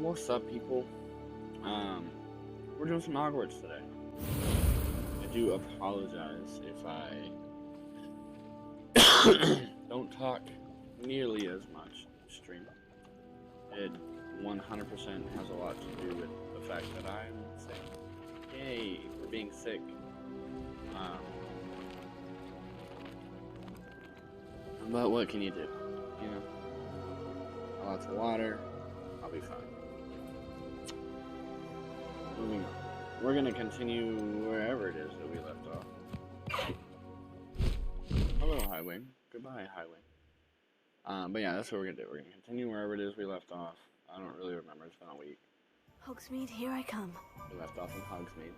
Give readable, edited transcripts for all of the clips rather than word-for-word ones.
What's up, people? We're doing some Hogwarts today. I do apologize if I don't talk nearly as much in the stream. It 100% has a lot to do with the fact that I'm sick. Yay, for being sick. But what can you do? You know, lots of water, I'll be fine. Moving on. We're gonna continue wherever it is that we left off. Hello, Highway. Goodbye, Highway. But yeah, that's what we're gonna do. We're gonna continue wherever it is we left off. I don't really remember. It's been a week. Hogsmeade, here I come. We left off in Hogsmeade.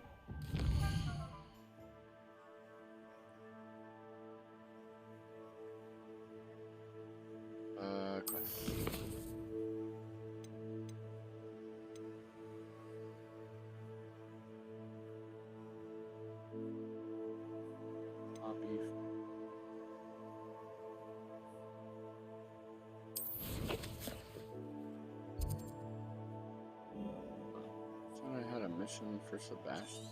Quest. Poppy. Thought I had a mission for Sebastian.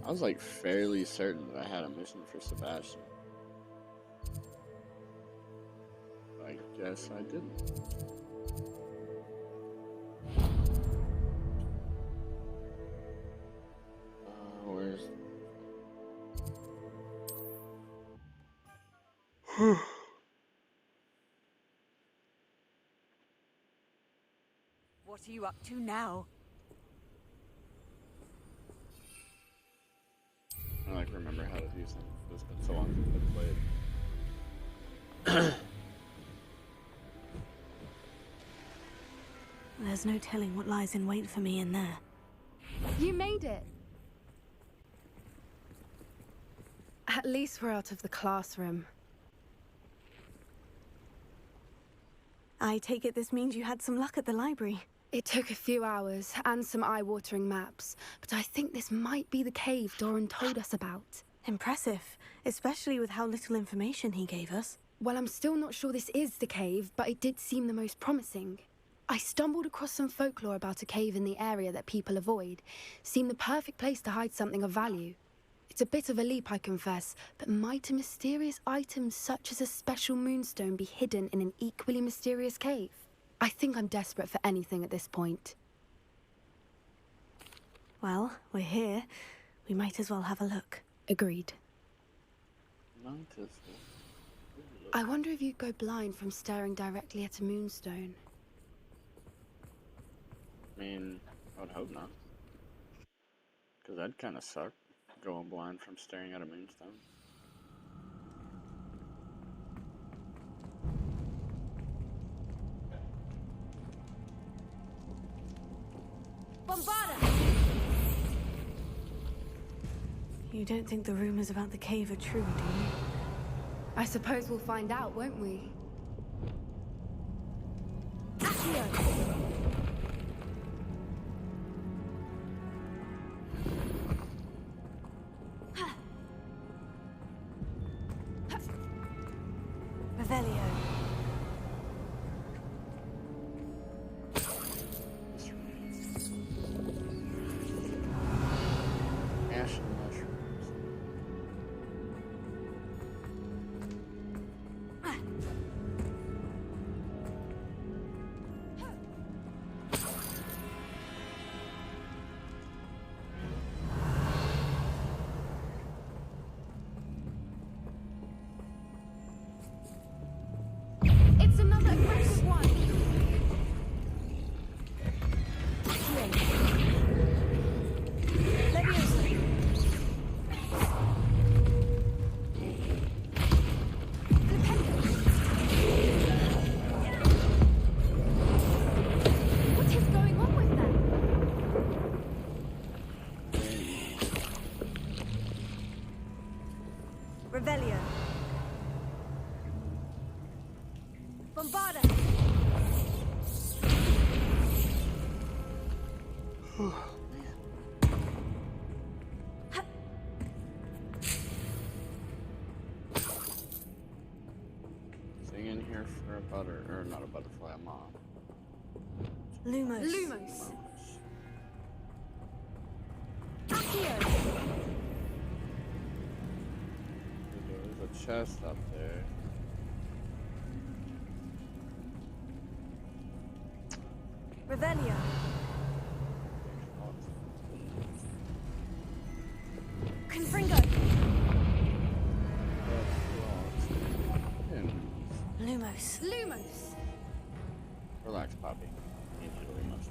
I was like fairly certain that I had a mission for Sebastian. I guess I didn't. Where's... What are you up to now? I like remember how to do something. It's been so long since I've played. There's no telling what lies in wait for me in there. You made it! At least we're out of the classroom. I take it this means you had some luck at the library. It took a few hours and some eye-watering maps, but I think this might be the cave Doran told us about. Impressive, especially with how little information he gave us. Well, I'm still not sure this is the cave, but it did seem the most promising. I stumbled across some folklore about a cave in the area that people avoid. Seemed the perfect place to hide something of value. It's a bit of a leap, I confess, but might a mysterious item such as a special moonstone be hidden in an equally mysterious cave? I think I'm desperate for anything at this point. Well, we're here. We might as well have a look. Agreed. Might as well. I wonder if you'd go blind from staring directly at a moonstone. I mean, I would hope not. Because that'd kind of suck, going blind from staring at a moonstone. Bombarda! You don't think the rumors about the cave are true, do you? I suppose we'll find out, won't we? Accio! Revelio. Ash and mushrooms. It's another aggressive one! What is going on with them? Revelio. Bombarda! Oh, man. Singing here for not a butterfly, a moth. Lumos. Lumos. There's a chest up there. Revelio. Confringo. Lumos. Lumos. Relax, Poppy. Need you to Lumos.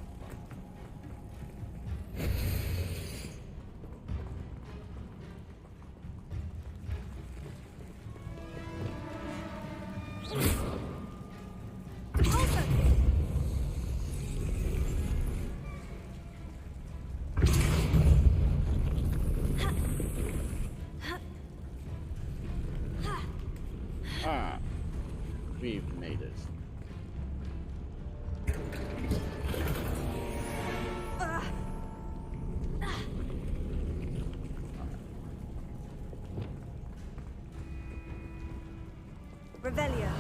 Ah, we've made it. Revelio.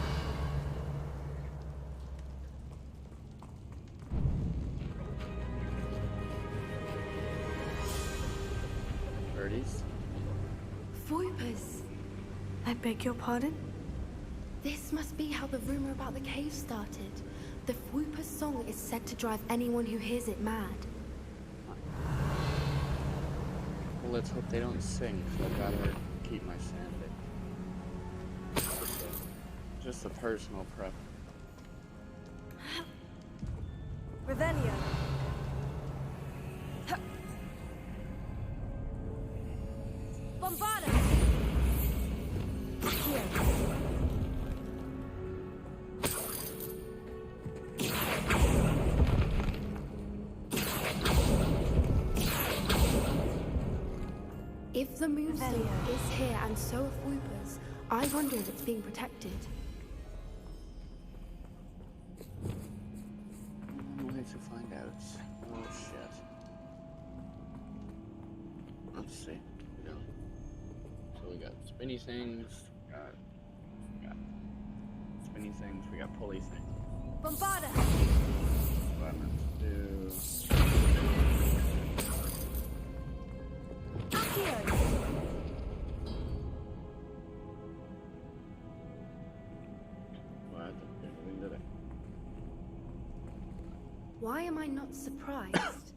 Birdies. Voipers. I beg your pardon? This must be how the rumor about the cave started. The Whooper's song is said to drive anyone who hears it mad. Well, let's hope they don't sing, so I've gotta keep my sanity. Just a personal prep. Revelio. Bombarda. If the moonstone is here and so are Whoopers, I wonder if it's being protected. We'll need to find out. Oh shit. Let's see. So we got spinny things, we got spinny things, we got pulley things. Bombarda. What I meant to do. Why am I not surprised?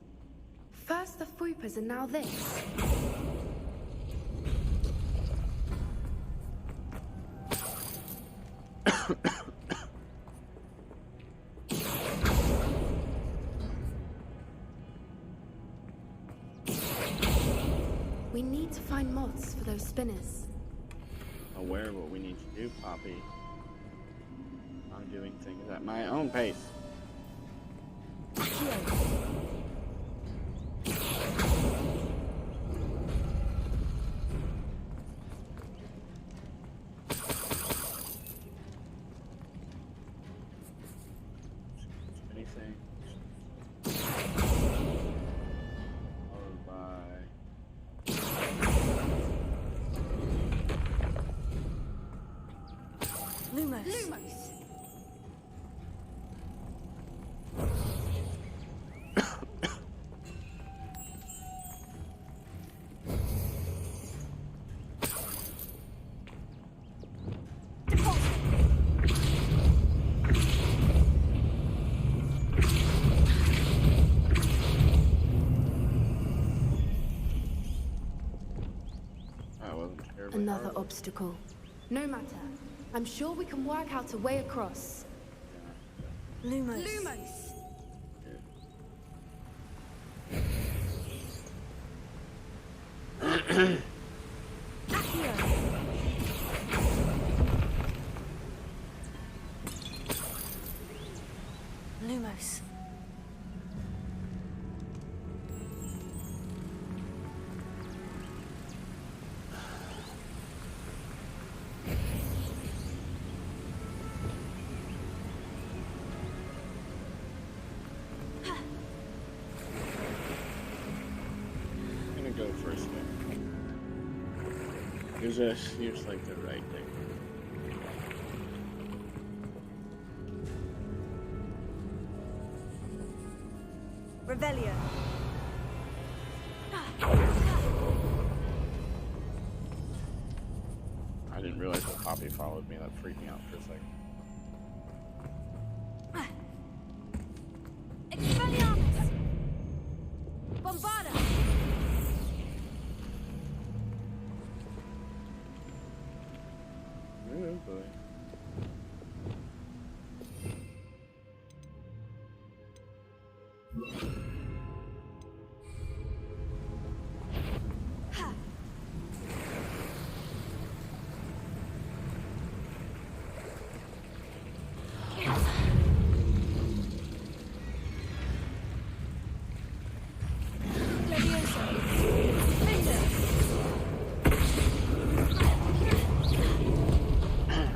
First the Whoopers and now this. We need to find moths for those spinners. Aware of what we need to do, Poppy. I'm doing things at my own pace. Anything. Followed by Lumos. Lumos. Another obstacle. No matter. I'm sure we can work out a way across. Lumos. Lumos! Lumos. Go first thing. Seems like the right thing. Revelio. I didn't realize that Poppy followed me. That freaked me out for a second. Expelliarmus! Bombarda! Oh boy.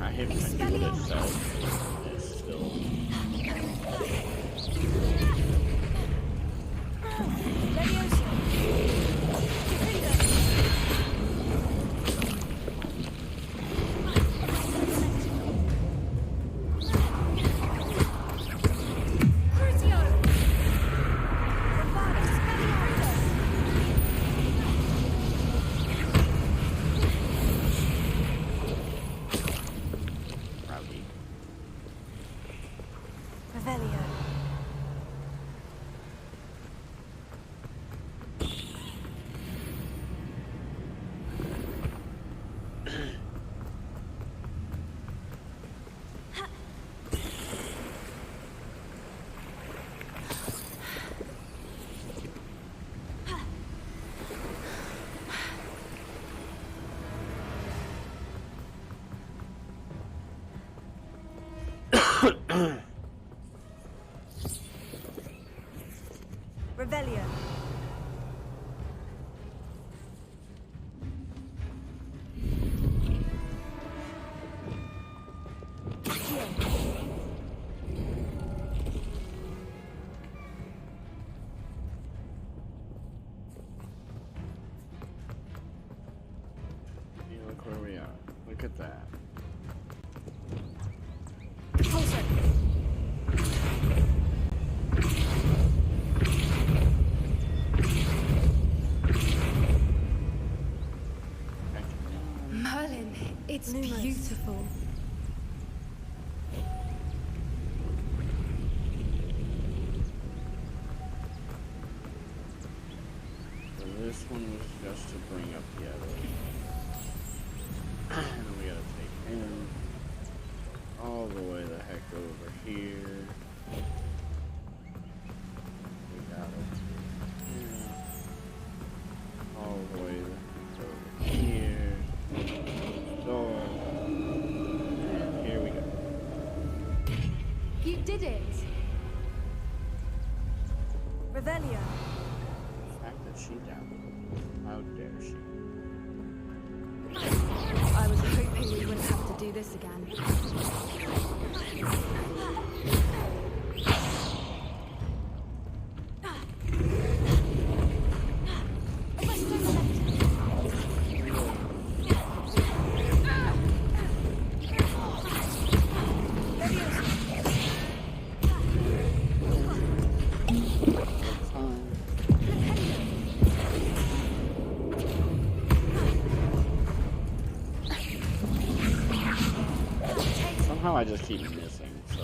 I hate when I do this, so it's still. Rowdy. Revelio. Revelio. Hey, look where we are. Look at that. Merlin, it's Lumos. beautiful. So this one was just to bring up the other. And we gotta take him all the way the heck over here. We gotta take him all the way the heck over here. Door. And here we go. You did it! Revelio. The fact that she doubted. How dare she? I was hoping we wouldn't have to do this again. Somehow I just keep missing, so.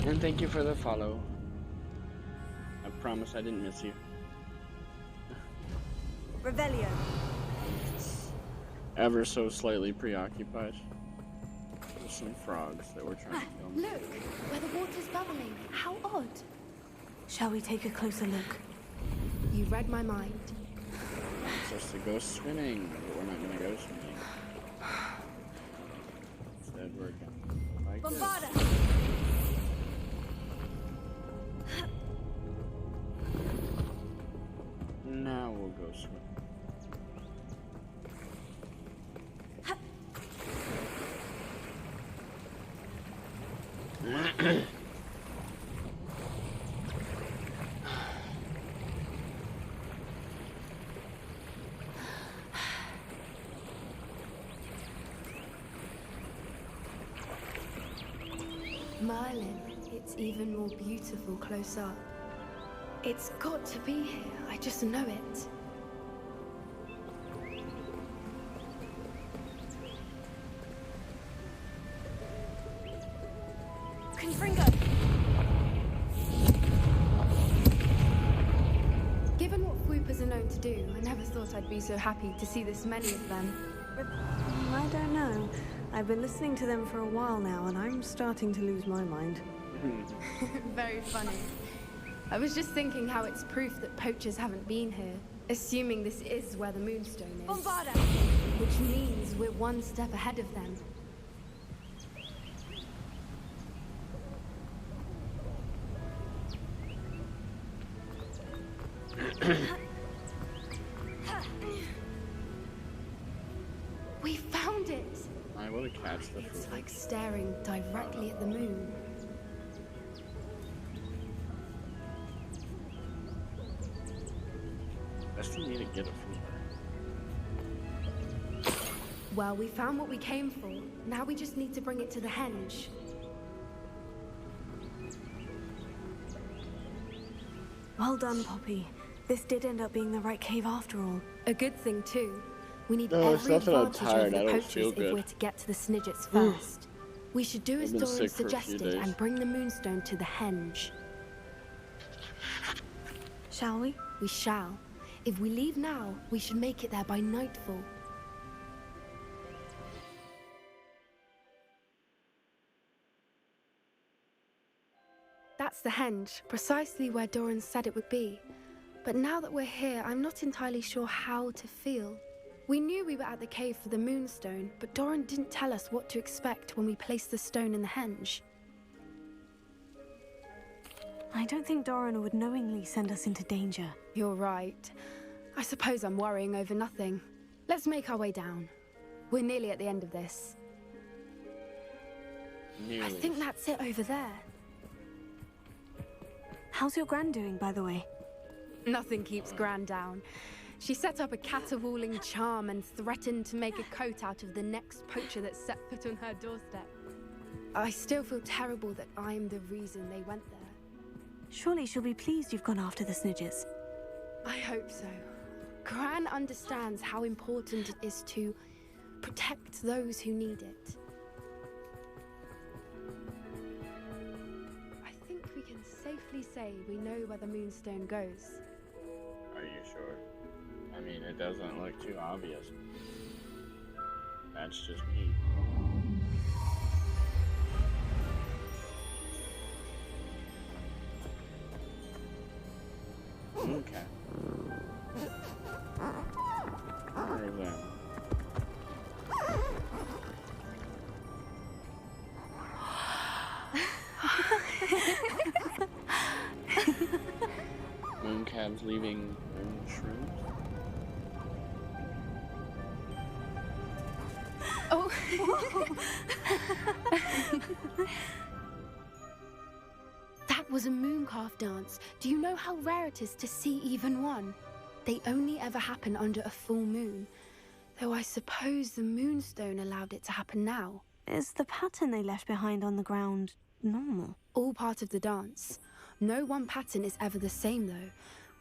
And thank you for the follow. I promise I didn't miss you. Revelio. Ever so slightly preoccupied. There's some frogs that we're trying to kill. Look, where the water's bubbling. How odd. Shall we take a closer look? You read my mind. It's just to go swimming, but we're not gonna go swimming. Instead, we're gonna like this. Bombarda! Now we'll go swim. Merlin, it's even more beautiful close up. It's got to be here, I just know it. Confringo! Given what swoopers are known to do, I never thought I'd be so happy to see this many of them. I don't know. I've been listening to them for a while now, and I'm starting to lose my mind. Very funny. I was just thinking how it's proof that poachers haven't been here, assuming this is where the Moonstone is. Bombarda! Which means we're one step ahead of them. We found it! I would have catched the It's fruit. like staring directly at the moon. I still need to get it from her. Well, we found what we came for. Now we just need to bring it to the henge. Well done, Poppy. This did end up being the right cave after all. A good thing, too. We need No, it's every not that I'm advantage tired, over the I don't poachers feel if good. we're to get to the Snidgets first. We should do as I've been Doran sick for a few suggested days. and bring the Moonstone to the henge. Shall we? We shall. If we leave now, we should make it there by nightfall. That's the henge, precisely where Doran said it would be. But now that we're here, I'm not entirely sure how to feel. We knew we were at the cave for the Moonstone, but Doran didn't tell us what to expect when we placed the stone in the henge. I don't think Doran would knowingly send us into danger. You're right. I suppose I'm worrying over nothing. Let's make our way down. We're nearly at the end of this. Nearly. I think that's it over there. How's your gran doing, by the way? Nothing keeps Gran down. She set up a caterwauling charm and threatened to make a coat out of the next poacher that set foot on her doorstep. I still feel terrible that I'm the reason they went there. Surely she'll be pleased you've gone after the Snidgets. I hope so. Gran understands how important it is to protect those who need it. I think we can safely say we know where the Moonstone goes. Are you sure? I mean, it doesn't look too obvious. That's just me. Okay. Where is that? Mooncab's leaving moon shrooms? Oh! That was a mooncalf dance. Do you know how rare it is to see even one? They only ever happen under a full moon. Though I suppose the Moonstone allowed it to happen now. Is the pattern they left behind on the ground normal? All part of the dance. No one pattern is ever the same, though.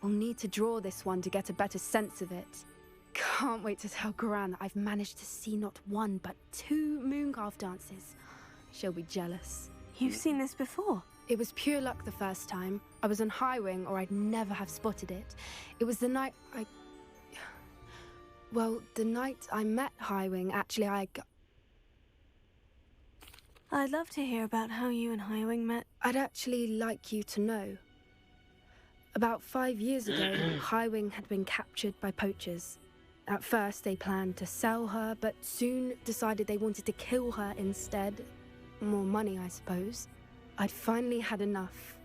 We'll need to draw this one to get a better sense of it. Can't wait to tell Gran that I've managed to see not one, but 2 mooncalf dances. She'll be jealous. You've seen this before? It was pure luck the first time. I was on Highwing, or I'd never have spotted it. It was the night Well, the night I met Highwing, actually, I'd love to hear about how you and Highwing met. I'd actually like you to know. About 5 years ago, Highwing had been captured by poachers. At first, they planned to sell her, but soon decided they wanted to kill her instead. More money, I suppose. I'd finally had enough.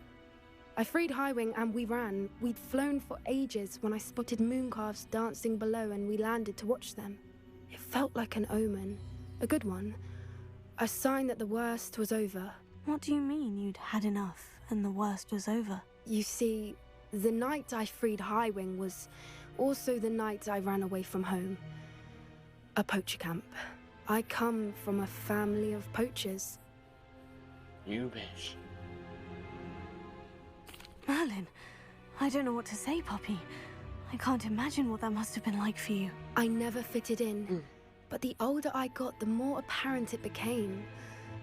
I freed Highwing and we ran. We'd flown for ages when I spotted mooncalves dancing below and we landed to watch them. It felt like an omen. A good one. A sign that the worst was over. What do you mean you'd had enough and the worst was over? You see, the night I freed Highwing was also the night I ran away from home. A poacher camp. I come from a family of poachers. You bitch. Merlin, I don't know what to say, Poppy. I can't imagine what that must have been like for you. I never fitted in, but the older I got, the more apparent it became.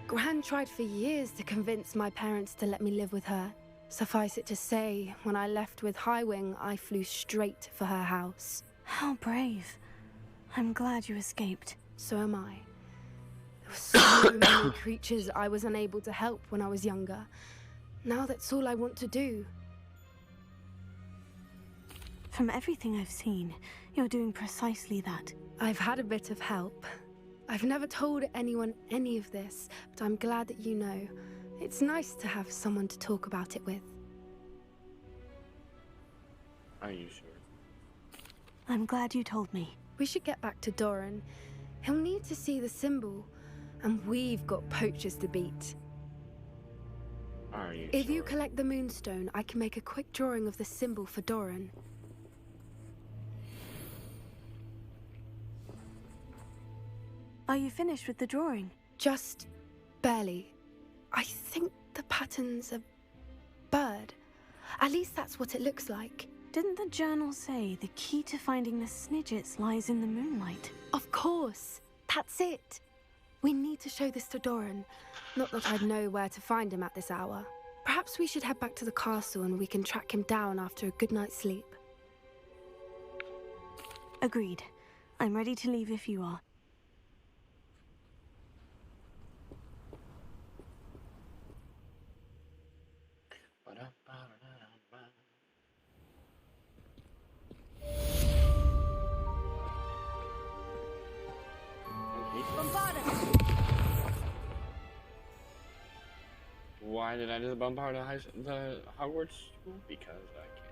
Gran tried for years to convince my parents to let me live with her. Suffice it to say, when I left with Highwing, I flew straight for her house. How brave. I'm glad you escaped. So am I. There were so many creatures I was unable to help when I was younger. Now that's all I want to do. From everything I've seen, you're doing precisely that. I've had a bit of help. I've never told anyone any of this, but I'm glad that you know. It's nice to have someone to talk about it with. Are you sure? I'm glad you told me. We should get back to Doran. He'll need to see the symbol, and we've got poachers to beat. Are you If sure? you collect the moonstone, I can make a quick drawing of the symbol for Doran. Are you finished with the drawing? Just barely. I think the pattern's a bird. At least that's what it looks like. Didn't the journal say the key to finding the Snidgets lies in the moonlight? Of course. That's it. We need to show this to Doran. Not that I'd know where to find him at this hour. Perhaps we should head back to the castle and we can track him down after a good night's sleep. Agreed. I'm ready to leave if you are. Why did I just bombard the Hogwarts school? Because I can.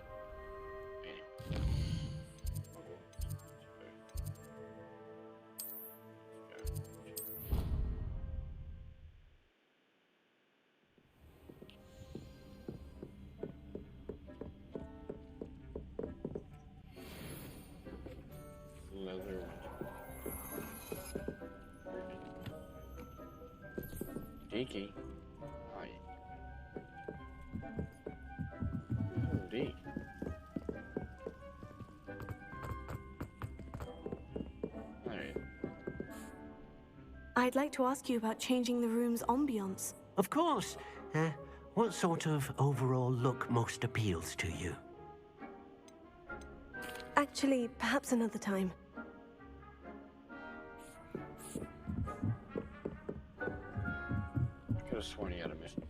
Anyway. Leather. Jakey. Hi. Howdy. Alright. I'd like to ask you about changing the room's ambiance. Of course. What sort of overall look most appeals to you? Actually, perhaps another time. I could have sworn he had a mission.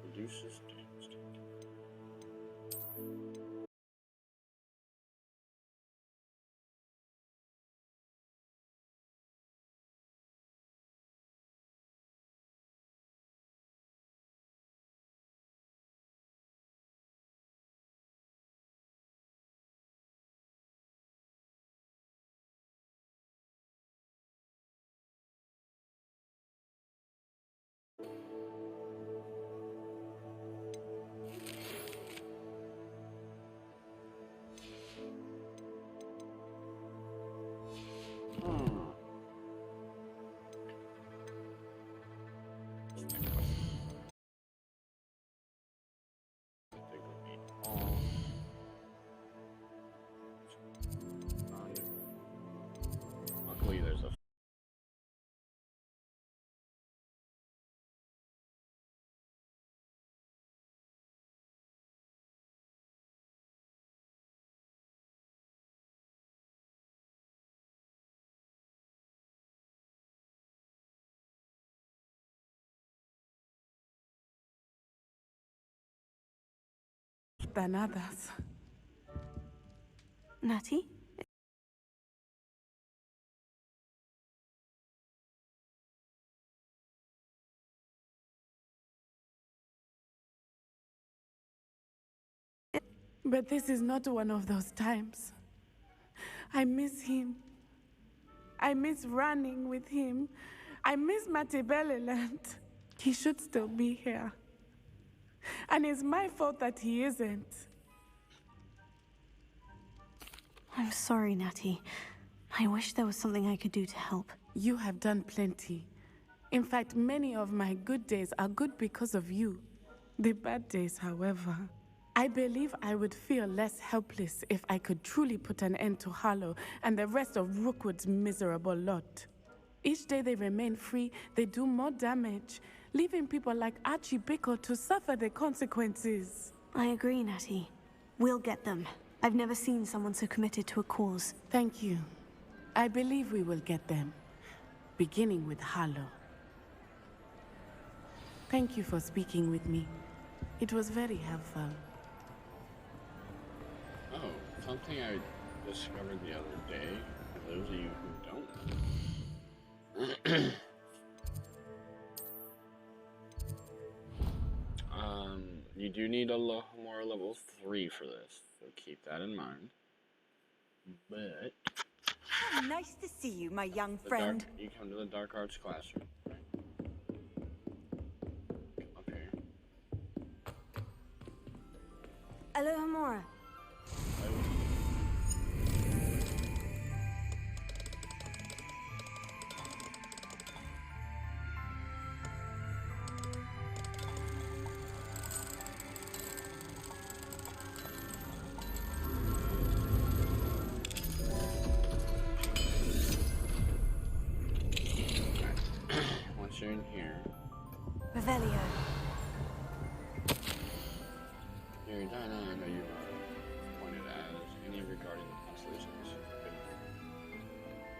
Reduces damage. than others. Natty? But this is not one of those times. I miss him. I miss running with him. I miss Matibeleland. He should still be here. And it's my fault that he isn't. I'm sorry, Natty. I wish there was something I could do to help. You have done plenty. In fact, many of my good days are good because of you. The bad days, however. I believe I would feel less helpless if I could truly put an end to Harlow and the rest of Rookwood's miserable lot. Each day they remain free, they do more damage, leaving people like Archie Bickle to suffer the consequences. I agree, Natty. We'll get them. I've never seen someone so committed to a cause. Thank you. I believe we will get them, beginning with Harlow. Thank you for speaking with me. It was very helpful. Oh, something I discovered the other day, for those of you who don't know. You do need a more level 3 for this, so keep that in mind. But How nice to see you, my young friend. You come to the dark arts classroom, right? Come up here. Hello, Hamora. Once you're in here, Revelio. Here, I know you are pointed as any regarding the constellations.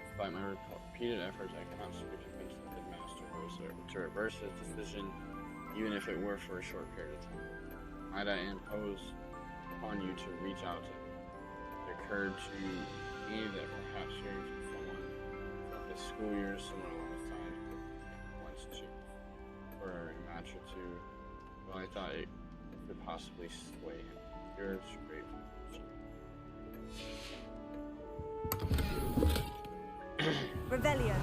Despite my repeated efforts, I cannot seem to convince the good master to reverse his decision, even if it were for a short period of time. Might I impose upon you to reach out to him? It occurred to me that perhaps hearing from someone from his school years somewhere along the side wants to for a match or two. Well, I thought it could possibly sway him. Yours great. Revelio.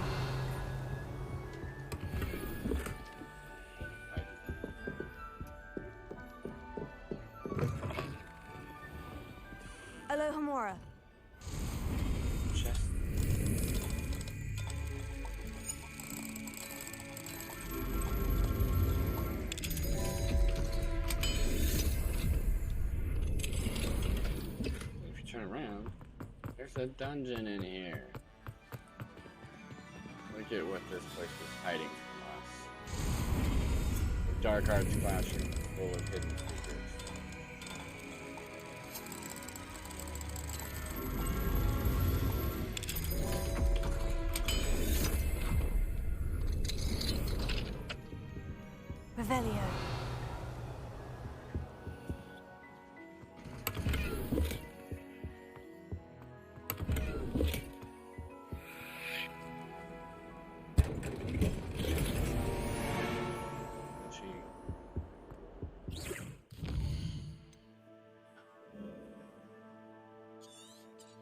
Hello, Hamora. Chest. If you turn around, there's a dungeon in here. Look at what this place is hiding from us. The dark arts classroom full of hidden secrets. Revelio.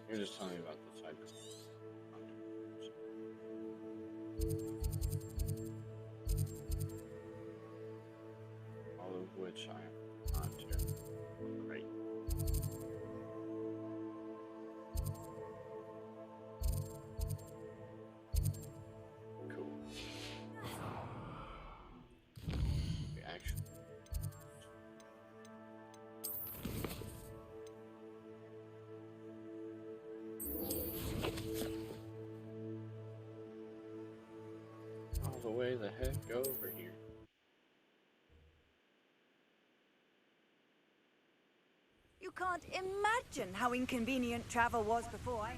You're just telling me about the side quests. All of which I am not terribly great. Cool. Reaction. All the way the heck over here. You can't imagine how inconvenient travel was before I...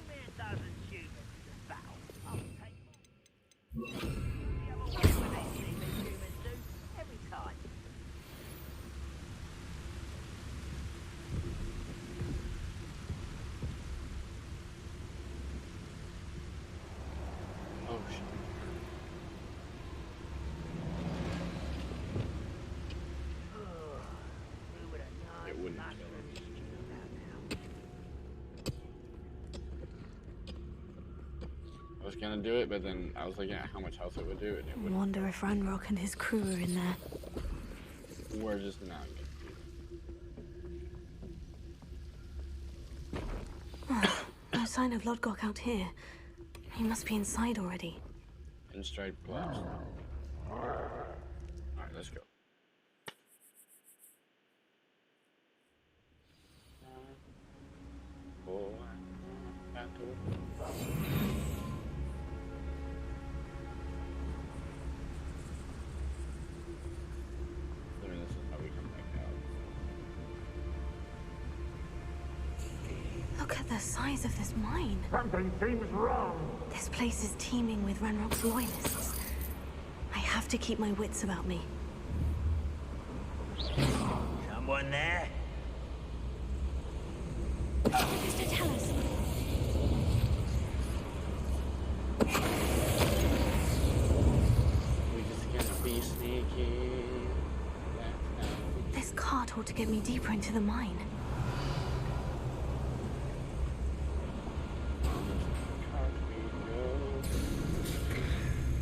gonna do it, but then I was looking at how much health it would do, and it I would. wonder if Ranrock and his crew are in there. We're just not gonna do it. No sign of Lodgok out here. He must be inside already. Pinstripe gloves. Alright, let's go. This is how we come back out. Look at the size of this mine. Something seems wrong. This place is teeming with Ranrock's loyalists. I have to keep my wits about me. Someone there? Mr. Tellus. We just gonna be sneaky. This cart ought to get me deeper into the mine.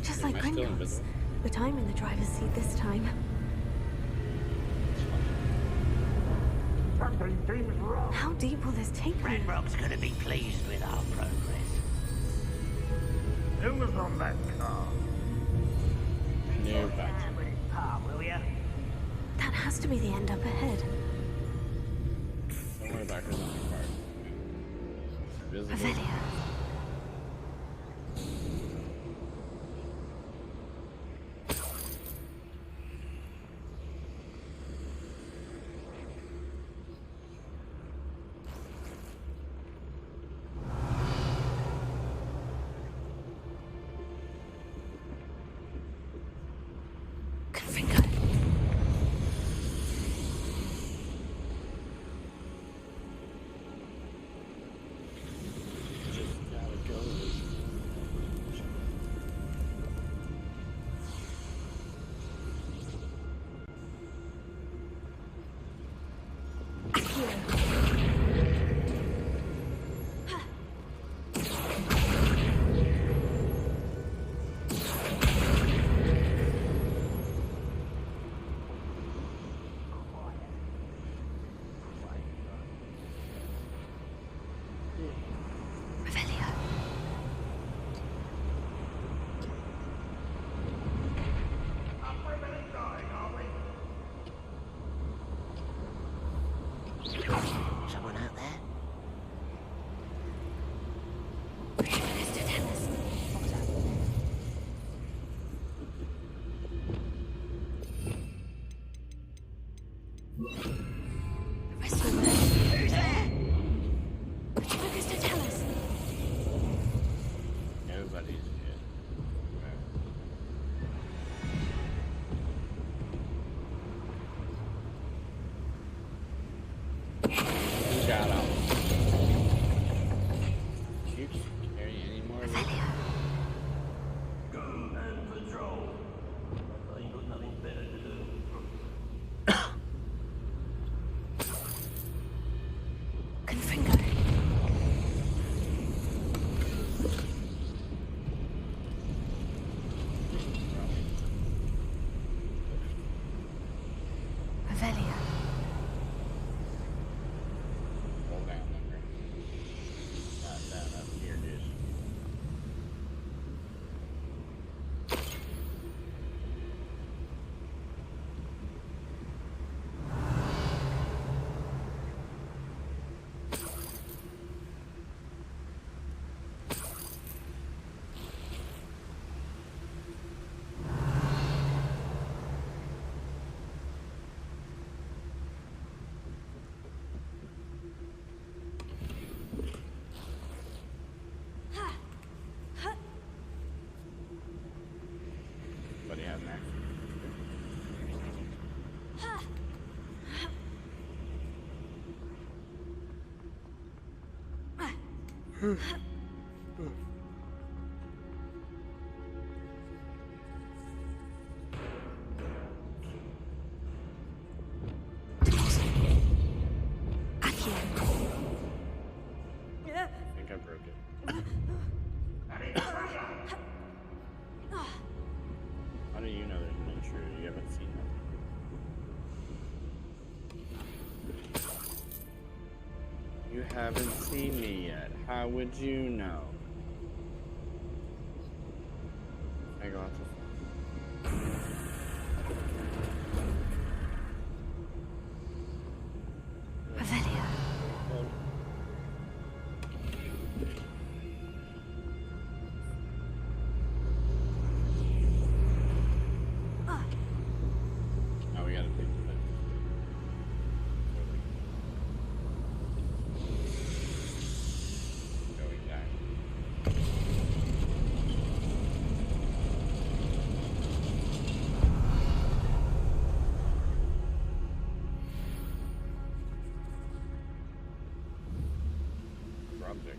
Just like Am I still Gringotts. invisible? But I'm in the driver's seat this time. Something seems wrong. How deep will this take me? Ranrock's gonna be pleased with our progress. Who was on that car? New back. Hand with his paw, will ya? That has to be the end up ahead. Don't worry about her on the card. Invisible. Revelia. Confringo. Just gotta go. Revelia. Someone out there? Mr. Tellus. The rest of them. Who's there? Mr. Tellus. Nobody's here. Shout out. You can't carry any more of this? Revelia. Gun and patrol. I ain't got nothing better to do. Confringo. Revelia. Hold down number. Not that up here, dude. What do you have next? Accio. I think I broke it. haven't seen me yet. How would you know? I got to. Revelio. Now we gotta take the going down. Object.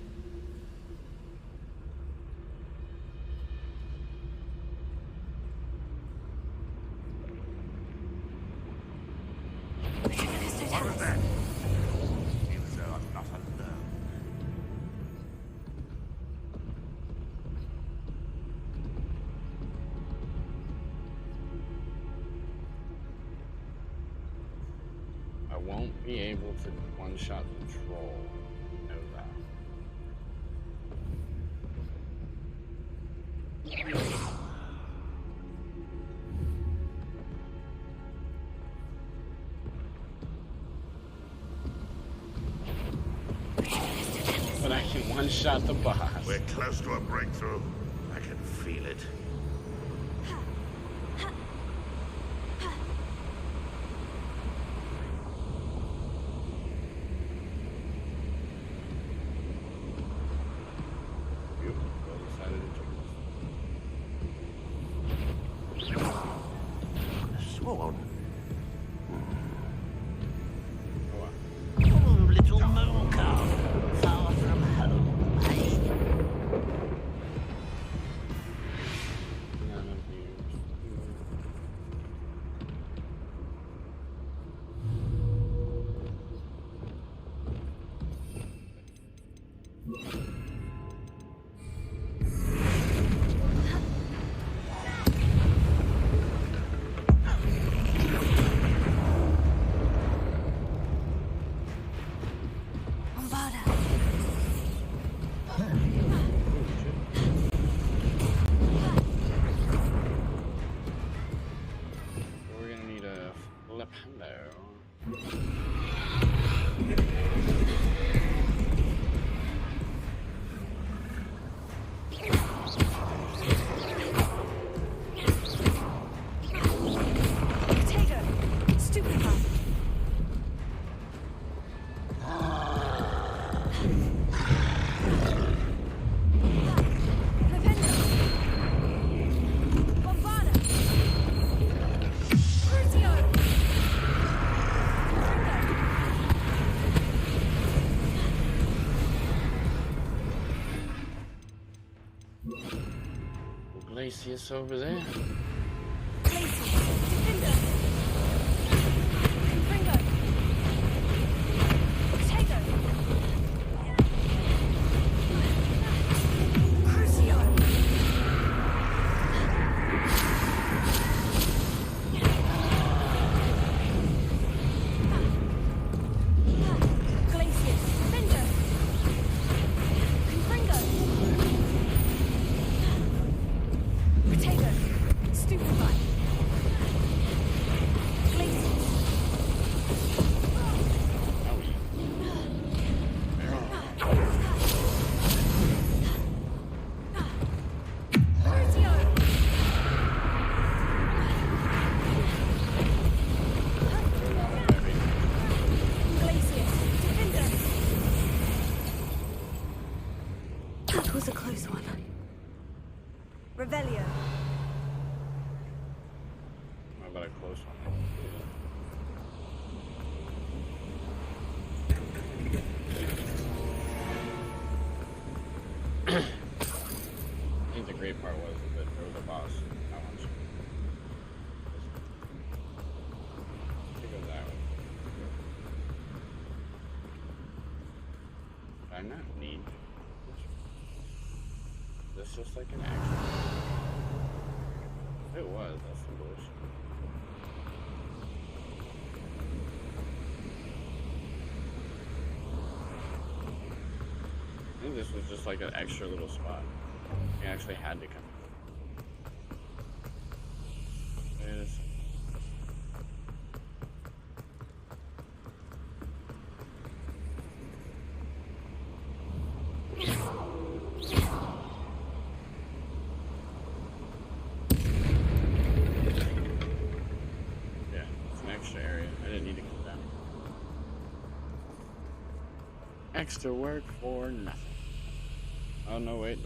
What was that? Seems though I'm not alone. I won't be able to one-shot the troll. I know that. But I can one-shot the boss. We're close to a breakthrough. I can feel it. You well decided to take this. Sworn. Go on. Oh, little moon calf, far from home, eh? None of you. We're gonna need a flip hello. Glacius over there. That was a close one. Revelio. How about a close one? I think the great part was that there was a boss. Not much. It goes that way. Do I not need this. Just like an action. If it was, that's some bullshit. think this was just like an extra little spot. We actually had to come. Wait a second. Yeah, it's an extra area. I didn't need to come down. Extra work for nothing. Oh no, wait.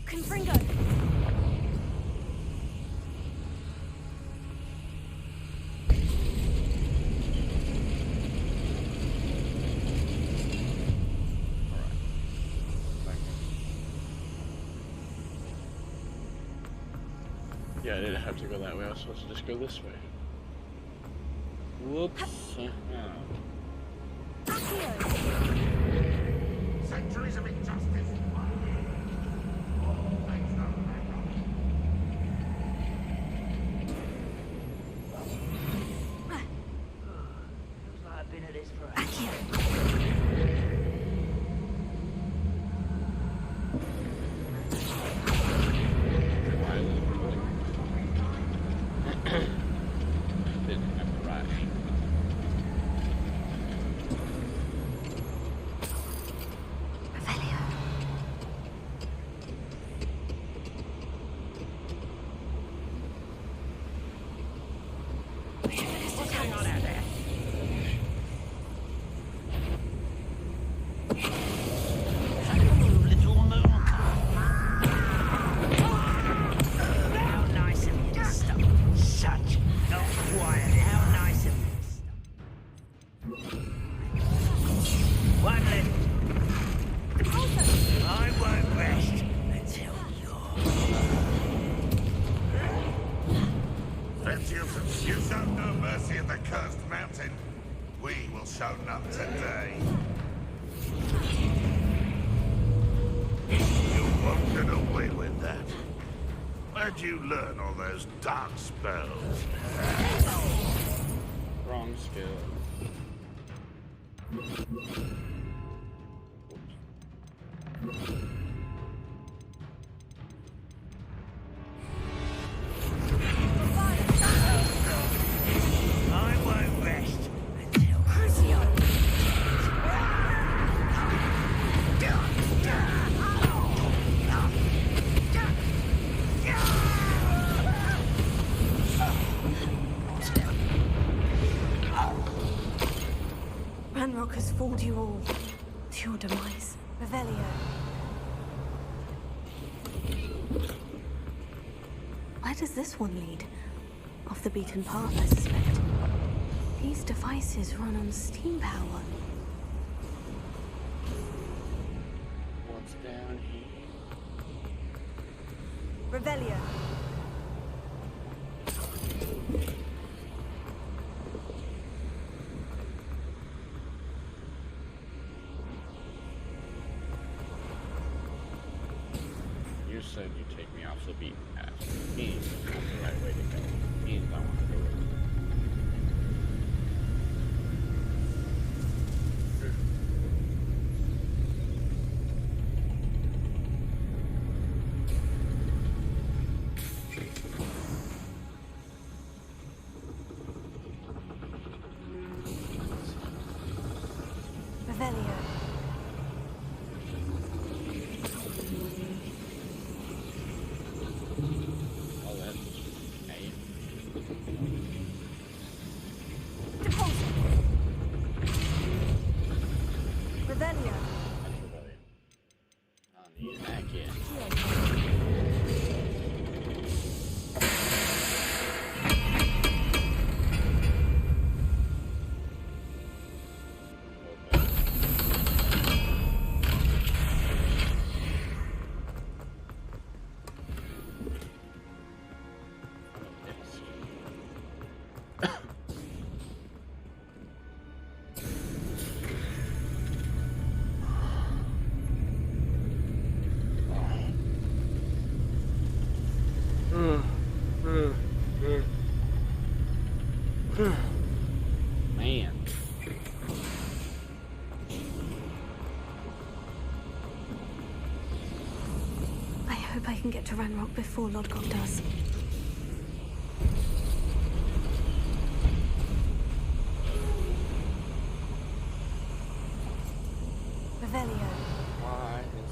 Confringo! Yeah, I didn't have to go that way. I was supposed to just go this way. Whoops. Centuries of injustice. Feels like I've been at this for Didn't have to rush. What's going on out there? Move, little moon. How nice of you to stop. Such not quiet. How nice of you to stop. One left. I won't rest until Ventius, you showed no mercy at the cursed mountain. We will show none today. You won't get away with that. Where'd you learn all those dark spells? Wrong skill. I won't rest until Ranrock has fooled you all to your demise. Revelio. Where does this one lead? Off the beaten path, I suspect. These devices run on steam power. What's down here? Revelio. You said you'd take me off the beaten path. Means that's the right way to go. Means I want to go with you. Revelio. All that. Hey. hope I can get to Ranrock before Lodgok does. Revelio. Why is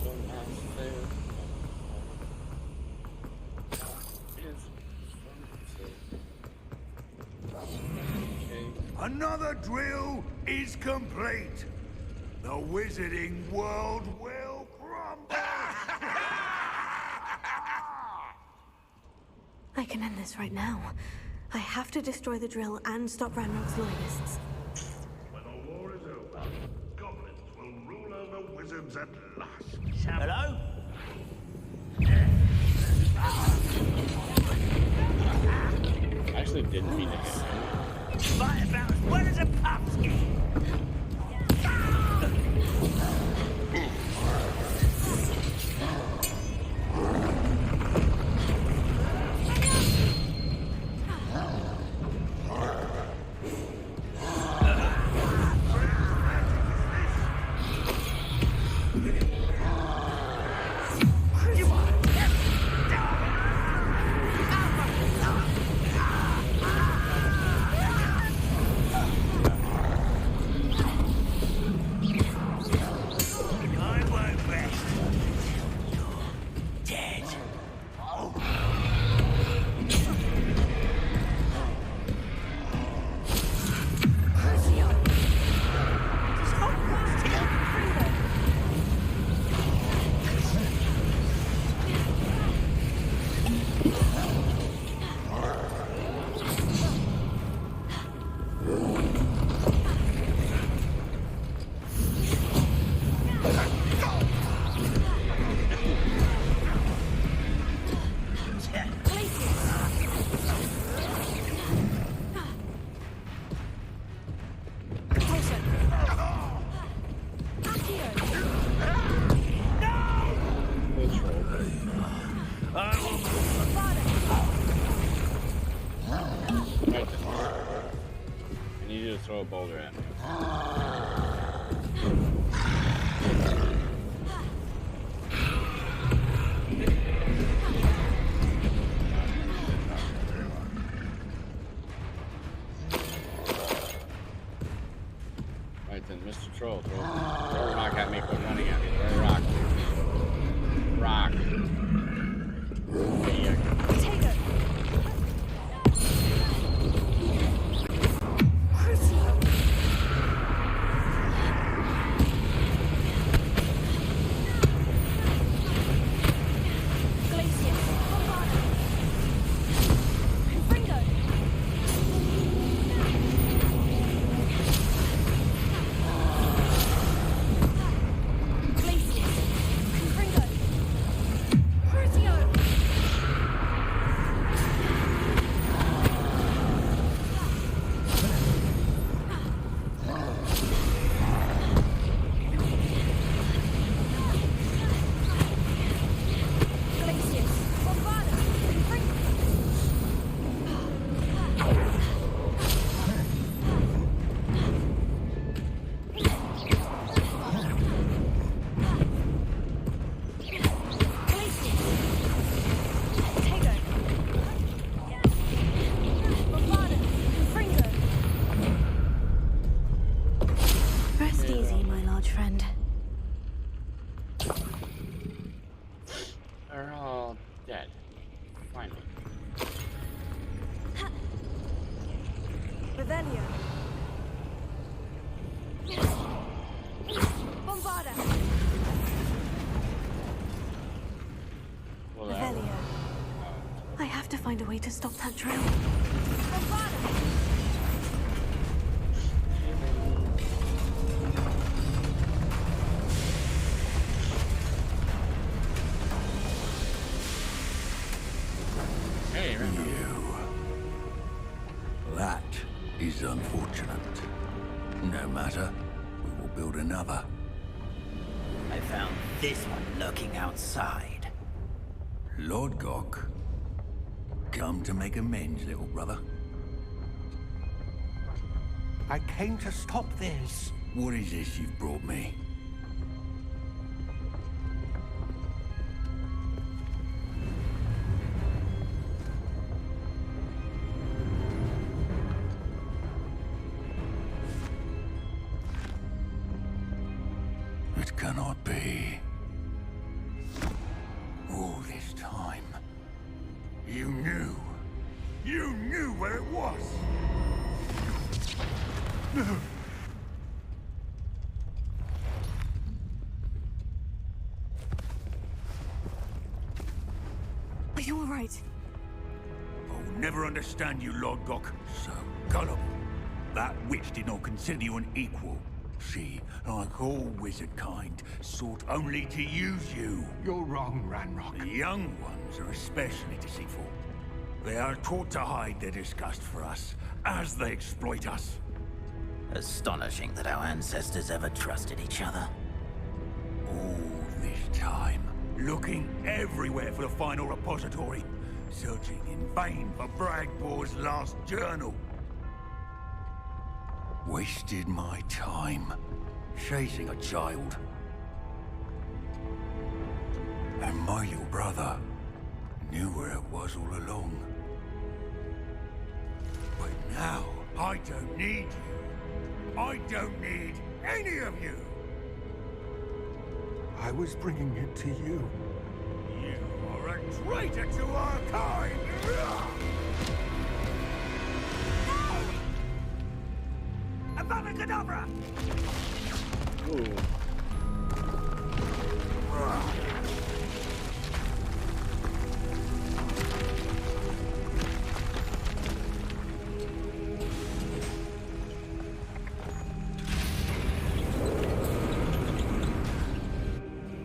so nice there? Okay. Another drill is complete. The wizarding world will crumble. I can end this right now. I have to destroy the drill and stop Ranrock's loyalists. When the war is over, goblins will rule over wizards at last. Hello? I actually didn't mean to hit him. Fight about as well as a pumpkin. I need you to throw a boulder at me. Right then, Mr. Troll, throw a rock at me, quit running at me. Throw a rock. Rock. There you go. Take it! They're all dead. Finally. Revelio. Bombarda. Well, Revelio. I have to find a way to stop that drill. Bombarda. hey, remember. That is unfortunate. No matter, we will build another. I found this one lurking outside. Lord Gok, come to make amends, little brother. I came to stop this. What is this you've brought me? It cannot be. All this time, you knew. You knew where it was. Are you all right? I'll never understand you, Lord Gok. So gullible. That witch did not consider you an equal. She, like all wizard kind, sought only to use you. You're wrong, Ranrock. The young ones are especially deceitful. They are taught to hide their disgust for us, as they exploit us. Astonishing that our ancestors ever trusted each other. All this time, looking everywhere for the final repository, searching in vain for Bragbor's last journal. Wasted my time, chasing a child. And my little brother knew where it was all along. But now, I don't need you. I don't need any of you. I was bringing it to you. You are a traitor to our kind! Abracadabra! Ooh.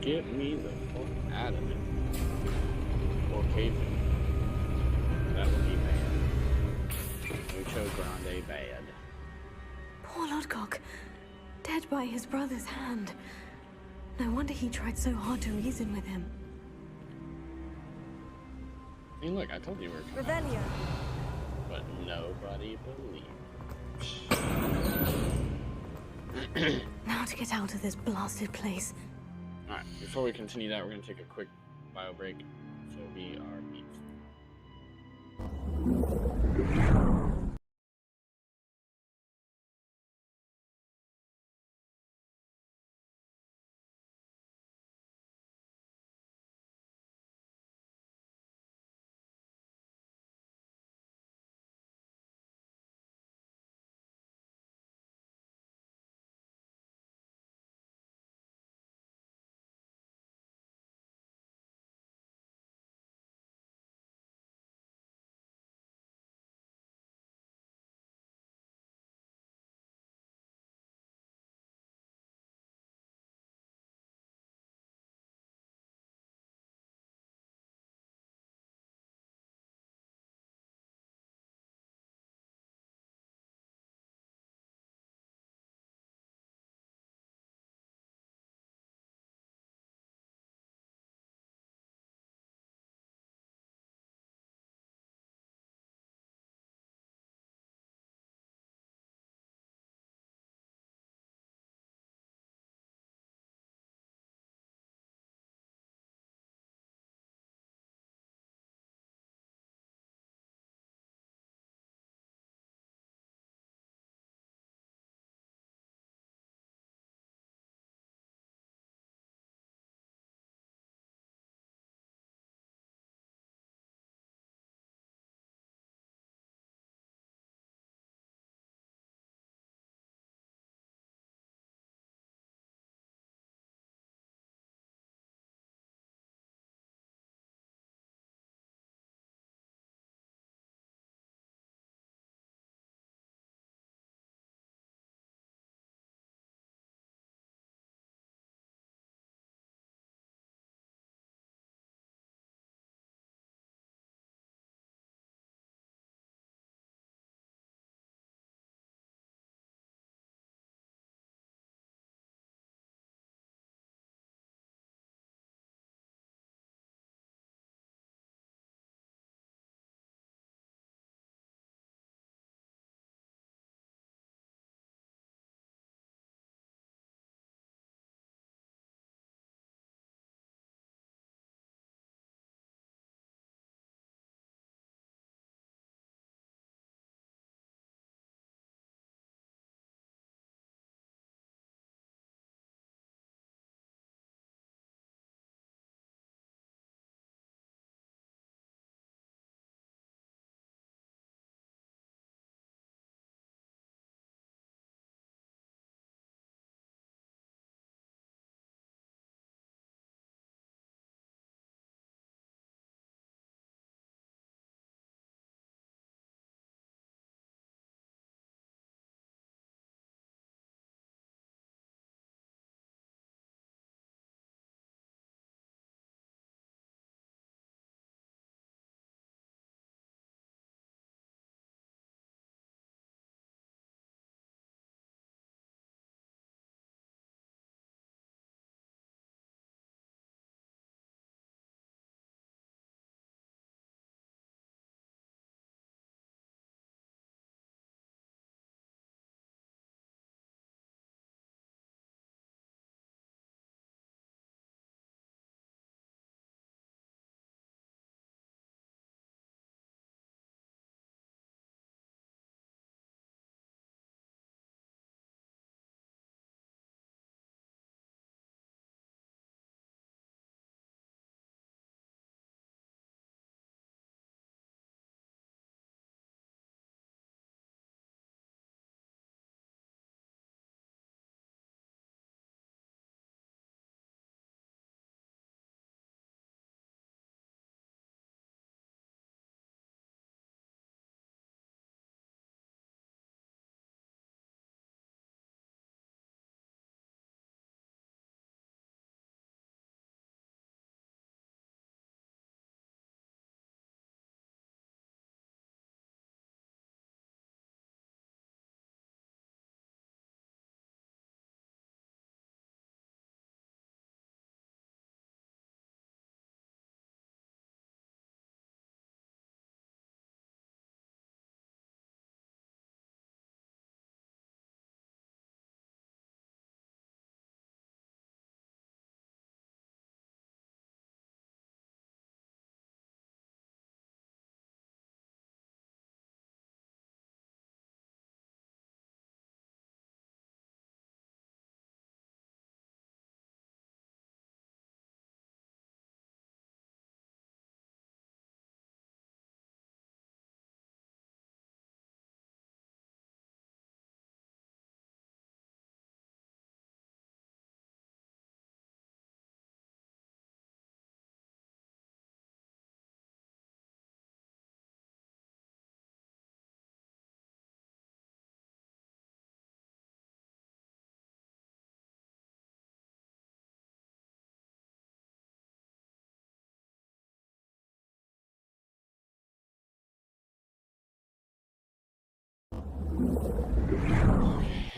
Get me the fuck out of it. Or cave in. That would be bad. Mucho grande bad. Poor Lodgok, dead by his brother's hand. No wonder he tried so hard to reason with him. I mean, look, I told you we were coming. Revelio. But nobody believed. Now to get out of this blasted place. Alright, before we continue that, we're going to take a quick bio break. So we are beat.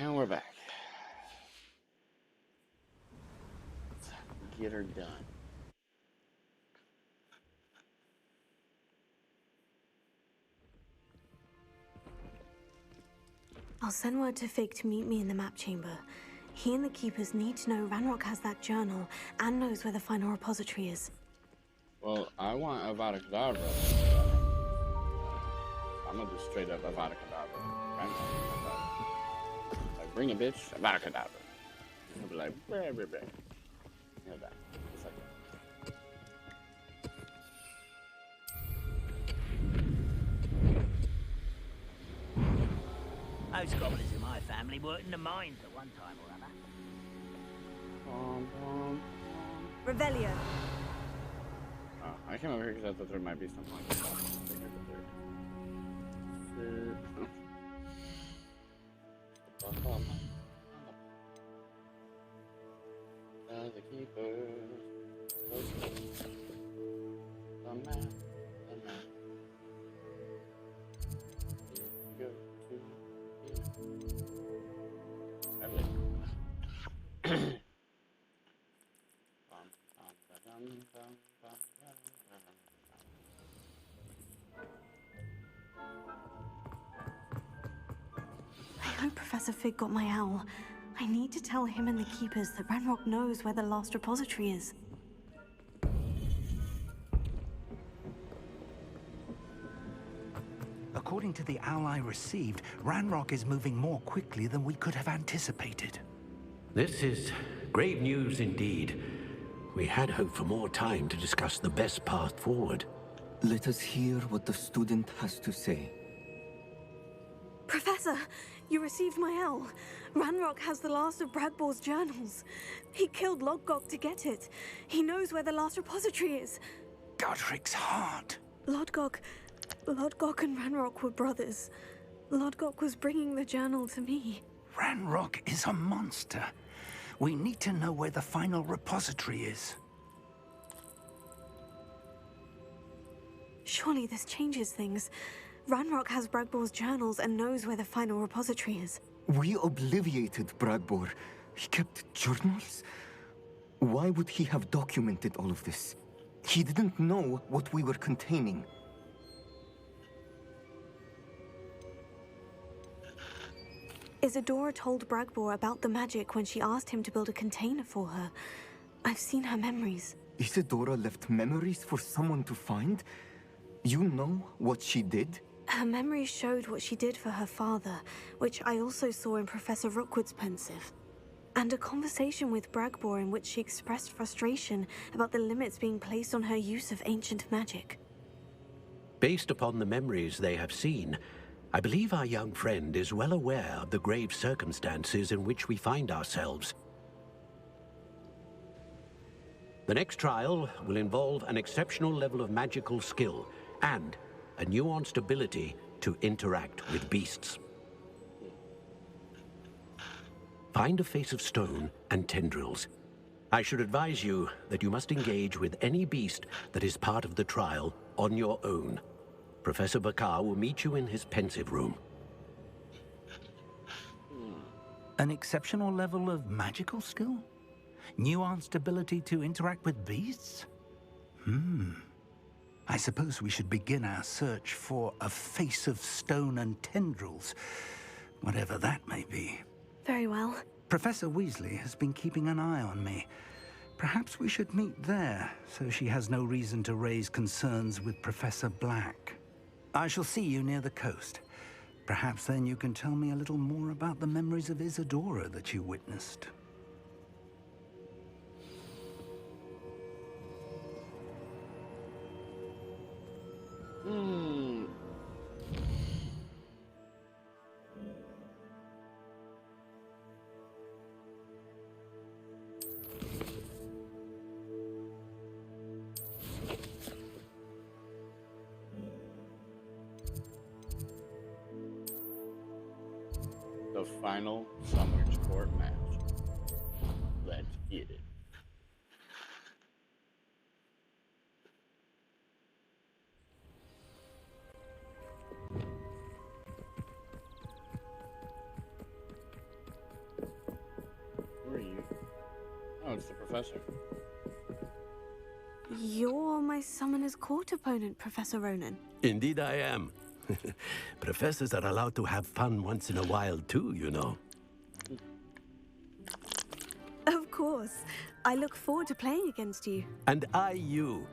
And we're back. Let's get her done. I'll send word to Fig to meet me in the map chamber. He and the Keepers need to know Ranrock has that journal and knows where the final repository is. Well, I want Avada Kedavra. I'm gonna do straight up Avada Kedavra. Like, bring a bitch, Avada Kedavra. He'll be like, bleh, bleh, bleh. He'll die. Just like that. Those goblins in my family worked in the mines at one time or other. Revelio. I came over here because I thought there might be something like that. The Keepers. The map. The map. Here we go to here. I hope Professor Fig got my owl. I need to tell him and the Keepers that Ranrock knows where the last repository is. According to the owl I received, Ranrock is moving more quickly than we could have anticipated. This is grave news indeed. We had hoped for more time to discuss the best path forward. Let us hear what the student has to say. Professor, you received my owl. Ranrock has the last of Bragbor's journals. He killed Lodgok to get it. He knows where the last repository is. Godric's heart. Lodgok and Ranrock were brothers. Lodgok was bringing the journal to me. Ranrock is a monster. We need to know where the final repository is. Surely this changes things. Ranrock has Bragbor's journals and knows where the final repository is. We obliviated Bragbor. He kept journals? Why would he have documented all of this? He didn't know what we were containing. Isadora told Bragbor about the magic when she asked him to build a container for her. I've seen her memories. Isadora left memories for someone to find? You know what she did? Her memories showed what she did for her father, which I also saw in Professor Rookwood's pensive. And a conversation with Bragbor in which she expressed frustration about the limits being placed on her use of ancient magic. Based upon the memories they have seen, I believe our young friend is well aware of the grave circumstances in which we find ourselves. The next trial will involve an exceptional level of magical skill and a nuanced ability to interact with beasts. Find a face of stone and tendrils. I should advise you that you must engage with any beast that is part of the trial on your own. Professor Bakar will meet you in his pensive room. An exceptional level of magical skill? Nuanced ability to interact with beasts? I suppose we should begin our search for a face of stone and tendrils, whatever that may be. Very well. Professor Weasley has been keeping an eye on me. Perhaps we should meet there, so she has no reason to raise concerns with Professor Black. I shall see you near the coast. Perhaps then you can tell me a little more about the memories of Isadora that you witnessed. The final Summoner's Court match. Let's get it. Professor. You're my Summoner's Court opponent, Professor Ronan. Indeed I am. Professors are allowed to have fun once in a while too, you know. Of course. I look forward to playing against you. And I you.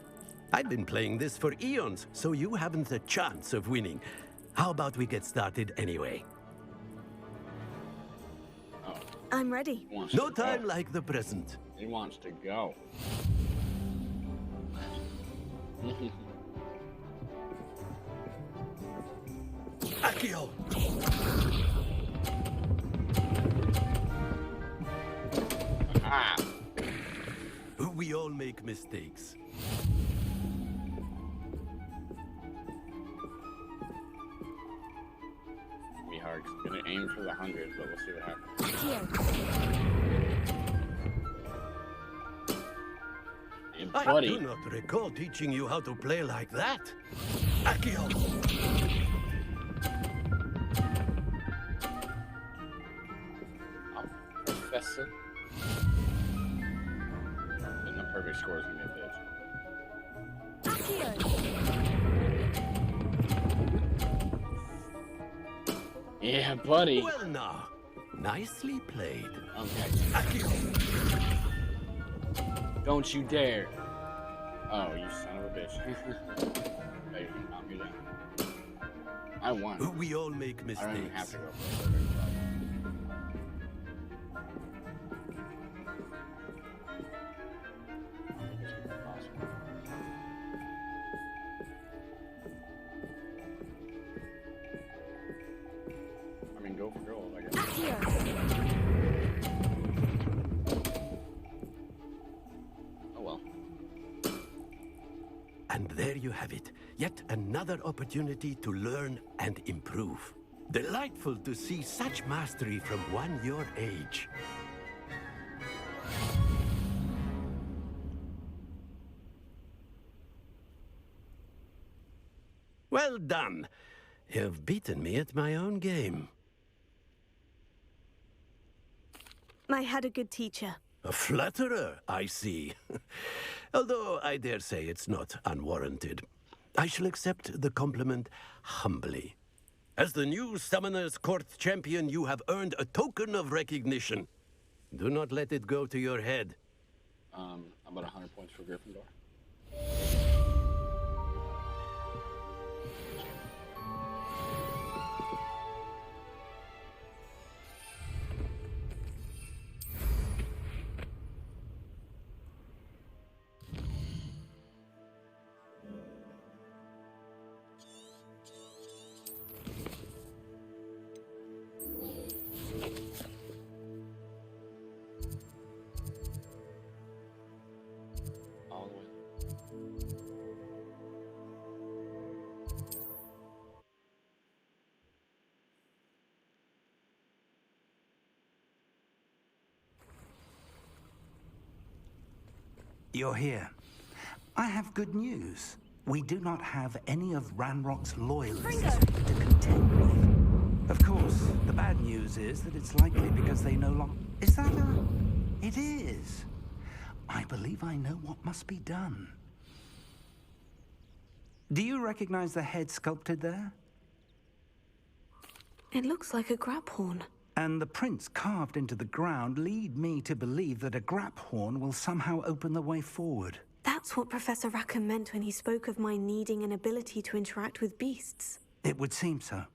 I've been playing this for eons, so you haven't a chance of winning. How about we get started anyway? Oh. I'm ready. No time like the present. He wants to go. Accio! Ah. We all make mistakes. Be hard. 'Cause I'm gonna aim for the 100, but we'll see what happens. Hey, buddy. I do not recall teaching you how to play like that. Accio! Professor. And the perfect score is gonna be a bitch. Yeah, buddy. Well now, nicely played. Okay. Accio! Don't you dare. Oh, you son of a bitch. Hey, you knocked me down. I won. We all make mistakes. I don't even have to go for it. I mean, go for gold, I guess. Oh well. And there you have it. Yet another opportunity to learn and improve. Delightful to see such mastery from one your age. Well done. You've beaten me at my own game. I had a good teacher. A flatterer, I see. Although I dare say it's not unwarranted. I shall accept the compliment humbly. As the new Summoner's Court champion, you have earned a token of recognition. Do not let it go to your head. About 100 points for Gryffindor. All the way. You're here. I have good news. We do not have any of Ranrock's loyalists to contend with. Of course, the bad news is that it's likely because they no longer... Is that a... It is. I believe I know what must be done. Do you recognize the head sculpted there? It looks like a grab horn. And the prints carved into the ground lead me to believe that a grap horn will somehow open the way forward. That's what Professor Rackham meant when he spoke of my needing an ability to interact with beasts. It would seem so.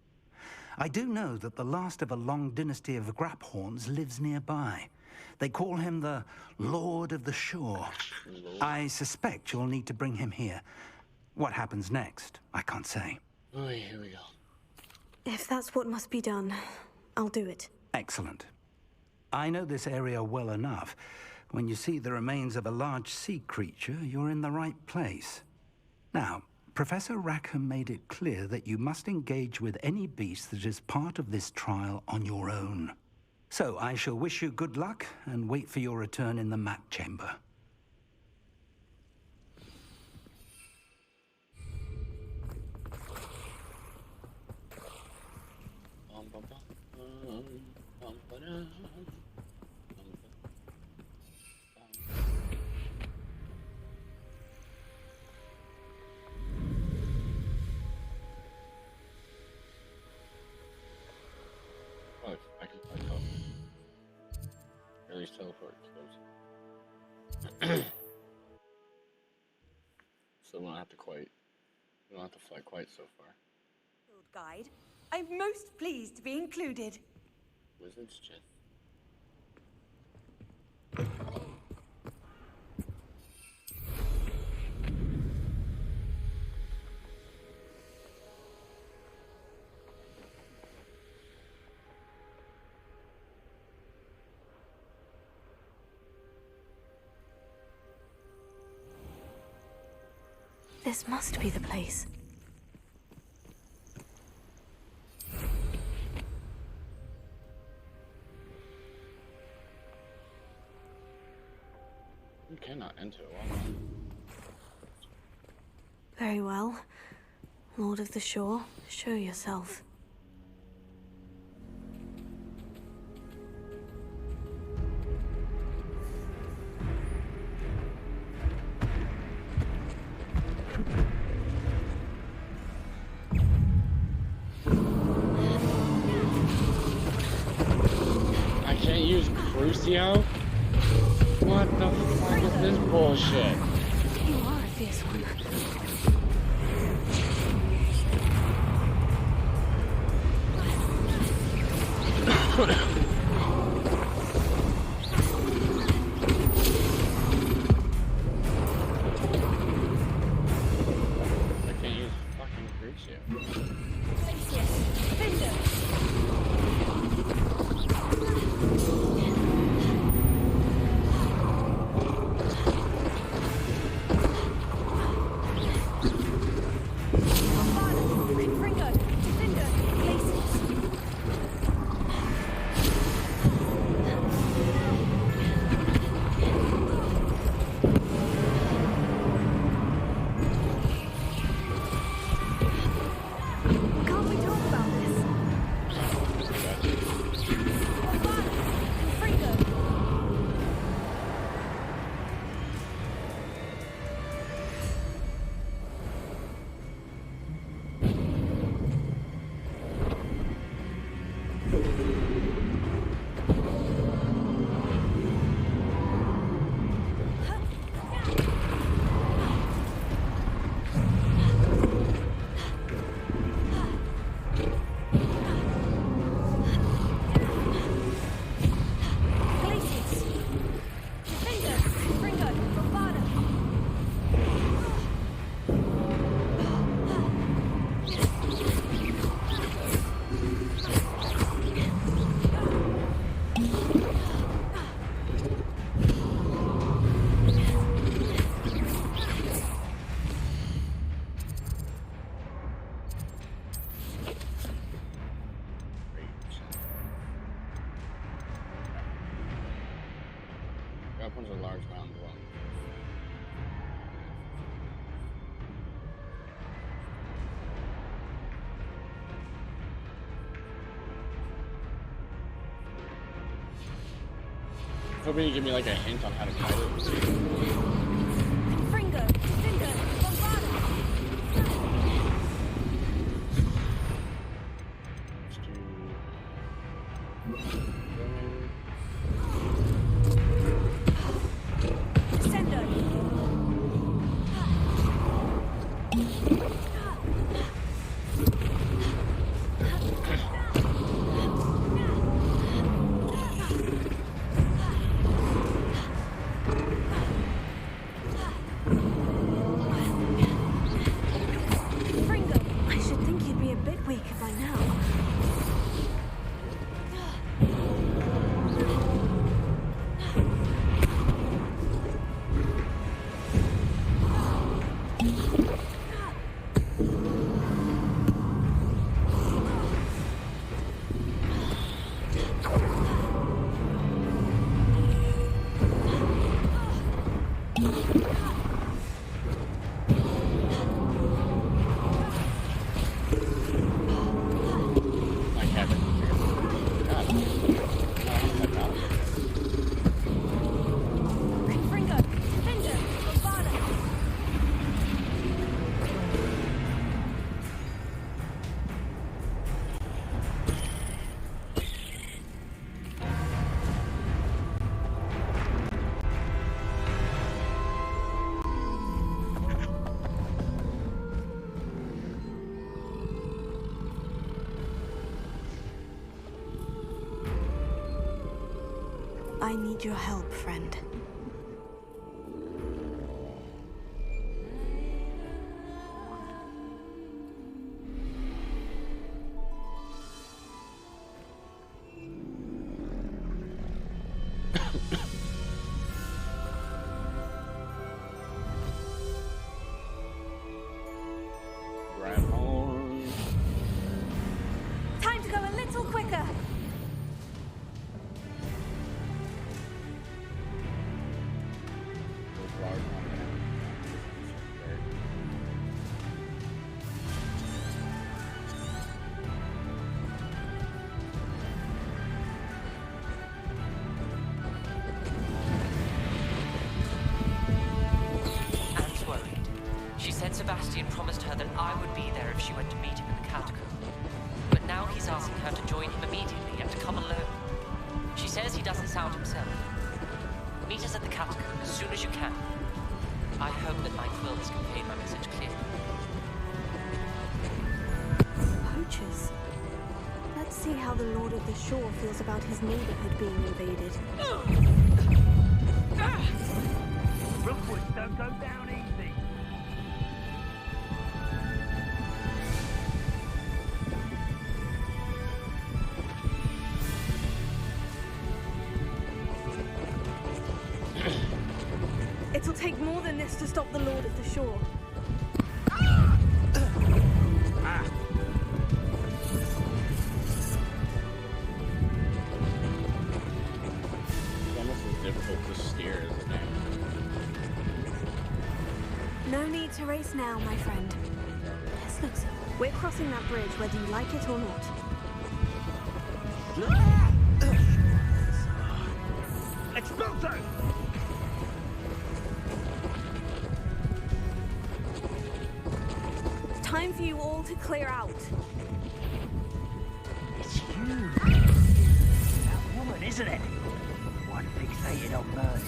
I do know that the last of a long dynasty of grap horns lives nearby. They call him the Lord of the Shore. I suspect you'll need to bring him here. What happens next, I can't say. Oh, here we go. If that's what must be done, I'll do it. Excellent. I know this area well enough. When you see the remains of a large sea creature, you're in the right place. Now, Professor Rackham made it clear that you must engage with any beast that is part of this trial on your own. So I shall wish you good luck and wait for your return in the map chamber. So we don't have to fly quite so far. Guide. I'm most pleased to be included. Wizard's chest. This must be the place. You cannot enter. Why not? Very well. Lord of the Shore, show yourself. I can't use Crucio? What the fuck is this bullshit? You are a fierce one. I can't use fucking Crucio. Weapons are large round one. Hoping you give me like a hint on how to fight it. I need your help, friend. Time to go a little quicker. Anne's worried. She said Sebastian promised her that I would be there if she went to meet him in the catacomb. But now he's asking her to join him immediately and to come alone. She says he doesn't sound himself. Meet us at the catacomb as soon as you can. I hope that my quill has conveyed my message clearly. Poachers. Let's see how the Lord of the Shore feels about his neighborhood being invaded. Rookwood, don't go down easy. It'll take more than this to stop the Lord of the Shore. It's almost as difficult to steer as a game. No need to race now, my friend. This looks... We're crossing that bridge whether you like it or not. Expulso! It's time for you all to clear out. It's you. That woman, isn't it? One fixated on Merlin.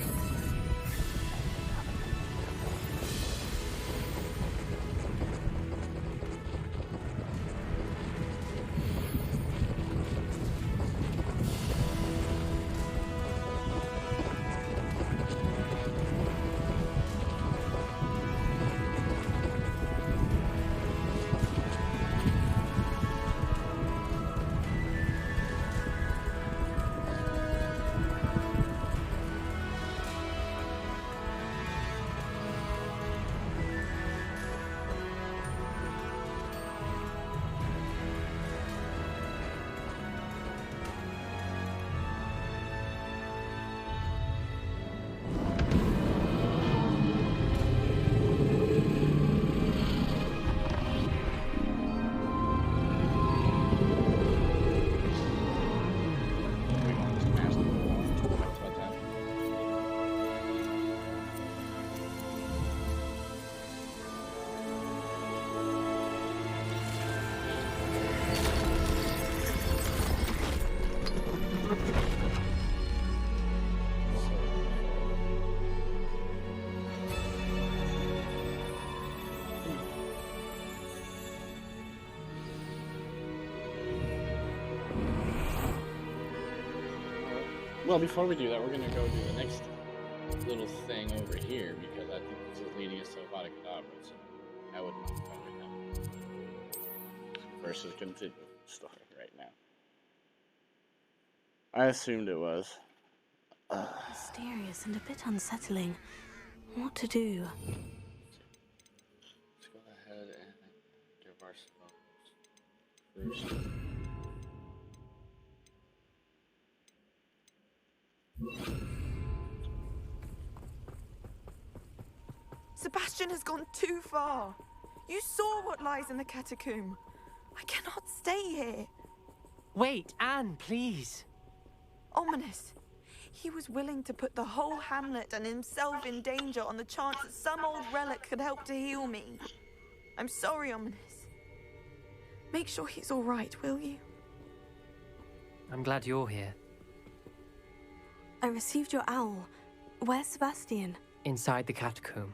Well, before we do that, we're gonna go do the next little thing over here because I think this is leading us to Avada Kedavra, so I wouldn't mind going right now. Versus continue the story right now. I assumed it was. Mysterious and a bit unsettling. What to do? Let's go ahead and give our spells first. Sebastian has gone too far. You saw what lies in the catacomb. I cannot stay here. Wait, Anne, please. Ominous. He was willing to put the whole hamlet and himself in danger on the chance that some old relic could help to heal me. I'm sorry, Ominous. Make sure he's all right, will you? I'm glad you're here. I received your owl. Where's Sebastian? Inside the catacomb.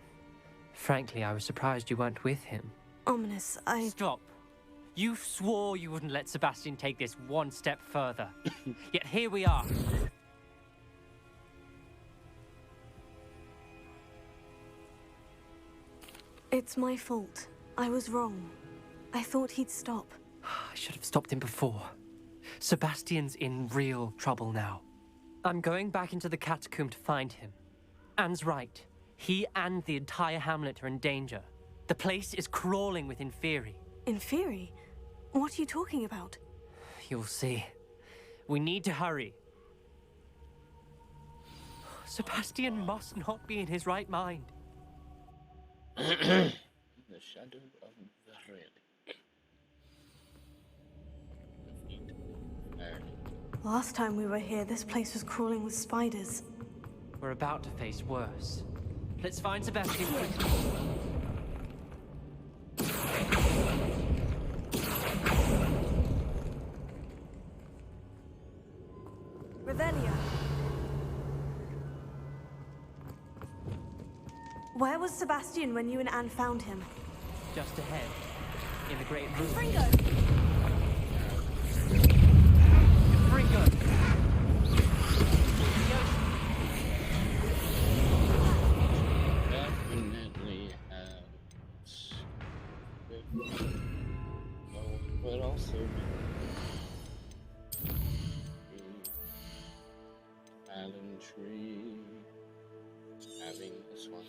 Frankly, I was surprised you weren't with him. Ominous, Stop. You swore you wouldn't let Sebastian take this one step further. Yet here we are. It's my fault. I was wrong. I thought he'd stop. I should have stopped him before. Sebastian's in real trouble now. I'm going back into the catacomb to find him. Anne's right. He and the entire hamlet are in danger. The place is crawling with Inferi. Inferi? What are you talking about? You'll see. We need to hurry. Sebastian must not be in his right mind. The shadow of the relic. Last time we were here, this place was crawling with spiders. We're about to face worse. Let's find Sebastian quickly. Revelio. Where was Sebastian when you and Anne found him? Just ahead, in the great room. Fringo! Fringo! Definitely but also Allen Tree having this one.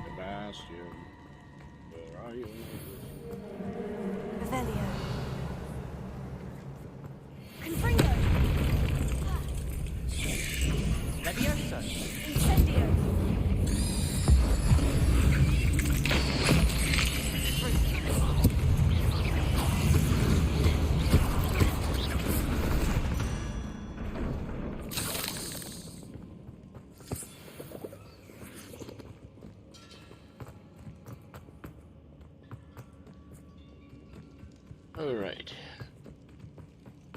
Sebastian, where are you? Revelio. Confringo! Leviosa! Incendio! All right.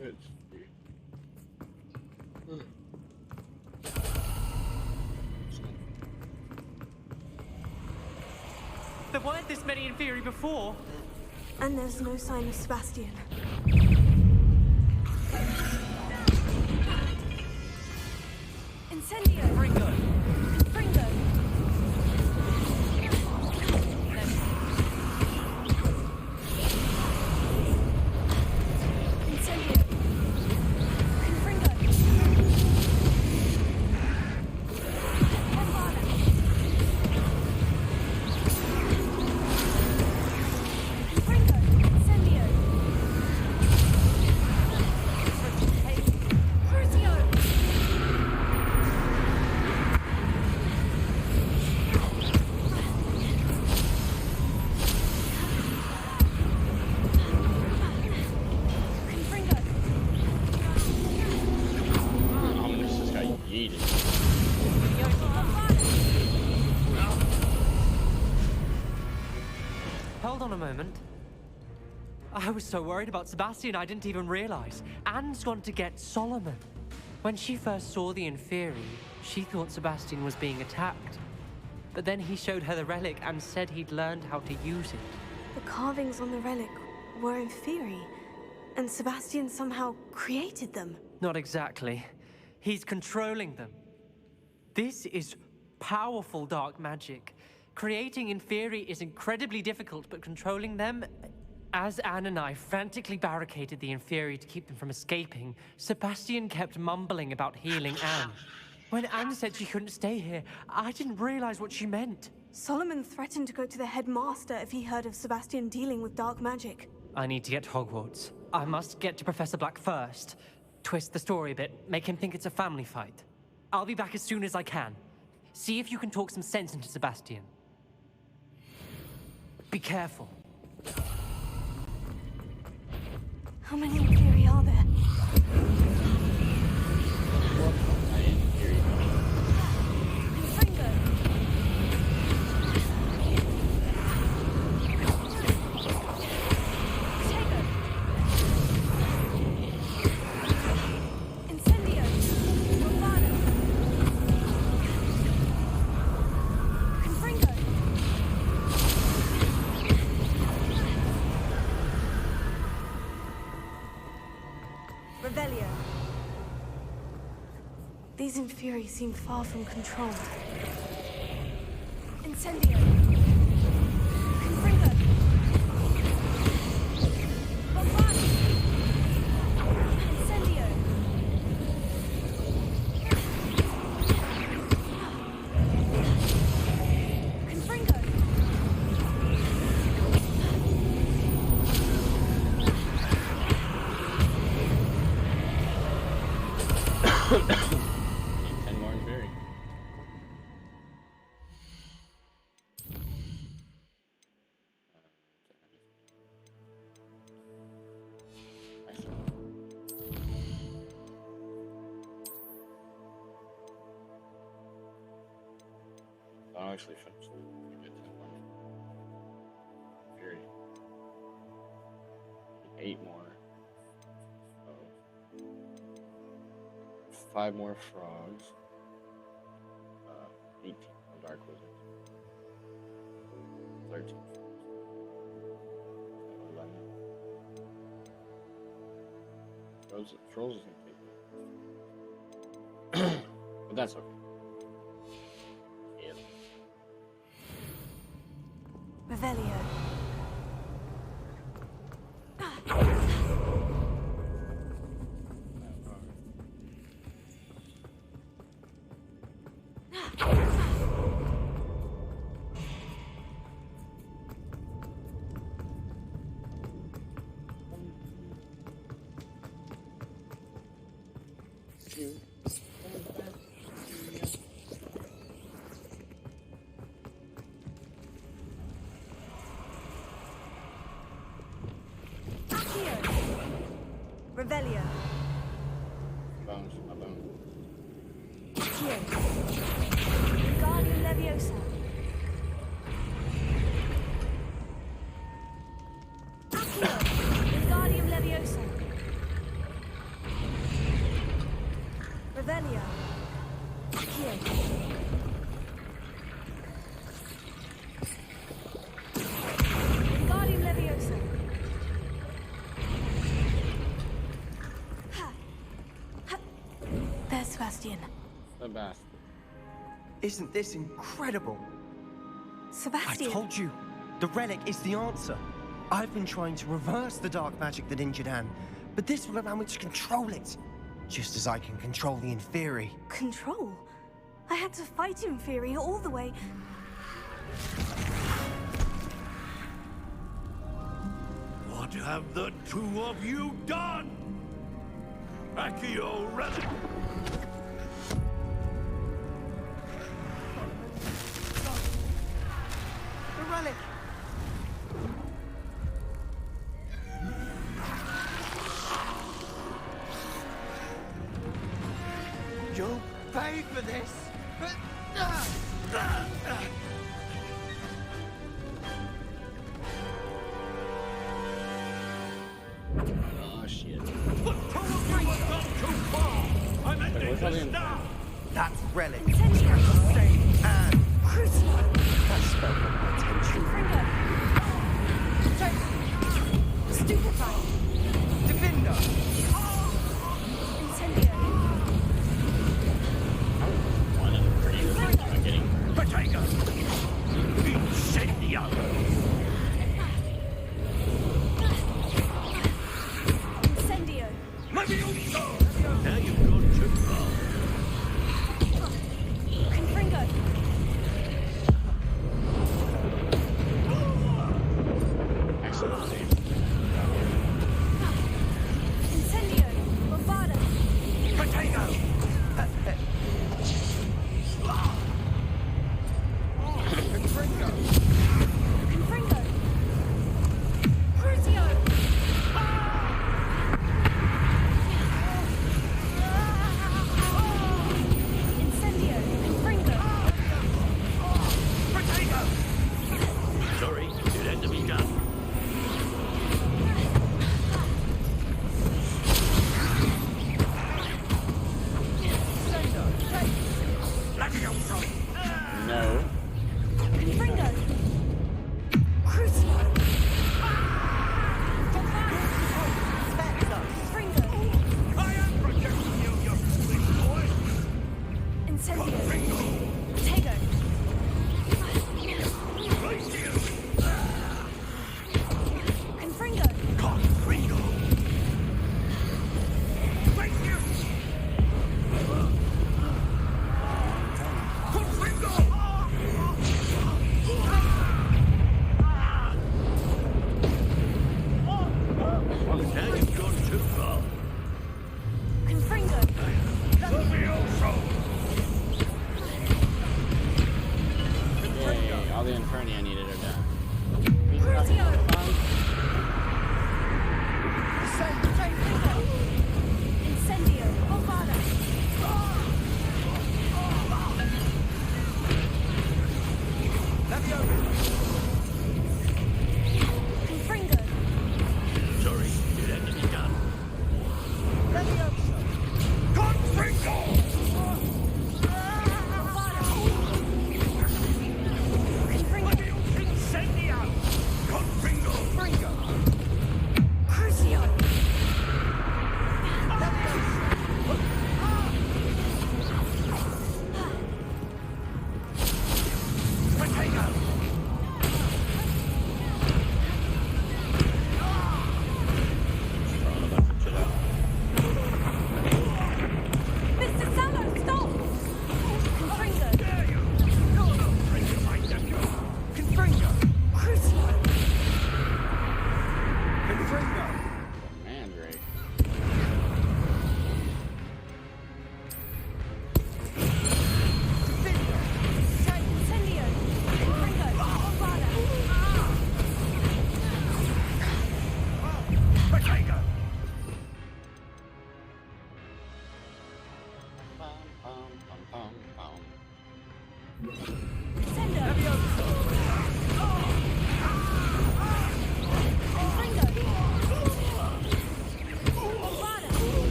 Let's see. There weren't this many Inferi before. And there's no sign of Sebastian. Incendio! Fringo! Fringo! Hold on a moment. I was so worried about Sebastian I didn't even realize. Anne's gone to get Solomon. When she first saw the Inferi, she thought Sebastian was being attacked. But then he showed her the relic and said he'd learned how to use it. The carvings on the relic were Inferi, and Sebastian somehow created them. Not exactly. He's controlling them. This is powerful dark magic. Creating Inferi is incredibly difficult, but controlling them... As Anne and I frantically barricaded the Inferi to keep them from escaping, Sebastian kept mumbling about healing Anne. When Anne said she couldn't stay here, I didn't realize what she meant. Solomon threatened to go to the headmaster if he heard of Sebastian dealing with dark magic. I need to get to Hogwarts. I must get to Professor Black first. Twist the story a bit, make him think it's a family fight. I'll be back as soon as I can. See if you can talk some sense into Sebastian. Be careful. How many Inferi are there? These Inferi seem far from control. Incendio! Confringo! Bombard! Incendio! Confringo! I'll actually finish a good 10 more. Fury. 8 more. So 5 more frogs. 18 more dark wizards. 13. 11. Trolls is gonna take it. But that's okay. Revelio. Revelio. Bones, my bone. Accio. Wingardium Leviosa. Accio. Wingardium Leviosa. Revelio. Accio. Wingardium Leviosa. There's Sebastian. Sebastian. Isn't this incredible? Sebastian. I told you, the relic is the answer. I've been trying to reverse the dark magic that injured Anne, but this will allow me to control it, just as I can control the Inferi. Control? I had to fight Inferi all the way. What have the two of you done? Accio relic! The relic! You'll pay for this! Oh shit. The two of you have gone too far! I'm ending this now! That's relic. Save Anne. Crucio. That's spelled attention. Stupefy. Defender. Incendio. One of the pretty good I'm getting. Potato! Incendio! Incendio. Levioso! Now you've gone too far. Confringo. Excellent save. Incendio. Bombarda. Potato! Confringo. Confringo. Crucio.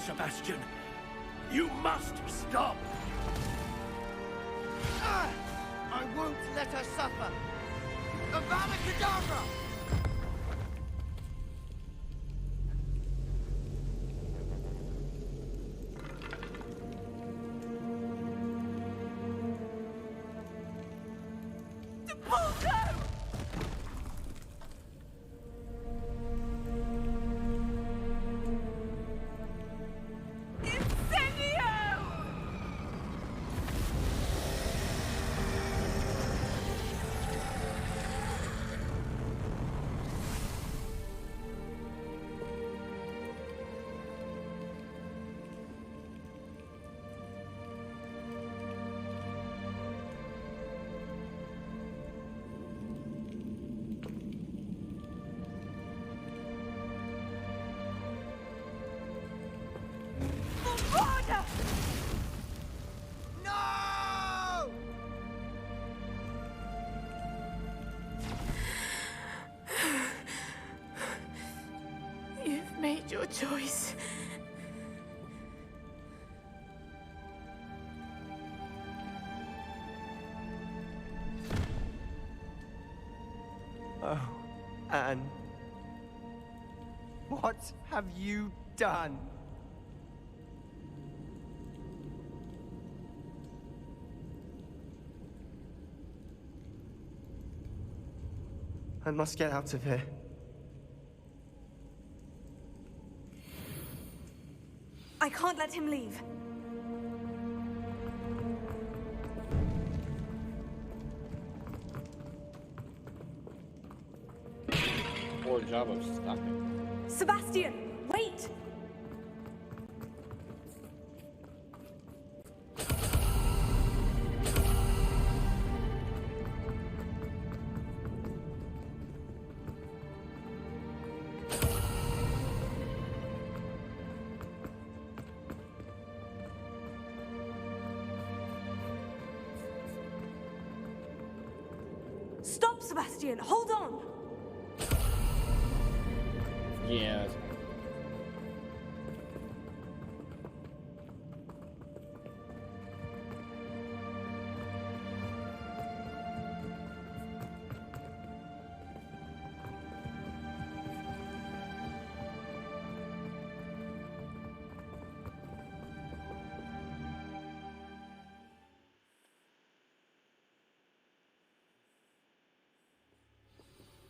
Sebastian. You must stop! I won't let her suffer! Avada Kedavra! No! You've made your choice. Oh, Anne. What have you done? I must get out of here. I can't let him leave. Poor job of stopping. Sebastian, wait! Stop, Sebastian! Hold on! Yeah.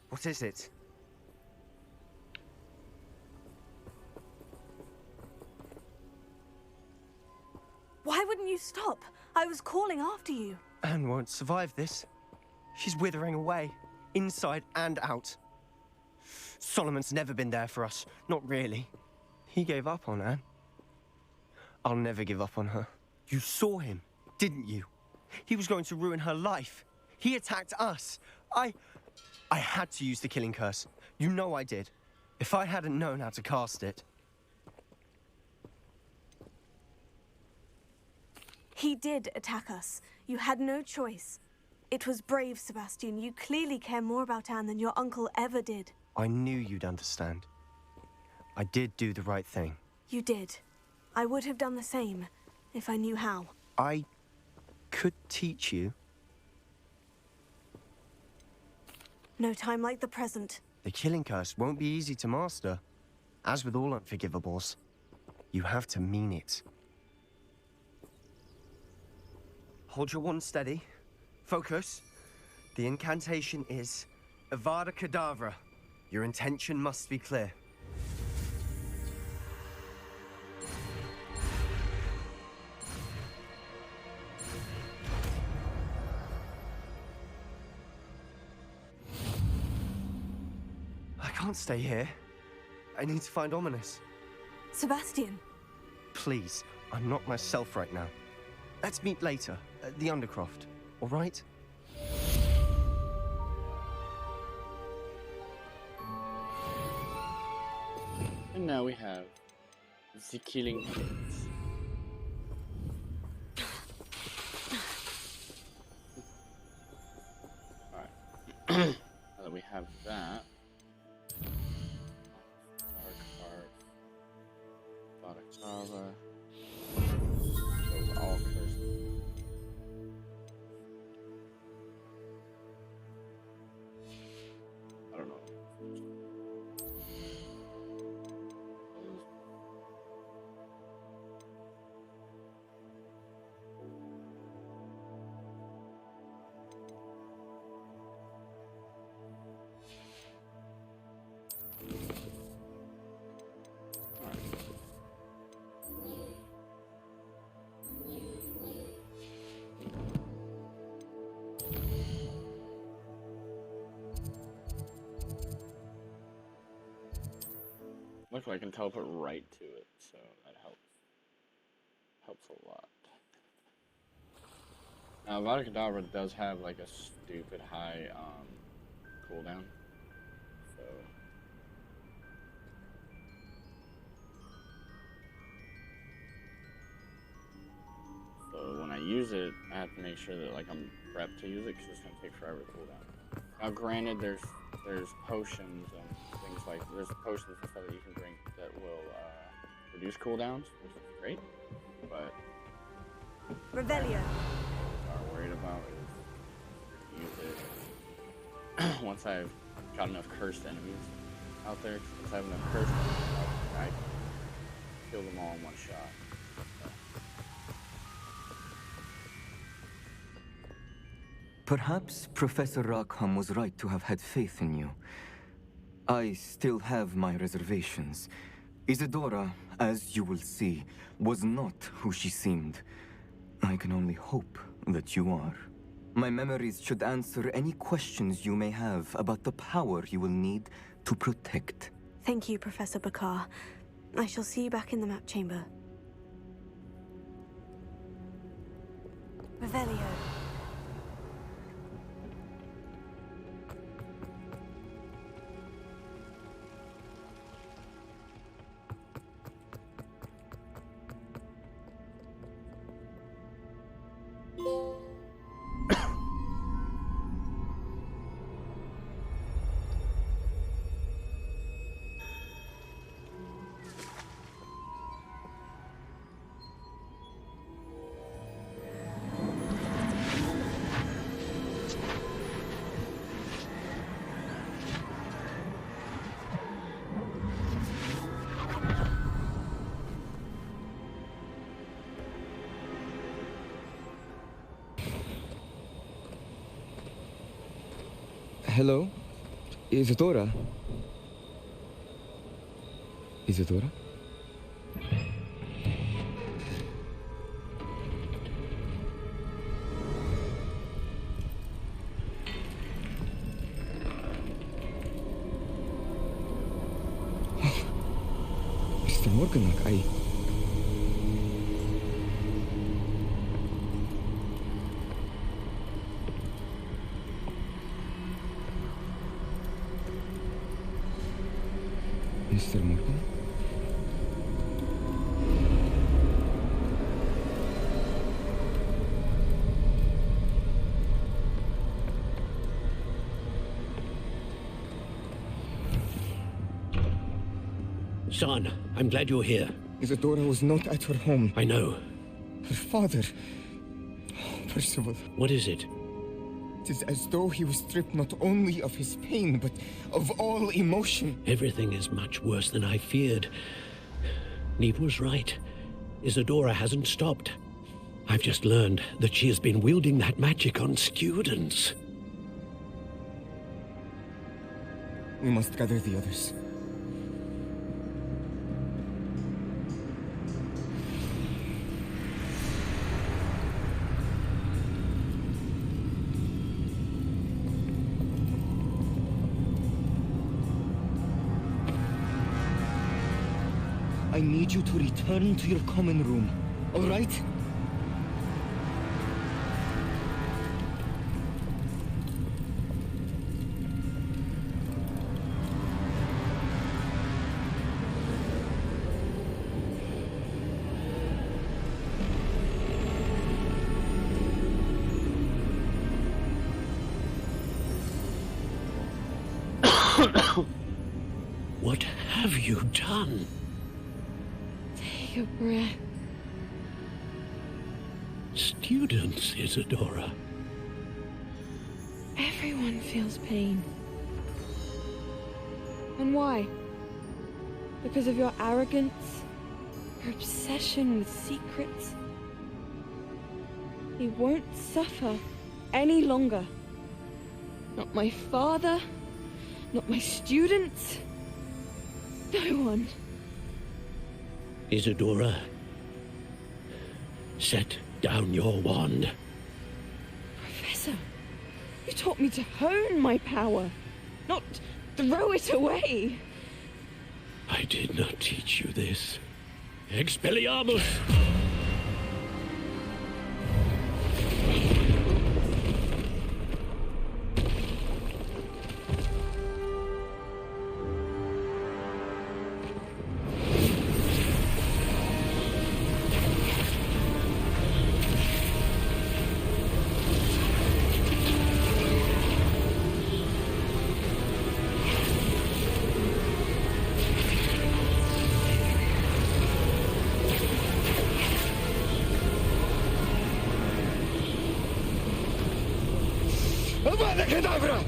What is it? Why wouldn't you stop? I was calling after you. Anne won't survive this. She's withering away, inside and out. Solomon's never been there for us. Not really. He gave up on Anne. I'll never give up on her. You saw him, didn't you? He was going to ruin her life. He attacked us. I had to use the killing curse. You know I did. If I hadn't known how to cast it... He did attack us. You had no choice. It was brave, Sebastian. You clearly care more about Anne than your uncle ever did. I knew you'd understand. I did do the right thing. You did. I would have done the same, if I knew how. I could teach you. No time like the present. The killing curse won't be easy to master. As with all unforgivables, you have to mean it. Hold your wand steady. Focus. The incantation is Avada Kedavra. Your intention must be clear. I can't stay here. I need to find Ominous. Sebastian. Please, I'm not myself right now. Let's meet later at the Undercroft, all right? And now we have the killing kids. Alright. Now that we have that. Dark heart. Thought Those all cursed. I don't know. Luckily, I can teleport right to it, so that helps. Helps a lot. Now, Avada Kedavra does have like a stupid high cooldown, so. So when I use it, I have to make sure that like I'm prepped to use it because it's gonna take forever to cool down. Now, granted, there's potions and things like there's potions and stuff that you can drink that will reduce cooldowns, which is great. But Revelio. what I'm worried about is use it once I've got enough cursed enemies out there. Once I have enough cursed enemies out there, I can kill them all in one shot. Perhaps Professor Rackham was right to have had faith in you. I still have my reservations. Isadora, as you will see, was not who she seemed. I can only hope that you are. My memories should answer any questions you may have about the power you will need to protect. Thank you, Professor Bakar. I shall see you back in the map chamber. Revelio. Hello? Isadora? Isadora? Mr. Morganach, Mr. Morgan? Son, I'm glad you're here. Isadora was not at her home. I know. Her father... Oh, Percival. What is it? It is as though he was stripped not only of his pain, but of all emotion. Everything is much worse than I feared. Neve was right. Isadora hasn't stopped. I've just learned that she has been wielding that magic on students. We must gather the others. I need you to return to your common room, all right? What have you done? They your breath. Students, Isadora. Everyone feels pain. And why? Because of your arrogance? Your obsession with secrets? He won't suffer any longer. Not my father, not my students, no one. Isadora, set down your wand. Professor, you taught me to hone my power, not throw it away. I did not teach you this. Expelliarmus! Avada Kedavra!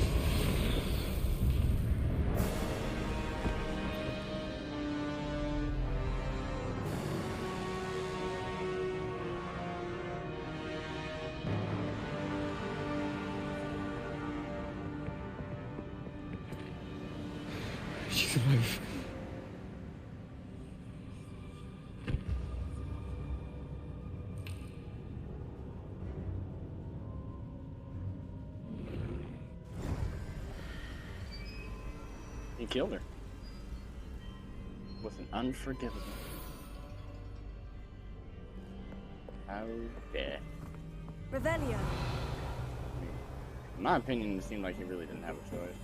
She's alive. He killed her. With an unforgivable. How dare. Revelio. In my opinion, it seemed like he really didn't have a choice.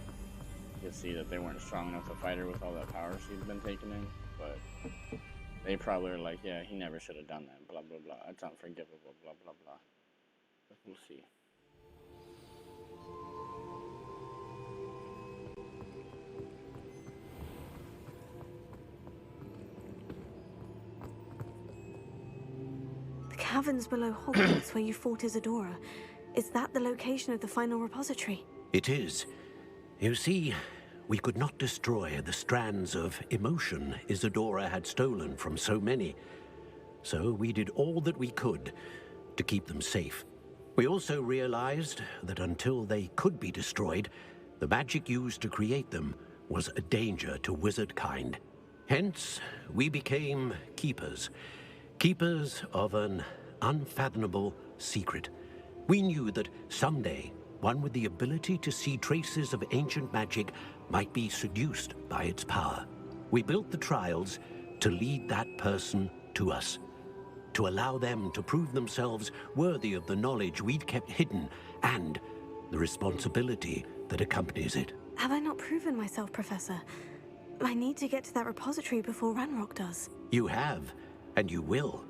You could see that they weren't strong enough to fight her with all that power she'd been taking in, but they probably were like, yeah, he never should have done that, blah, blah, blah. It's unforgivable, blah, blah, blah. But we'll see. The caverns below Hogwarts where you fought Isadora. Is that the location of the final repository? It is. You see, we could not destroy the strands of emotion Isadora had stolen from so many. So we did all that we could to keep them safe. We also realized that until they could be destroyed, the magic used to create them was a danger to wizard kind. Hence, we became keepers. Keepers of an unfathomable secret. We knew that someday, one with the ability to see traces of ancient magic might be seduced by its power. We built the trials to lead that person to us, to allow them to prove themselves worthy of the knowledge we'd kept hidden and the responsibility that accompanies it. Have I not proven myself, Professor? I need to get to that repository before Ranrock does. You have, and you will.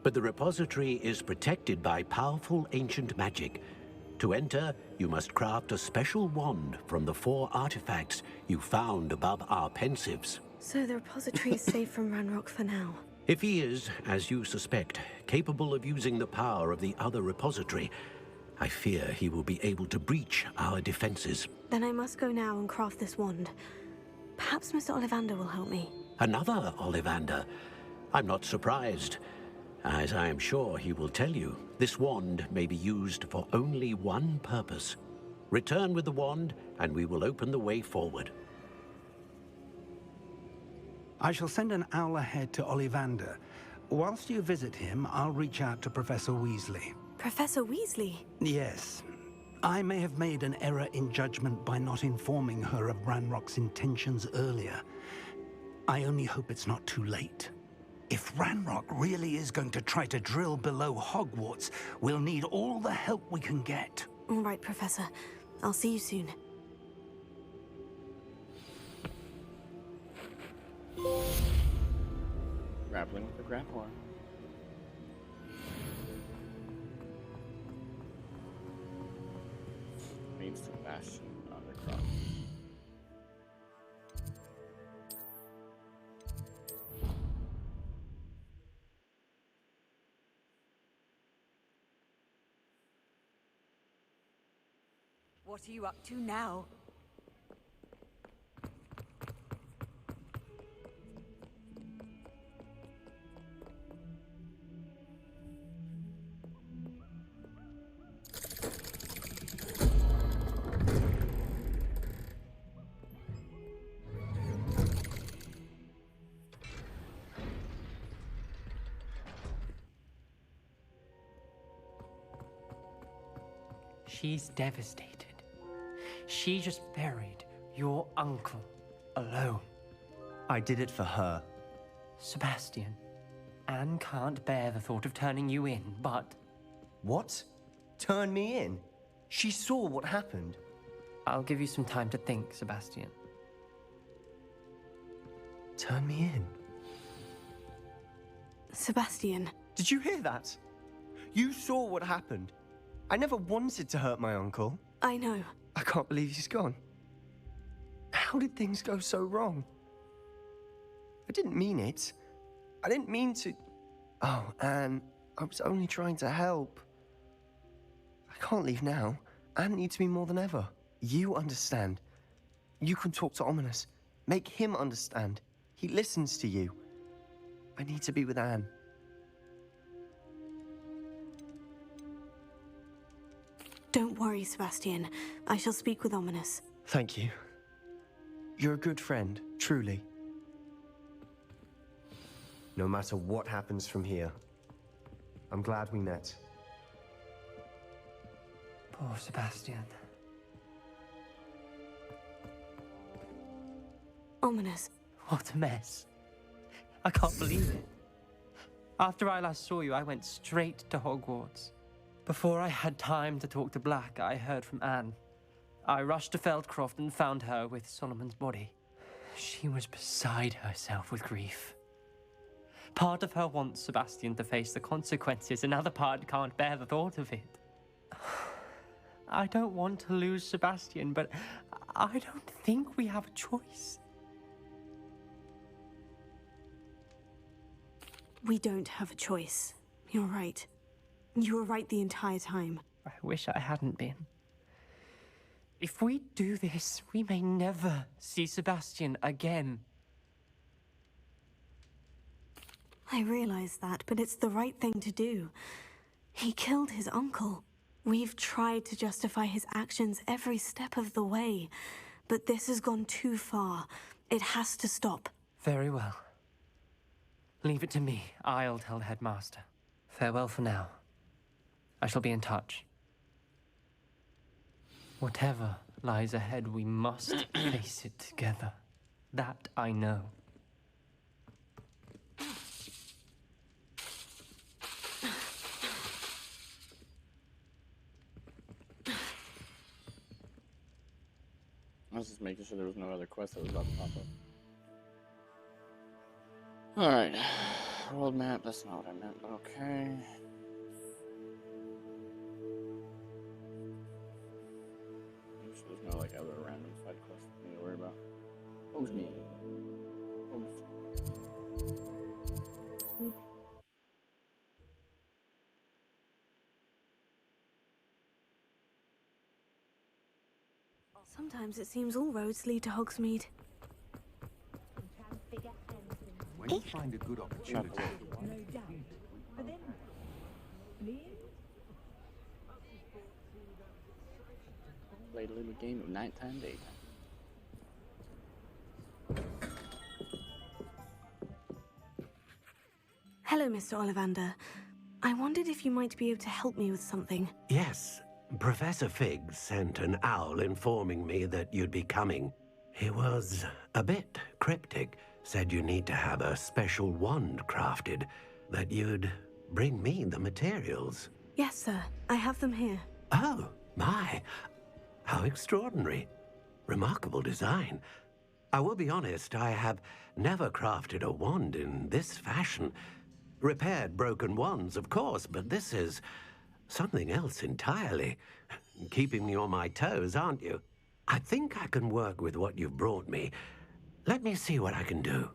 But the repository is protected by powerful ancient magic. To enter, you must craft a special wand from the 4 artifacts you found above our pensives. So the repository is safe from Ranrock for now. If he is, as you suspect, capable of using the power of the other repository, I fear he will be able to breach our defenses. Then I must go now and craft this wand. Perhaps Mr. Ollivander will help me. Another Ollivander? I'm not surprised. As I am sure he will tell you, this wand may be used for only one purpose. Return with the wand, and we will open the way forward. I shall send an owl ahead to Ollivander. Whilst you visit him, I'll reach out to Professor Weasley. Professor Weasley? Yes. I may have made an error in judgment by not informing her of Ranrock's intentions earlier. I only hope it's not too late. If Ranrock really is going to try to drill below Hogwarts, we'll need all the help we can get. All right, Professor. I'll see you soon. Grappling with the grappler. Leads to Bastion Undercross. What are you up to now? She's devastated. She just buried your uncle alone. I did it for her. Sebastian, Anne can't bear the thought of turning you in, but... What? Turn me in? She saw what happened. I'll give you some time to think, Sebastian. Turn me in? Sebastian. Did you hear that? You saw what happened. I never wanted to hurt my uncle. I know. I can't believe he's gone. How did things go so wrong? I didn't mean it. I didn't mean to... Oh, Anne, I was only trying to help. I can't leave now. Anne needs me more than ever. You understand. You can talk to Ominous. Make him understand. He listens to you. I need to be with Anne. Don't worry, Sebastian. I shall speak with Ominous. Thank you. You're a good friend, truly. No matter what happens from here, I'm glad we met. Poor Sebastian. Ominous. What a mess. I can't believe it. After I last saw you, I went straight to Hogwarts. Before I had time to talk to Black, I heard from Anne. I rushed to Feldcroft and found her with Solomon's body. She was beside herself with grief. Part of her wants Sebastian to face the consequences, another part can't bear the thought of it. I don't want to lose Sebastian, but I don't think we have a choice. We don't have a choice. You're right. You were right the entire time. I wish I hadn't been. If we do this, we may never see Sebastian again. I realize that, but it's the right thing to do. He killed his uncle. We've tried to justify his actions every step of the way, but this has gone too far. It has to stop. Very well. Leave it to me. I'll tell the headmaster. Farewell for now. I shall be in touch. Whatever lies ahead, we must face it together. That I know. I was just making sure there was no other quest that was about to pop up. Alright. World map, that's not what I meant, but okay. There's no like other random side quests I need to worry about. Pose me. Sometimes it seems all roads lead to Hogsmeade. When you find a good opportunity. No doubt. But then, Played a little game of nighttime, daytime. Hello, Mr. Ollivander. I wondered if you might be able to help me with something. Yes, Professor Fig sent an owl informing me that you'd be coming. He was a bit cryptic, said you need to have a special wand crafted, that you'd bring me the materials. Yes, sir. I have them here. Oh, my. How extraordinary. Remarkable design. I will be honest, I have never crafted a wand in this fashion. Repaired broken wands, of course, but this is something else entirely. Keeping me on my toes, aren't you? I think I can work with what you've brought me. Let me see what I can do.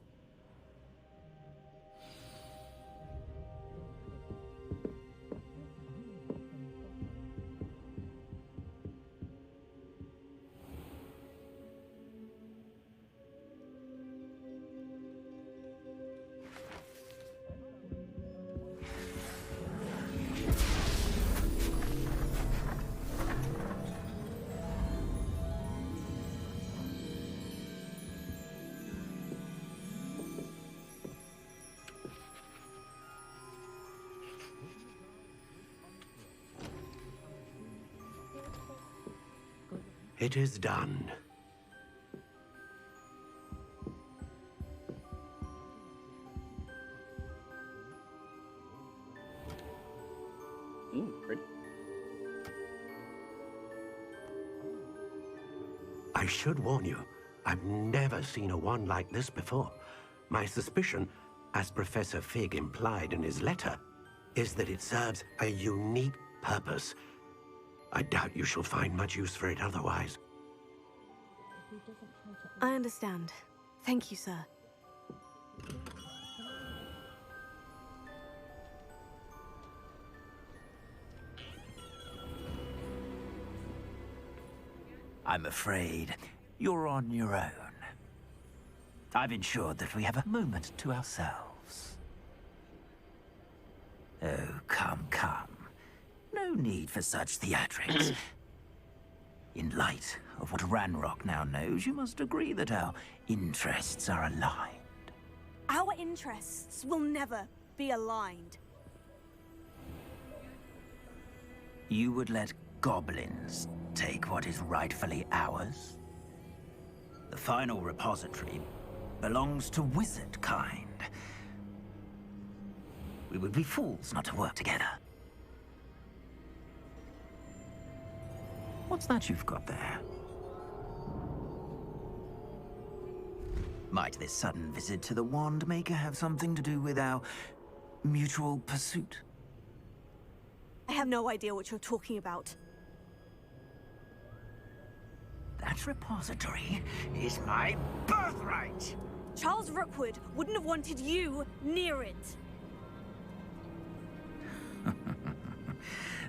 It is done. Pretty. I should warn you, I've never seen a wand like this before. My suspicion, as Professor Fig implied in his letter, is that it serves a unique purpose. I doubt you shall find much use for it otherwise. I understand. Thank you, sir. I'm afraid you're on your own. I've ensured that we have a moment to ourselves. Oh, come, come. No need for such theatrics. In light of what Ranrock now knows, you must agree that our interests are aligned. Our interests will never be aligned. You would let goblins take what is rightfully ours? The final repository belongs to wizard kind. We would be fools not to work together. What's that you've got there? Might this sudden visit to the Wand Maker have something to do with our mutual pursuit? I have no idea what you're talking about. That repository is my birthright! Charles Rookwood wouldn't have wanted you near it.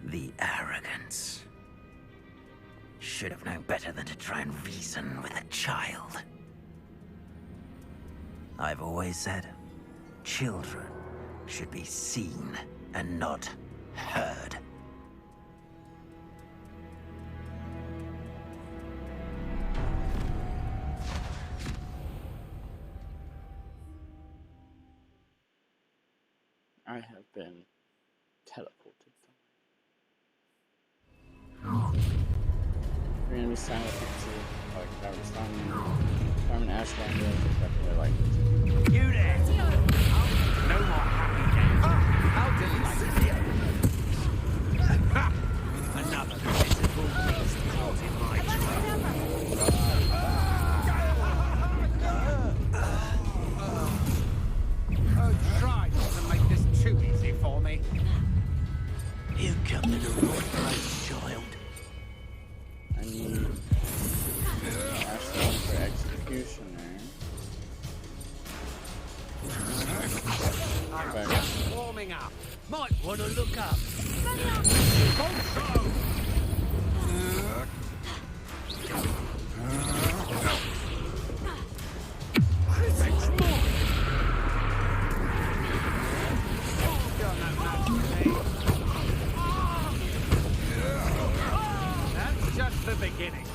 The arrogance. Should have known better than to try and reason with a child. I've always said, children should be seen and not heard. I have been teleported. We're gonna be silent to like Carmen Ashland exactly like this. You there! No more happy days. How delightful! Another pitiful beast caught in my Oh, try not to make this too easy for me. You come to the right place, child. I need Ashland for executioner. I'm just warming up. Might want to look up. That's just the beginning.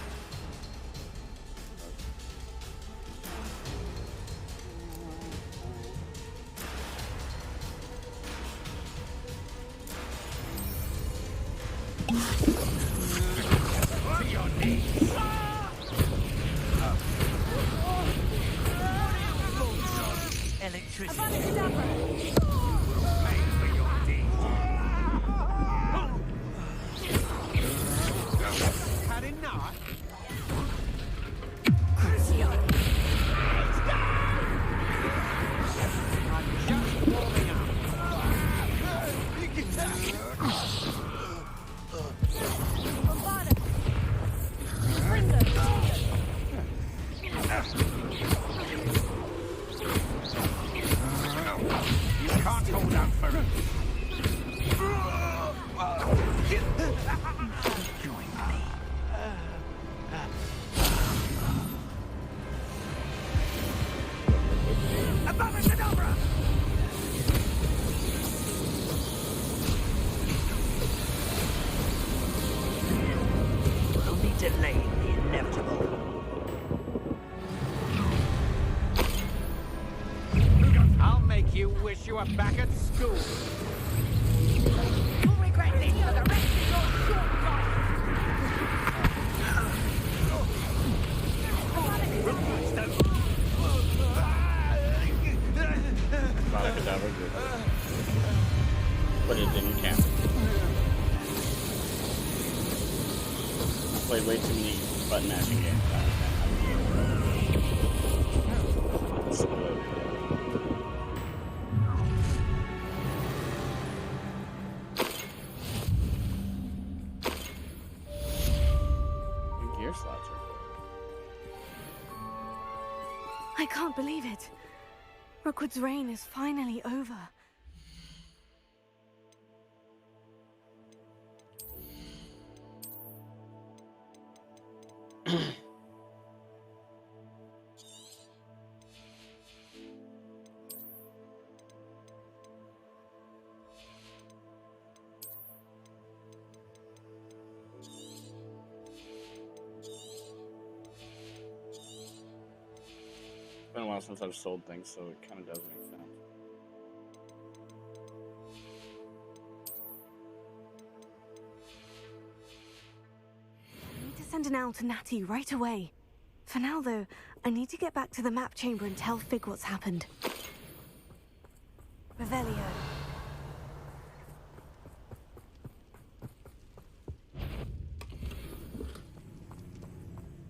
Had enough? I'm just warming up. You can't hold out forever. Only delaying the inevitable. I'll make you wish you were back at school. You'll regret this for the rest of your short life. way too many button mashing games. Gear slots are I can't believe it. Rookwood's reign is finally over. It's been a while since I've sold things, so it kind of does make sense. I need to send an owl to Natty right away. For now, though, I need to get back to the map chamber and tell Fig what's happened. Revelio.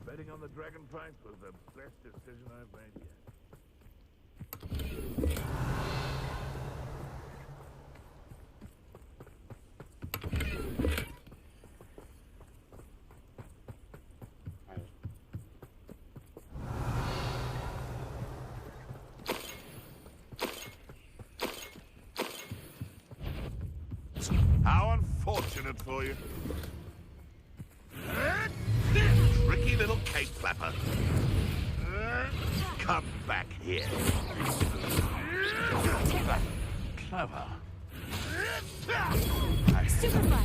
Betting on the dragon fight was the best decision I've made yet. How unfortunate for you. Tricky little cake flapper. Come back here. Clever. Superfly.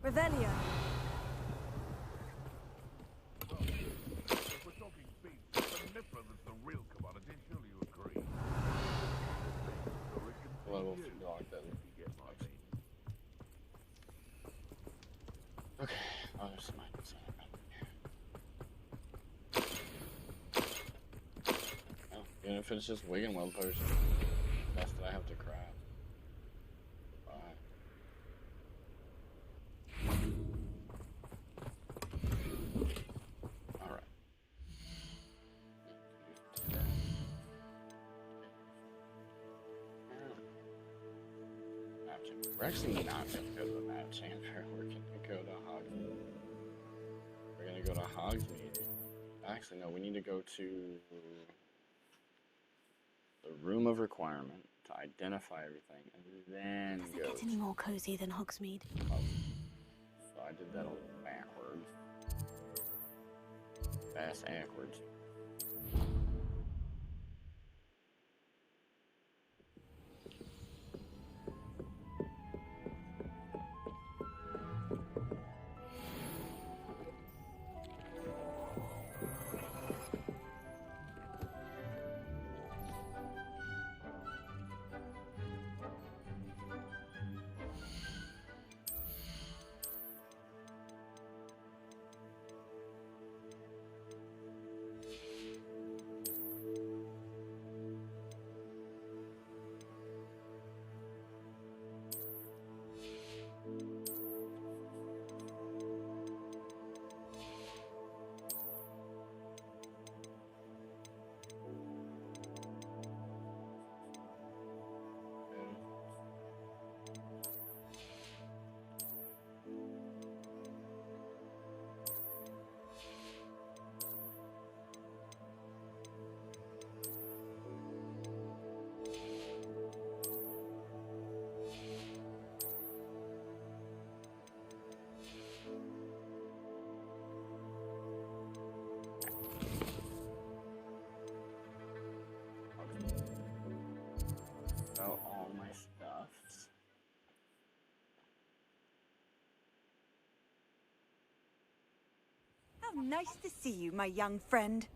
Revelio. If we're talking speed, it's the Nipper that's the real commodity, surely you agree. Level dog that would be good. Okay, oh, there's my oh, even if it's just Wigan Well potion, that's that I have to craft. We're actually not going to go to the map chamber. We're going to go to Hogsmeade. We're going to go to Hogsmeade. Actually, no, we need to go to the Room of Requirement to identify everything, and then Does go. it get any more cozy than Hogsmeade? Oh, so I did that all backwards. Fast backwards. How nice to see you, my young friend.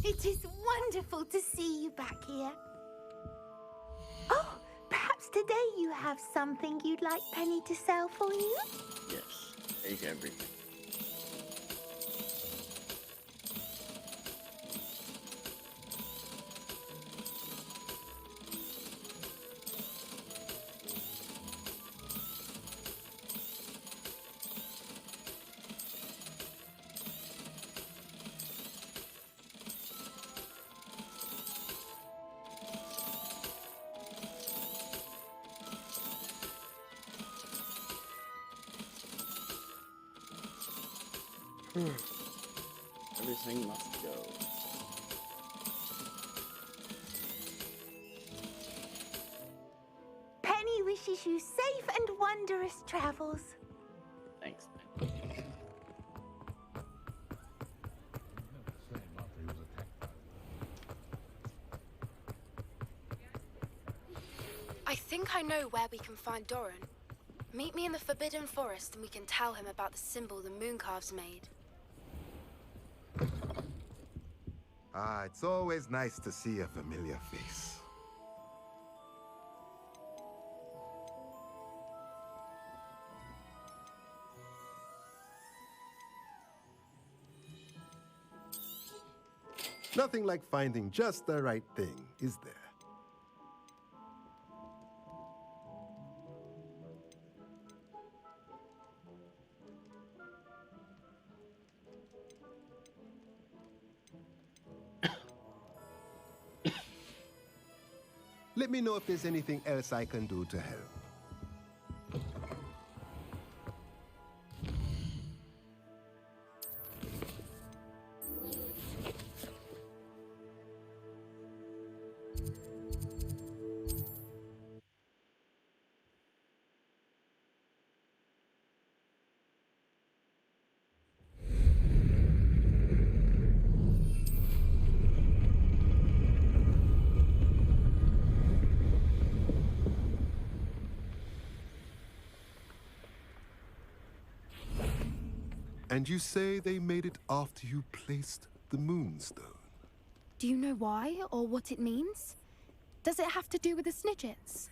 It is wonderful to see you back here. Oh, perhaps today you have something you'd like Penny to sell for you? Yes, take everything. Everything must go. Penny wishes you safe and wondrous travels. Thanks. I think I know where we can find Doran. Meet me in the Forbidden Forest and we can tell him about the symbol the Mooncalves made. Ah, it's always nice to see a familiar face. Nothing like finding just the right thing, is there? Let me know if there's anything else I can do to help. And you say they made it after you placed the Moonstone? Do you know why or what it means? Does it have to do with the Snidgets?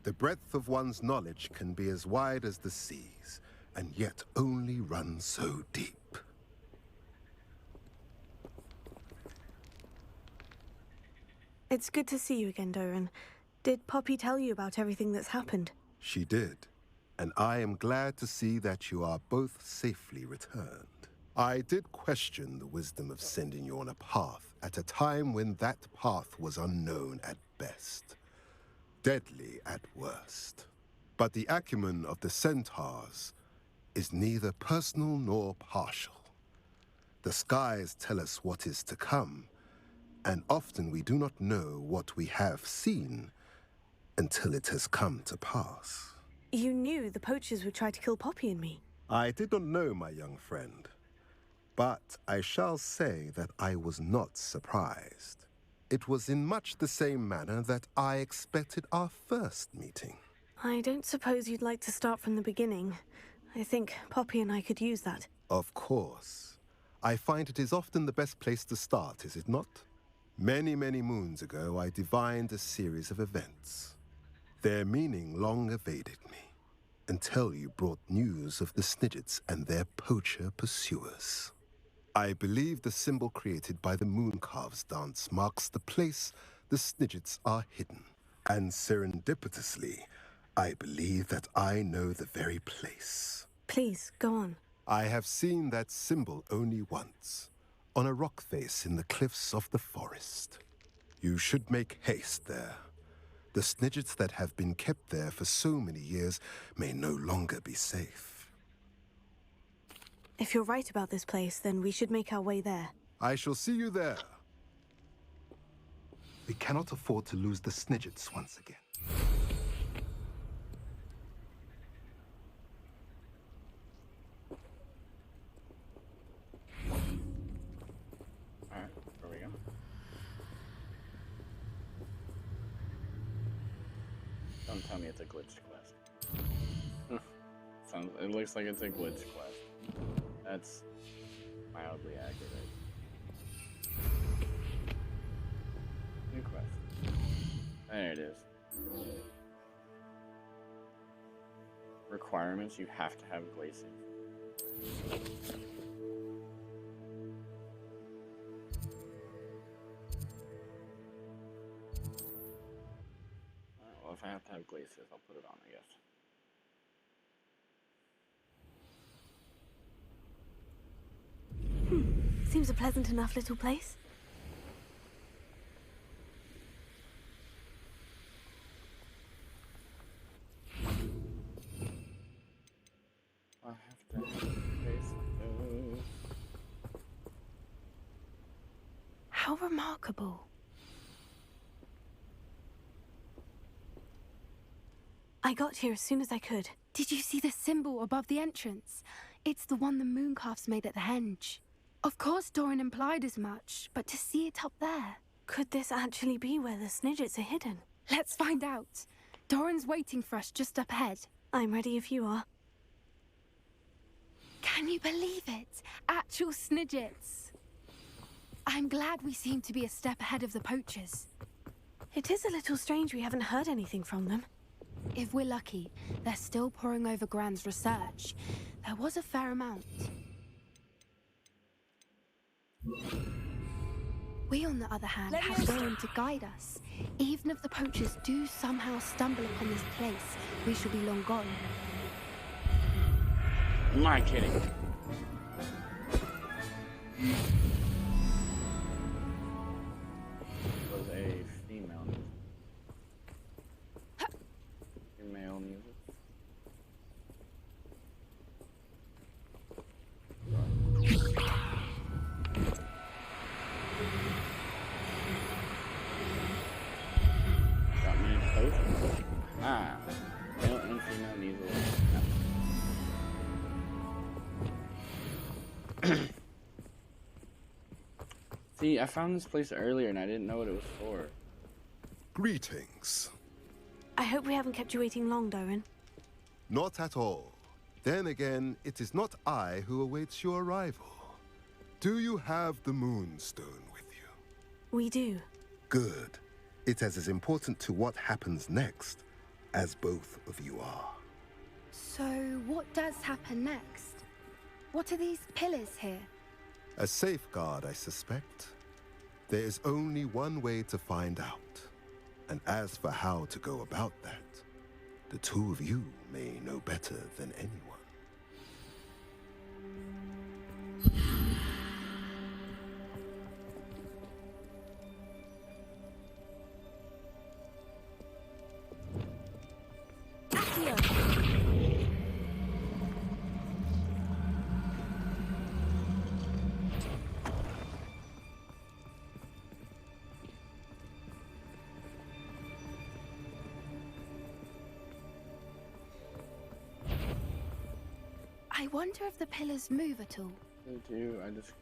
The breadth of one's knowledge can be as wide as the seas, and yet only run so deep. It's good to see you again, Doran. Did Poppy tell you about everything that's happened? She did, and I am glad to see that you are both safely returned. I did question the wisdom of sending you on a path at a time when that path was unknown at best, deadly at worst. But the acumen of the centaurs is neither personal nor partial. The skies tell us what is to come, and often we do not know what we have seen until it has come to pass. You knew the poachers would try to kill Poppy and me. I did not know, my young friend, but I shall say that I was not surprised. It was in much the same manner that I expected our first meeting. I don't suppose you'd like to start from the beginning. I think Poppy and I could use that. Of course. I find it is often the best place to start, is it not? Many, many moons ago, I divined a series of events. Their meaning long evaded me, until you brought news of the Snidgets and their poacher pursuers. I believe the symbol created by the Mooncalves dance marks the place the Snidgets are hidden. And serendipitously, I believe that I know the very place. Please, go on. I have seen that symbol only once, on a rock face in the cliffs of the forest. You should make haste there. The Snidgets that have been kept there for so many years may no longer be safe. If you're right about this place, then we should make our way there. I shall see you there. We cannot afford to lose the Snidgets once again. Alright, where we go? Don't tell me it's a glitched quest. It looks like it's a glitch quest. That's mildly accurate. New quest. There it is. Requirements: you have to have glazing. Well, if I have to have glaces, I'll put it on, I guess. Seems a pleasant enough little place. I have to have glaze. How remarkable. I got here as soon as I could. Did you see the symbol above the entrance? It's the one the mooncalves made at the henge. Of course Doran implied as much, but to see it up there... Could this actually be where the Snidgets are hidden? Let's find out. Doran's waiting for us just up ahead. I'm ready if you are. Can you believe it? Actual Snidgets. I'm glad we seem to be a step ahead of the poachers. It is a little strange we haven't heard anything from them. If we're lucky, they're still poring over Gran's research. There was a fair amount. We, on the other hand, have Doran to guide us. Even if the poachers do somehow stumble upon this place, we shall be long gone. I'm not kidding. Was a female music. Female music. Got me both. Ah, male and female music. See, I found this place earlier and I didn't know what it was for. Greetings. I hope we haven't kept you waiting long, Doran. Not at all. Then again, it is not I who awaits your arrival. Do you have the Moonstone with you? We do. Good. It is as important to what happens next as both of you are. So, what does happen next? What are these pillars here? A safeguard, I suspect. There is only one way to find out. And as for how to go about that, the two of you may know better than anyone. I wonder if the pillars move at all. They do, I just...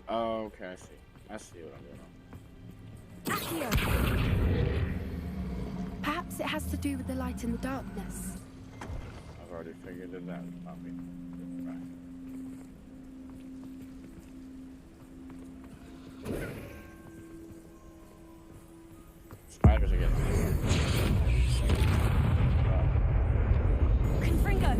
Oh, okay, I see. I see what I'm doing. Perhaps it has to do with the light in the darkness. I've already figured it out, Poppy. Spiders again. Confringo!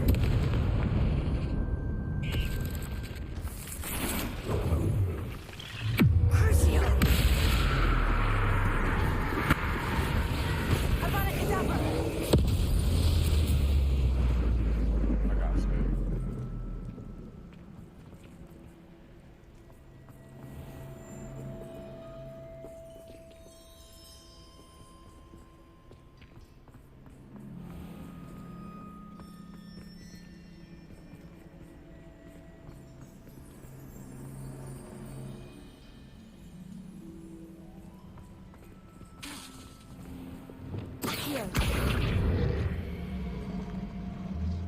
Revelio!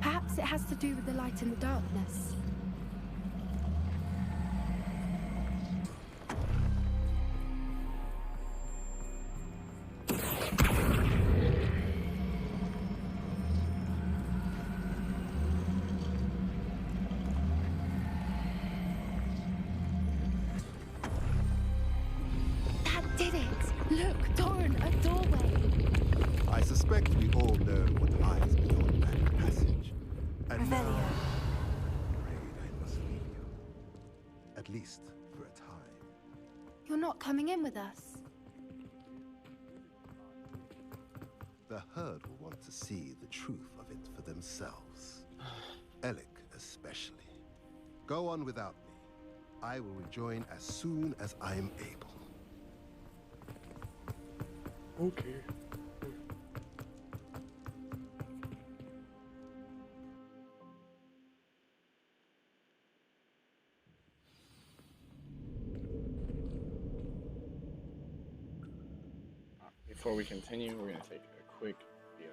Perhaps it has to do with the light in the darkness. I suspect we all know what lies beyond that passage. And now, I'm afraid I must leave you. At least for a time. You're not coming in with us. The herd will want to see the truth of it for themselves. Alec especially. Go on without me. I will rejoin as soon as I am able. Okay. Before we continue, we're going to take a quick BRB.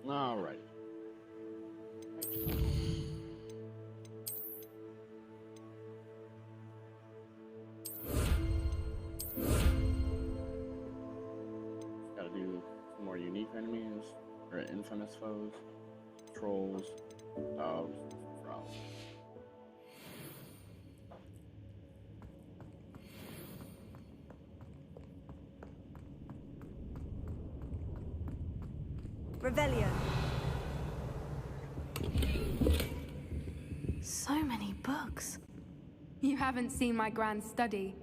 Alright. Gotta do some more unique enemies, or infamous foes, trolls, dogs, frogs. Revelio. So many books. You haven't seen my grand study.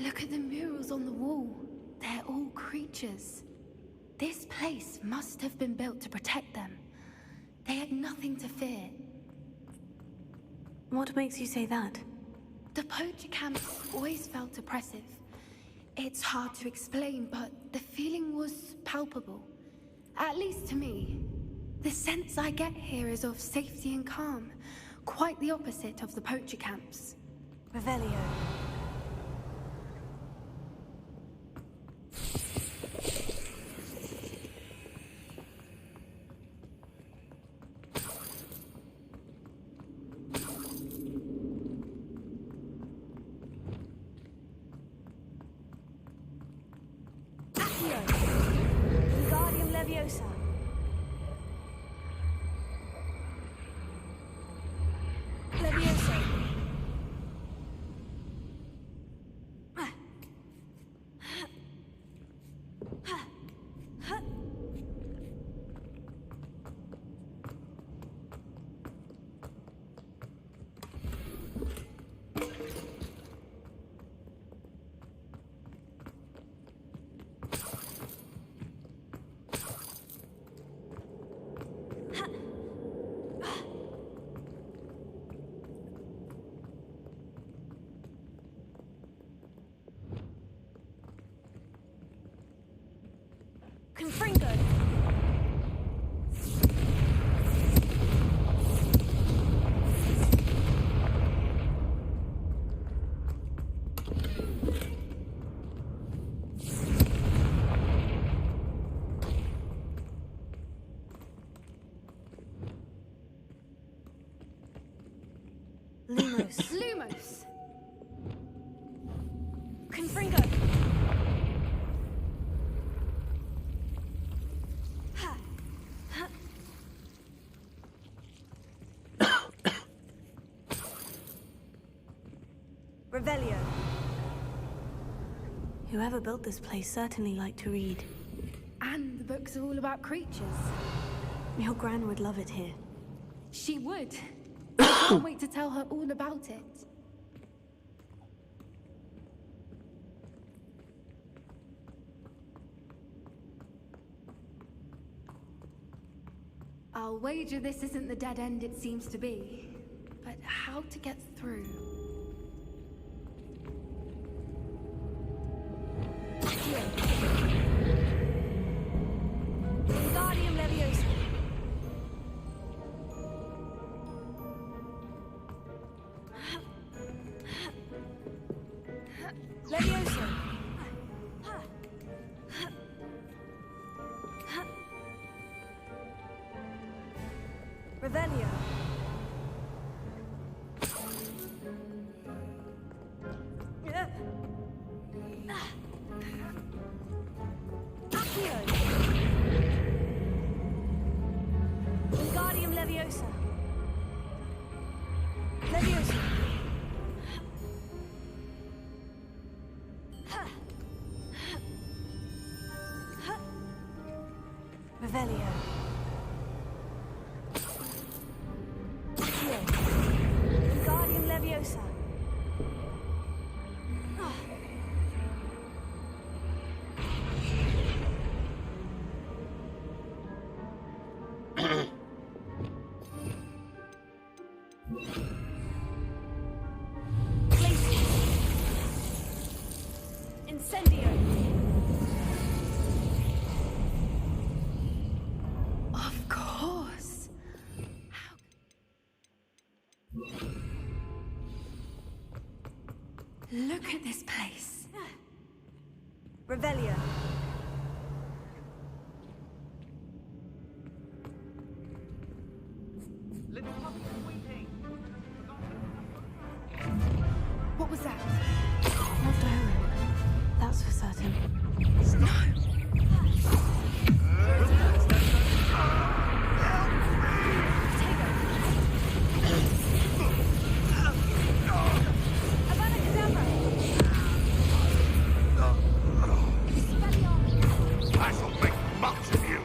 Look at the murals on the wall. They're all creatures. This place must have been built to protect them. They had nothing to fear. What makes you say that? The poacher camps always felt oppressive. It's hard to explain, but the feeling was palpable. At least to me. The sense I get here is of safety and calm. Quite the opposite of the poacher camps. Revelio. Wingardium Leviosa. Lumos. Lumos! Confringo! Revelio. Whoever built this place certainly liked to read. And the books are all about creatures. Your Gran would love it here. She would. I can't wait to tell her all about it. I'll wager this isn't the dead end it seems to be. But how to get through? Wingardium Leviosa. Leviosa. Revelio. Accio. Wingardium Leviosa. Leviosa. Revelio. Accio. Wingardium Leviosa. Incendio. Of course. Look at this place. Revelio. What was that? Not Doran. That's for certain. I shall make much of you.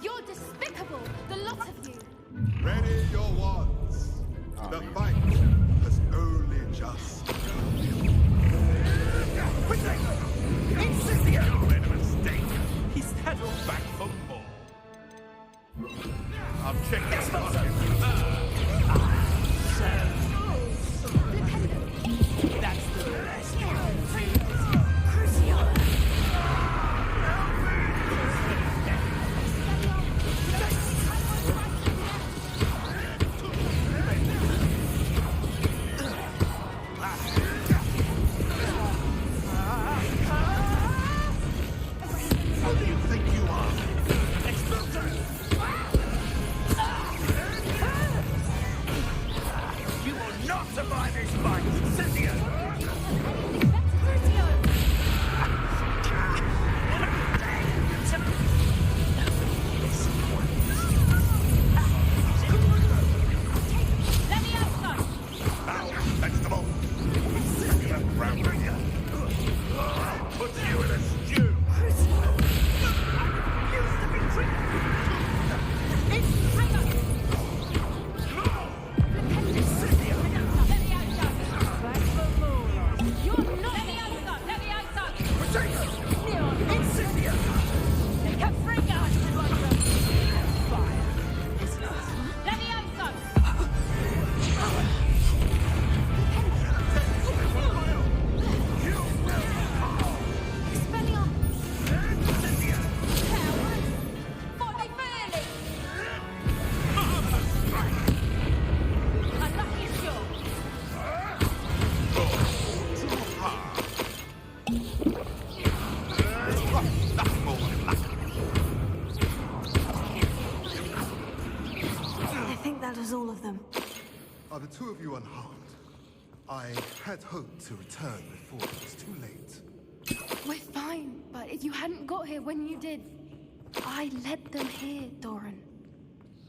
You're despicable, the lot of you. Ready your wands. The fight has only just begun. Incendio! You made a mistake. He's settled back for more. I'll check this pocket. That's the best you can Who do you think you are? You will not survive this fight, Cynthia! Vegetable. Cynthia, round finger. I'll put you in a stew. you unharmed. I had hoped to return before it was too late. We're fine, but if you hadn't got here when you did, I led them here, Doran.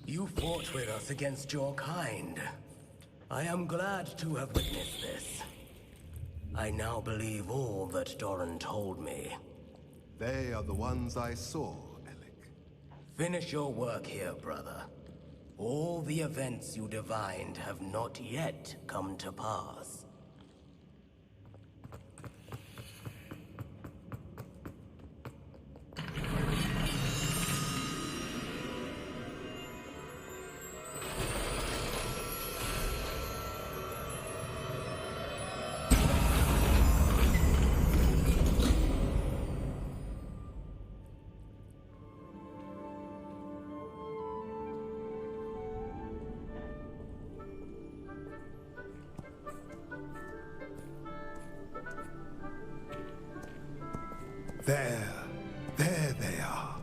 You fought with us against your kind. I am glad to have witnessed this. I now believe all that Doran told me. They are the ones I saw, Alec. Finish your work here, brother. All the events you divined have not yet come to pass. There they are.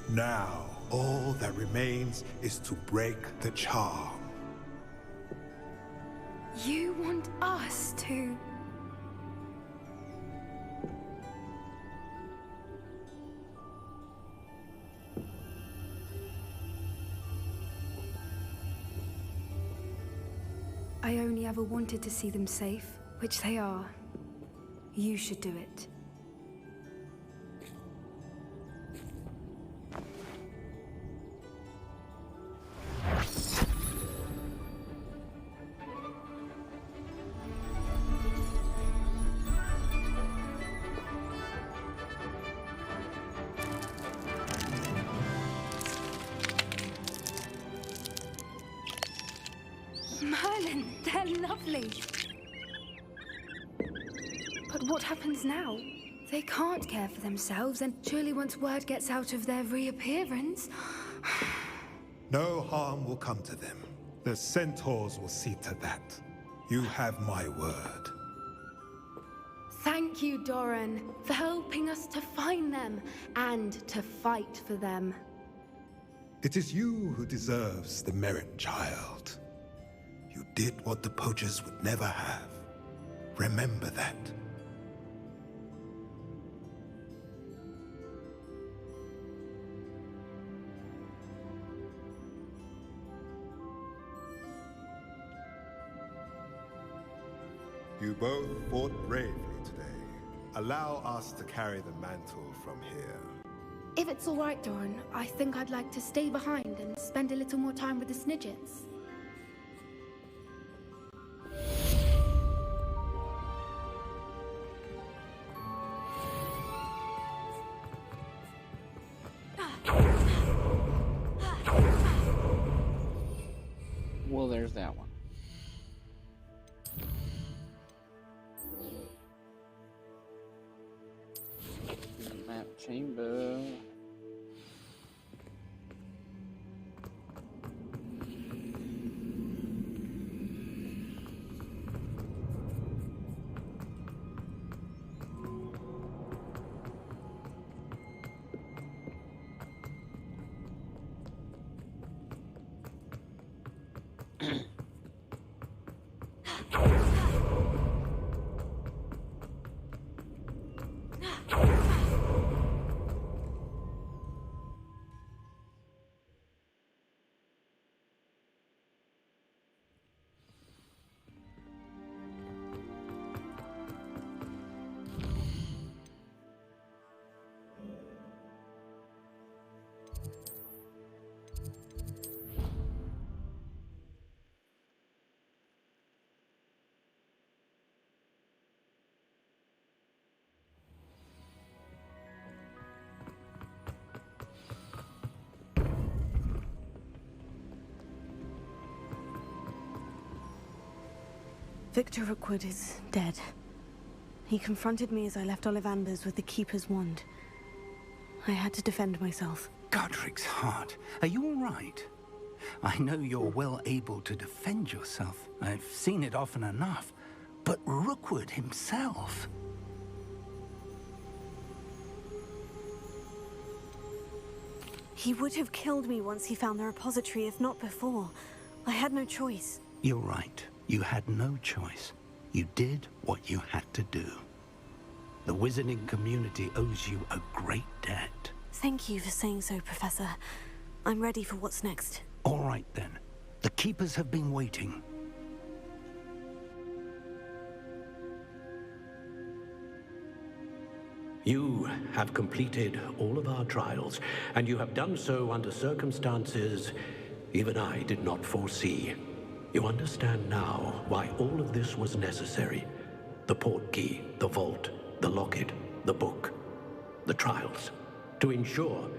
Now, all that remains is to break the charm. You want us to... I only ever wanted to see them safe, which they are. You should do it. Merlin, they're lovely. But what happens now? They can't care for themselves, and surely once word gets out of their reappearance... No harm will come to them. The centaurs will see to that. You have my word. Thank you, Doran, for helping us to find them and to fight for them. It is you who deserves the merit, child. You did what the poachers would never have. Remember that. You both fought bravely today. Allow us to carry the mantle from here. If it's all right, Doran, I think I'd like to stay behind and spend a little more time with the Snidgets. Well, there's that one. Map chamber. Victor Rookwood is dead. He confronted me as I left Ollivander's with the Keeper's wand. I had to defend myself. Godric's heart, are you all right? I know you're well able to defend yourself. I've seen it often enough. But Rookwood himself... He would have killed me once he found the repository, if not before. I had no choice. You're right. You had no choice. You did what you had to do. The wizarding community owes you a great debt. Thank you for saying so, Professor. I'm ready for what's next. All right, then. The Keepers have been waiting. You have completed all of our trials, and you have done so under circumstances even I did not foresee. You understand now why all of this was necessary. The portkey, the vault, the locket, the book, the trials. To ensure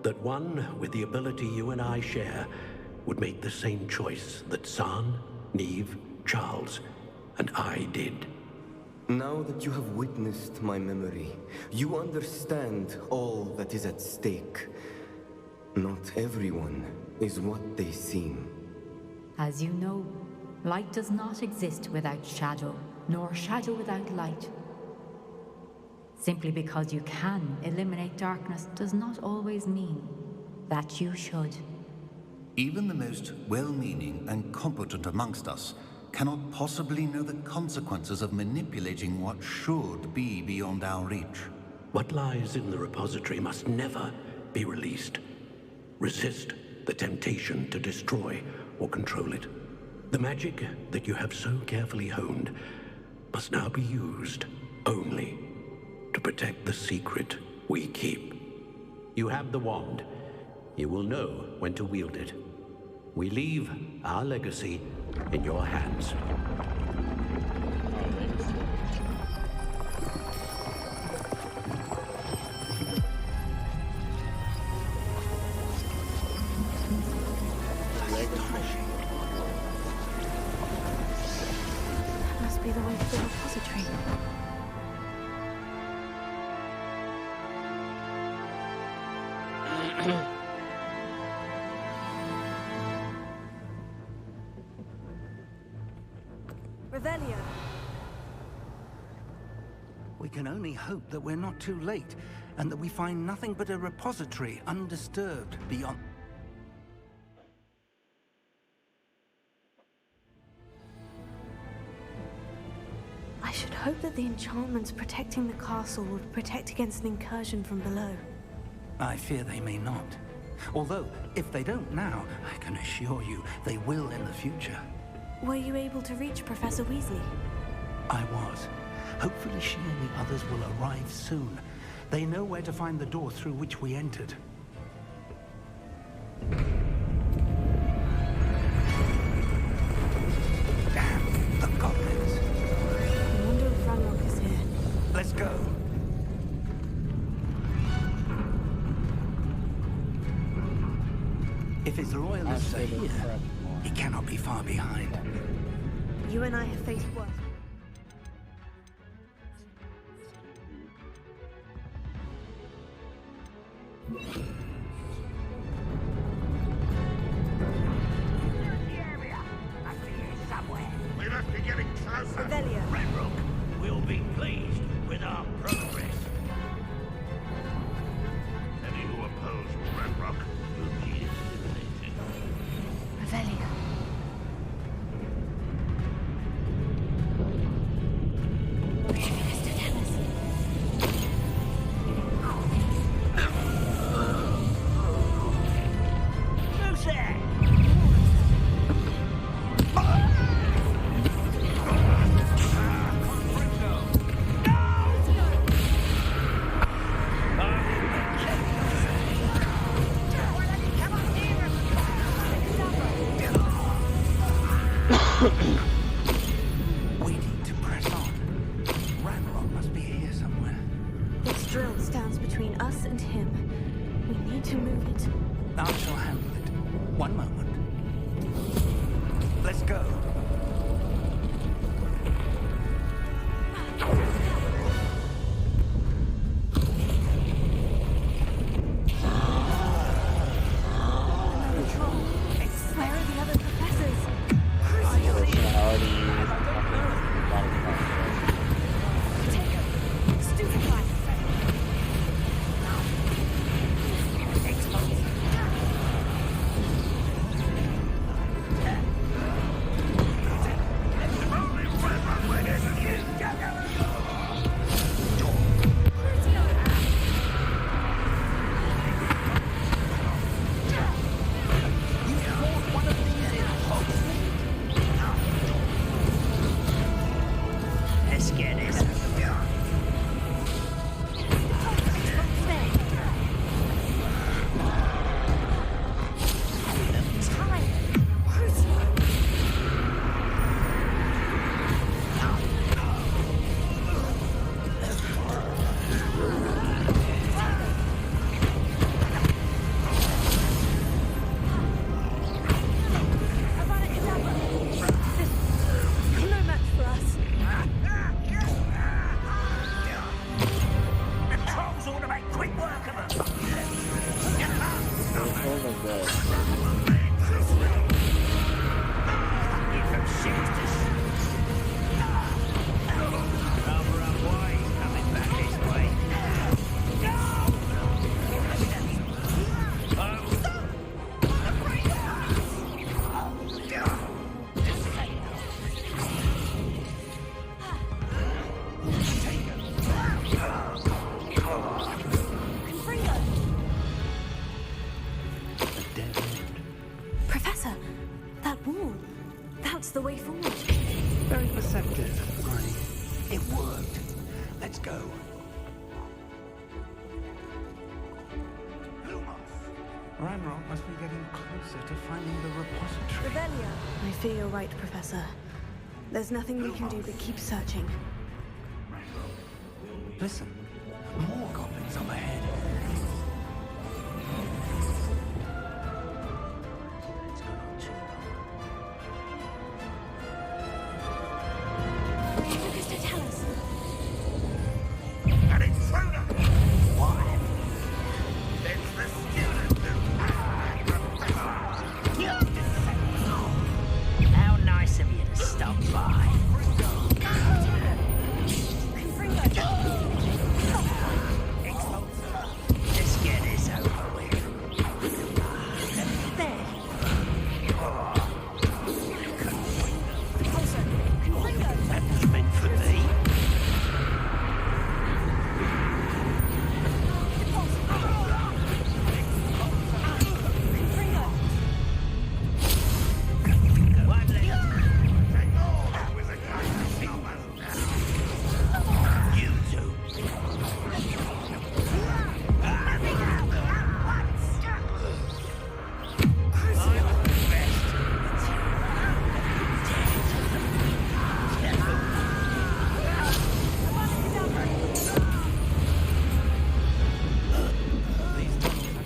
that one with the ability you and I share would make the same choice that San, Neve, Charles, and I did. Now that you have witnessed my memory, you understand all that is at stake. Not everyone is what they seem. As you know, light does not exist without shadow, nor shadow without light. Simply because you can eliminate darkness does not always mean that you should. Even the most well-meaning and competent amongst us cannot possibly know the consequences of manipulating what should be beyond our reach. What lies in the repository must never be released. Resist the temptation to destroy or control it. The magic that you have so carefully honed must now be used only to protect the secret we keep. You have the wand. You will know when to wield it. We leave our legacy in your hands. That must be the way to the repository. Revelio. We can only hope that we're not too late, and that we find nothing but a repository undisturbed beyond... I should hope that the enchantments protecting the castle will protect against an incursion from below. I fear they may not. Although, if they don't now, I can assure you they will in the future. Were you able to reach Professor Weasley? I was. Hopefully she and the others will arrive soon. They know where to find the door through which we entered. Damn, the goblins. I wonder if Ranrock is here. Let's go. If his loyalists are here, he cannot be far behind. You and I have faced worse. We must be getting closer. Revelio. Ranrock will be pleased with our progress. Any who oppose Ranrock will be eliminated. Revelio. Who's that? We need to press on. Ranrock must be here somewhere. This drill stands between us and him. We need to move it. I shall handle it. One moment. Let's go. Where are the other professors? sort of dead. Professor, that wall. That's the way forward. Very perceptive, Granny. It worked. Let's go. Ranrock must be getting closer to finding the repository. Revelia. I fear you're right, Professor. There's nothing we can do but keep searching. Listen, more goblins up ahead. He took us to tell us. An intruder! Why? It's the student How nice of you to stop by. Let's get this over with. There. That was meant for me. You two.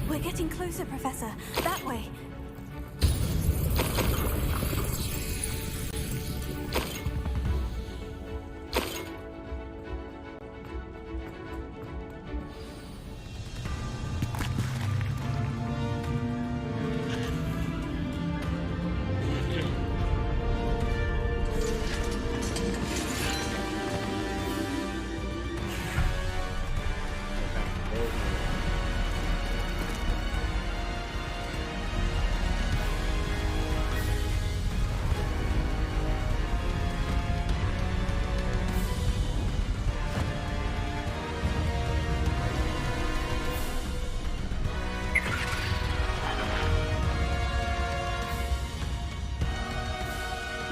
We're getting closer, Professor. That way.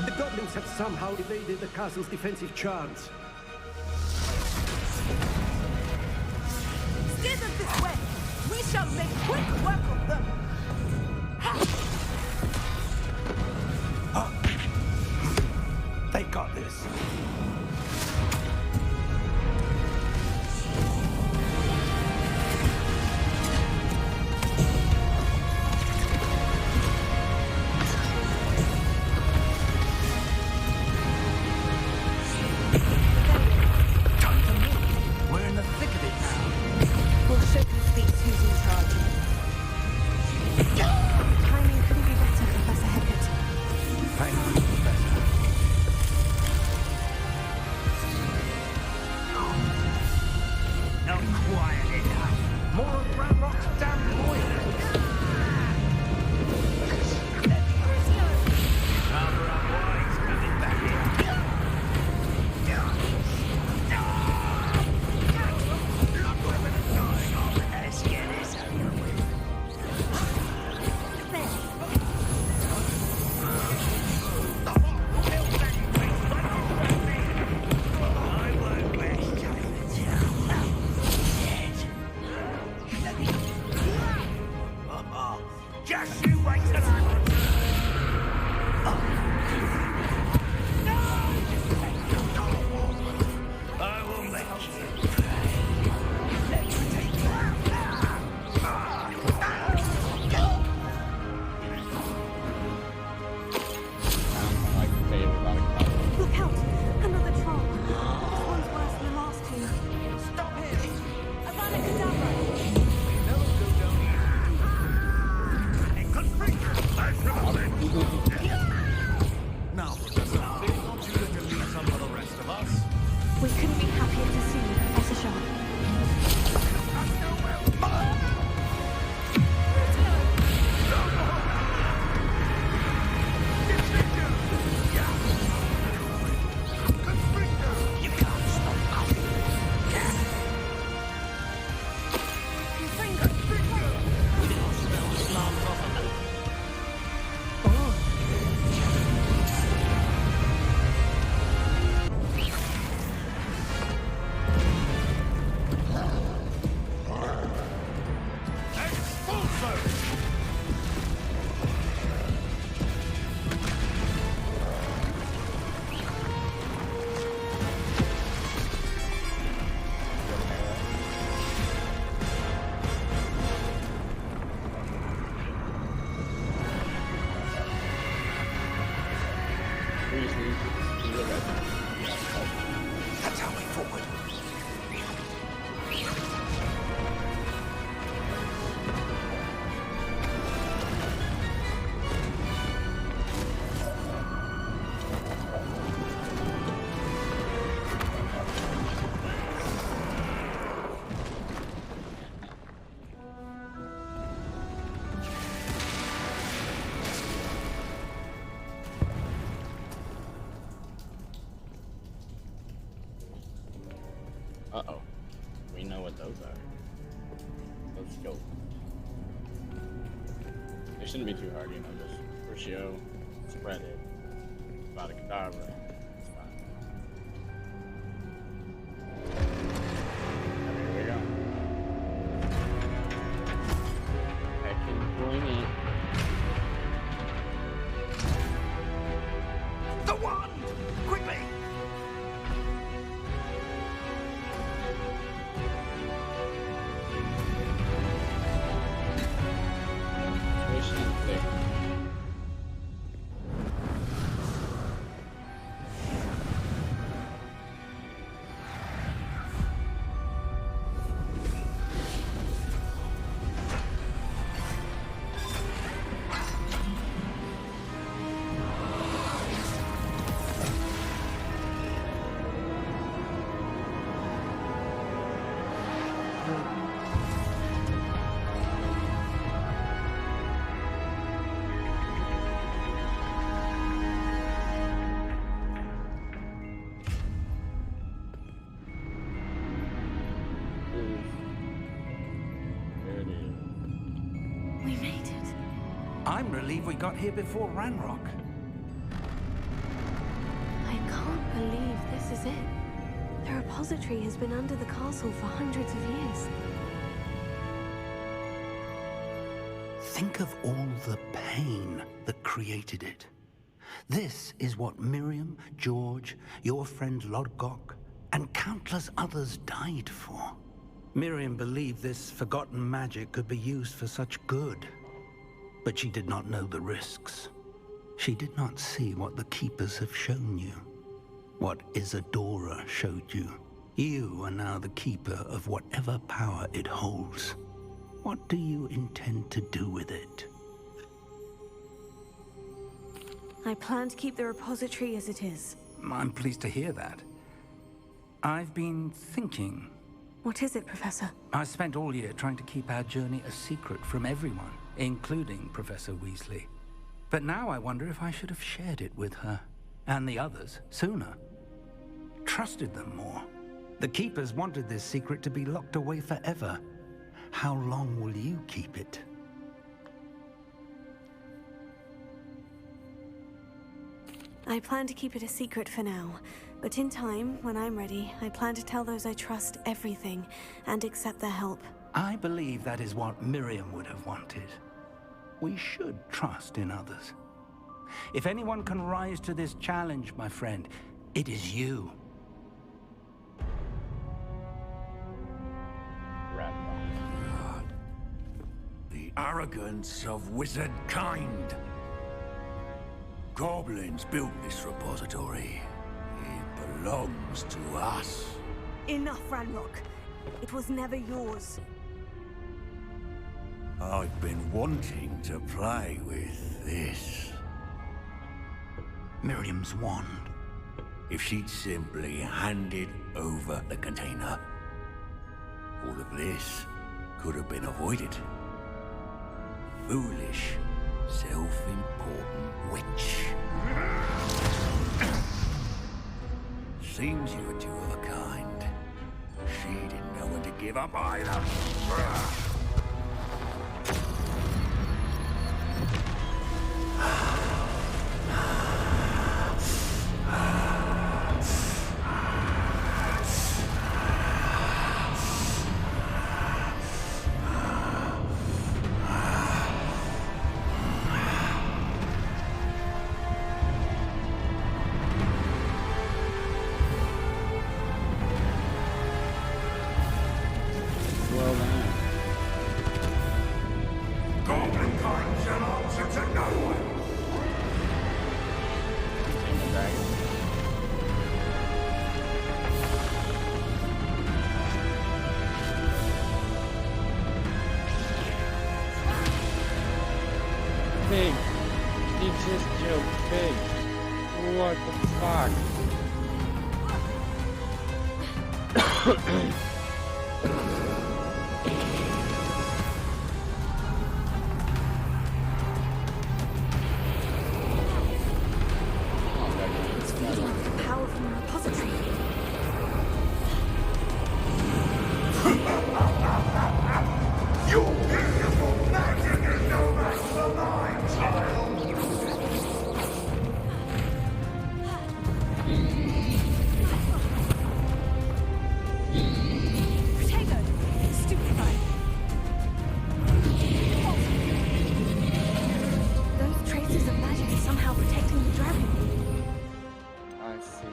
The goblins have somehow evaded the castle's defensive charms. Steer them this way. We shall make quick work of them. They got this. We're in the thick of it now. We'll show these beats who's in charge. Timing couldn't be better, Professor Hecat. Thank you, Professor. Not quiet enough. More of Ranrock's damn poison. Rather unwise coming back here. Let's get this over with. I won't waste time just you wait till I'm on. I will make you pay. Let's take Look out! Another troll. This one's worse than the last two. Stop him! Avada Kedavra! the red. That's our way forward. Uh-oh. We know what those are. Let's go. They shouldn't be too hard, you know, just Crucio, spread it, Vada Kedavra. It's fine. Here we go. I can join it. The wand! Quickly! We made it. I'm relieved we got here before Ranrock. I can't believe this is it. The repository has been under the castle for hundreds of years. Think of all the pain that created it. This is what Miriam, George, your friend Lodgok, and countless others died for. Miriam believed this forgotten magic could be used for such good, but she did not know the risks. She did not see what the Keepers have shown you, what Isadora showed you. You are now the Keeper of whatever power it holds. What do you intend to do with it? I plan to keep the repository as it is. I'm pleased to hear that. I've been thinking. What is it, Professor? I spent all year trying to keep our journey a secret from everyone, including Professor Weasley. But now I wonder if I should have shared it with her, and the others, sooner. Trusted them more. The Keepers wanted this secret to be locked away forever. How long will you keep it? I plan to keep it a secret for now, but in time, when I'm ready, I plan to tell those I trust everything and accept their help. I believe that is what Miriam would have wanted. We should trust in others. If anyone can rise to this challenge, my friend, it is you. The arrogance of wizard kind. Goblins built this repository. It belongs to us. Enough, Ranrock. It was never yours. I've been wanting to play with this. Miriam's wand. If she'd simply handed over the container, all of this could have been avoided. Foolish, self-important witch. Seems you were two of a kind. She didn't know when to give up either. Well then. pig. He just killed pig. What the fuck? It's feeding off the power from the repository. Your beautiful magic is no match for mine, child! Protego, stupefied. Those traces of magic are somehow protecting the dragon. I see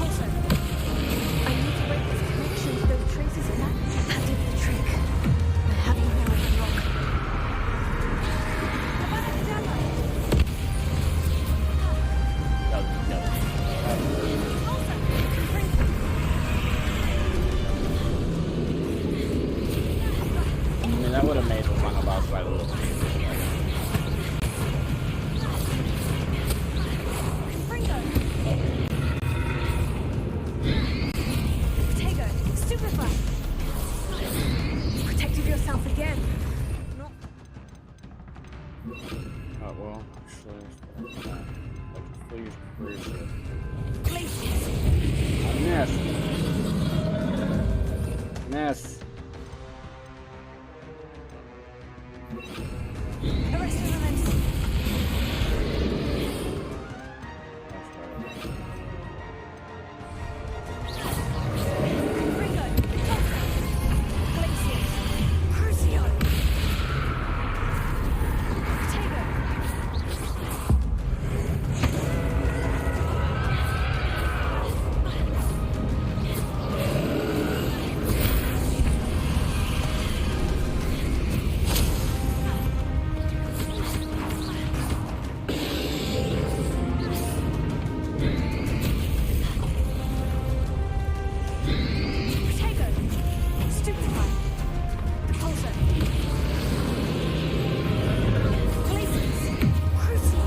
Also, I need to break this connection to those traces of magic. That did the trick. I have you now in the rock. I mean, that would have made the final boss fight a little bit easier. Protego, stupefied. Protected yourself again. Oh, well, actually, please, please. Glaciers. I missed. Miss. Arrest the momentum. Ringo, Tulsa. Glaciers. Crucio. Protego. Protego. Stupefied. Repulsor. Glaciers. Crucio.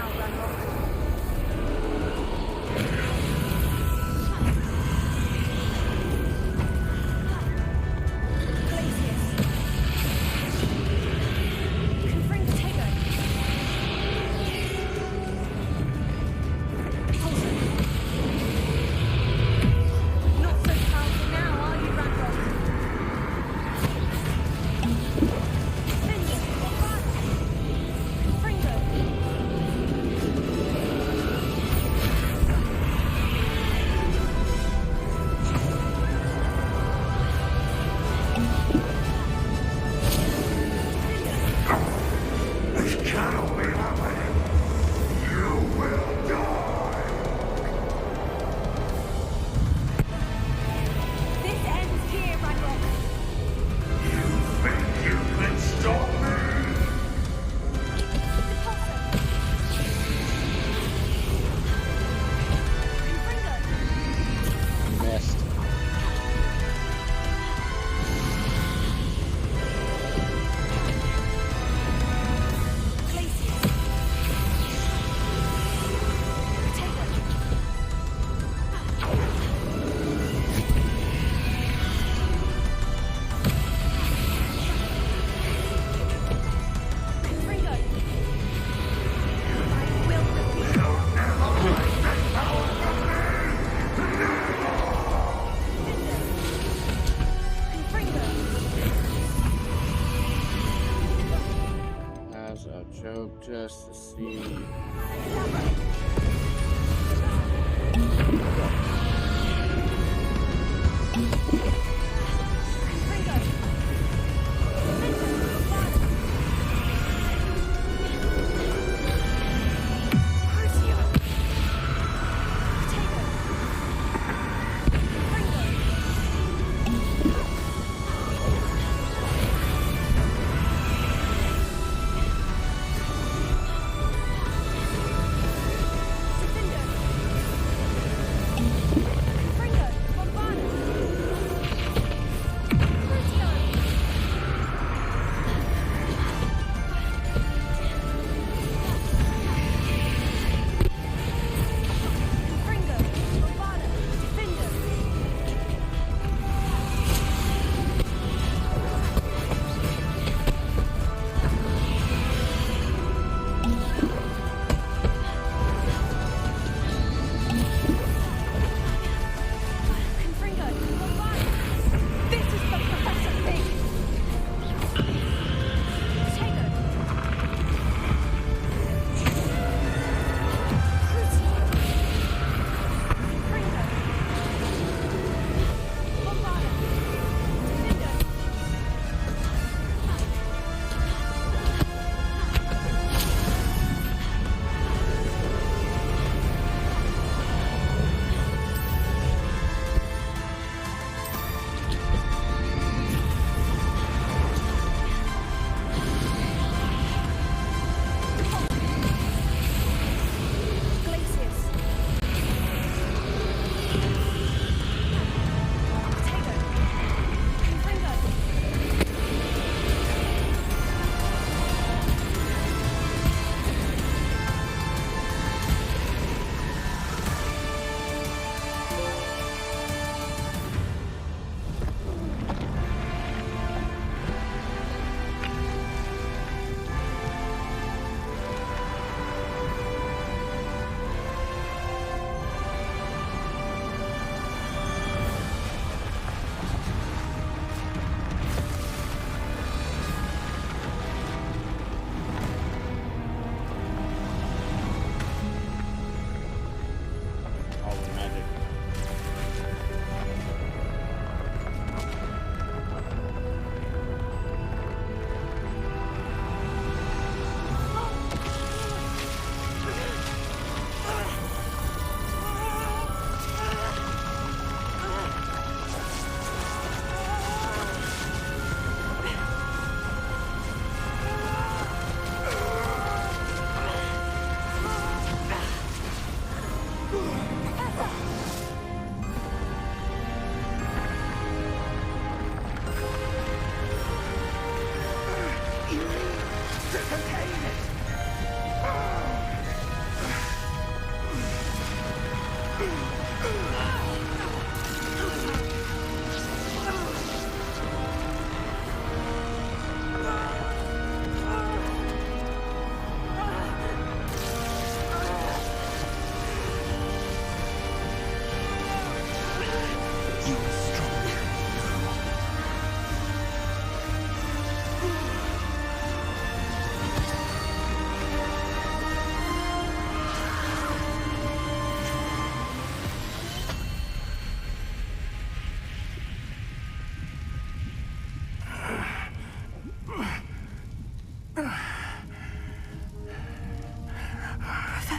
now, Ranrock. Just to see.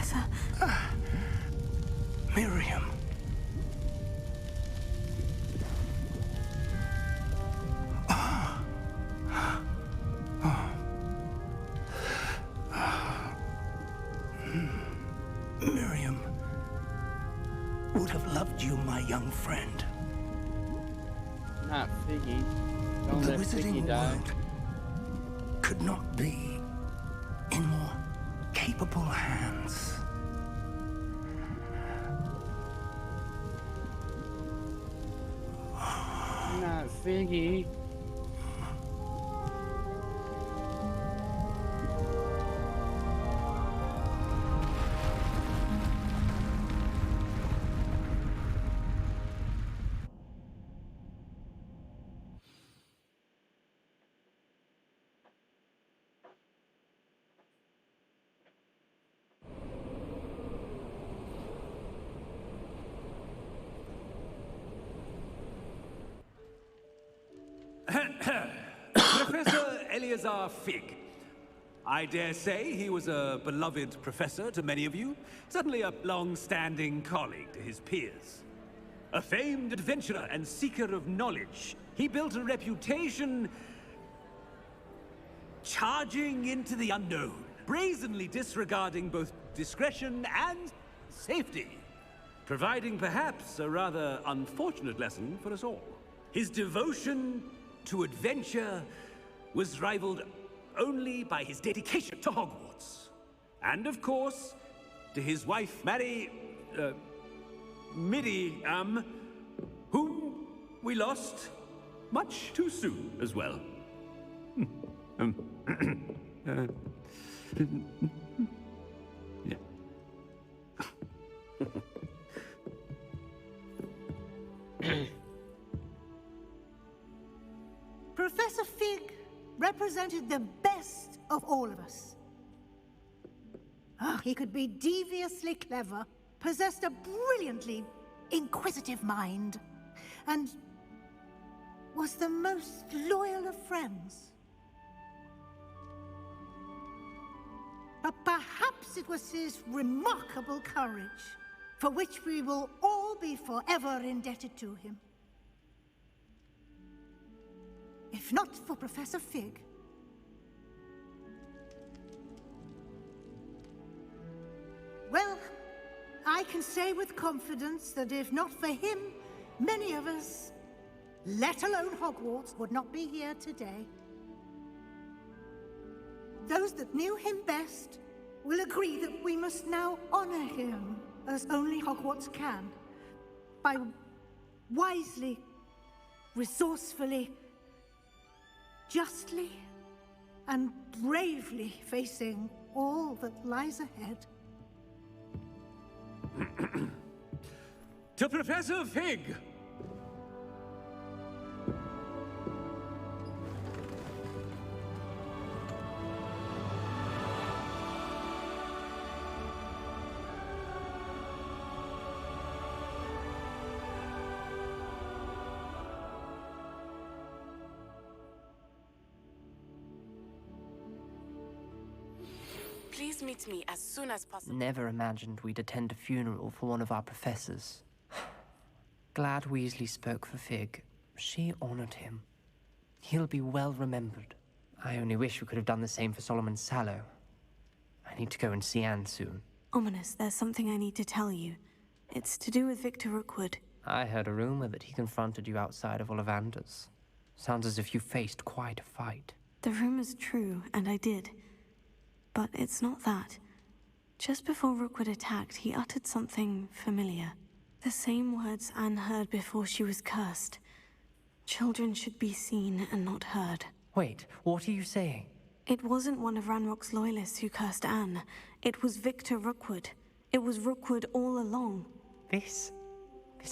Professor. Miriam. Miriam would have loved you, my young friend. Not Figgy. Don't The let wizarding Figgy die. world could not be in more capable hands. Not Figgy. Professor Eleazar Fig. I dare say he was a beloved professor to many of you, certainly a long-standing colleague to his peers. A famed adventurer and seeker of knowledge, he built a reputation charging into the unknown, brazenly disregarding both discretion and safety, providing perhaps a rather unfortunate lesson for us all. His devotion to adventure was rivaled only by his dedication to Hogwarts. And of course, to his wife, Miriam, whom we lost much too soon as well. Yeah. Professor Fig represented the best of all of us. He could be deviously clever, possessed a brilliantly inquisitive mind, and was the most loyal of friends. But perhaps it was his remarkable courage, for which we will all be forever indebted to him. If not for Professor Fig, well, I can say with confidence that if not for him, many of us, let alone Hogwarts, would not be here today. Those that knew him best will agree that we must now honor him as only Hogwarts can, by wisely, resourcefully, justly, and bravely facing all that lies ahead. To Professor Fig! Please meet me as soon as possible. Never imagined we'd attend a funeral for one of our professors. Glad Weasley spoke for Fig. She honored him. He'll be well remembered. I only wish we could have done the same for Solomon Sallow. I need to go and see Anne soon. Ominous, there's something I need to tell you. It's to do with Victor Rookwood. I heard a rumor that he confronted you outside of Ollivander's. Sounds as if you faced quite a fight. The rumor's true, and I did. But it's not that. Just before Rookwood attacked, he uttered something familiar. The same words Anne heard before she was cursed. Children should be seen and not heard. Wait, what are you saying? It wasn't one of Ranrock's loyalists who cursed Anne. It was Victor Rookwood. It was Rookwood all along. This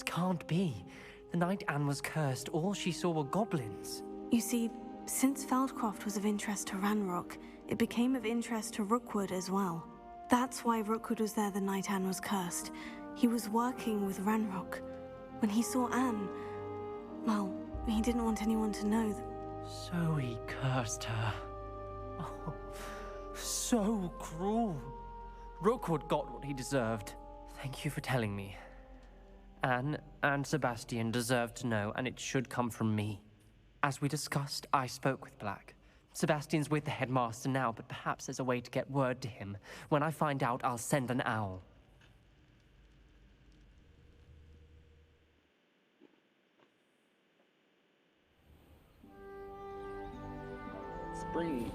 can't be. The night Anne was cursed, all she saw were goblins. You see, since Feldcroft was of interest to Ranrock, it became of interest to Rookwood as well. That's why Rookwood was there the night Anne was cursed. He was working with Ranrock. When he saw Anne, well, he didn't want anyone to know that. So he cursed her. Oh, so cruel. Rookwood got what he deserved. Thank you for telling me. Anne and Sebastian deserve to know, and it should come from me. As we discussed, I spoke with Black. Sebastian's with the headmaster now, but perhaps there's a way to get word to him. When I find out, I'll send an owl. Spring.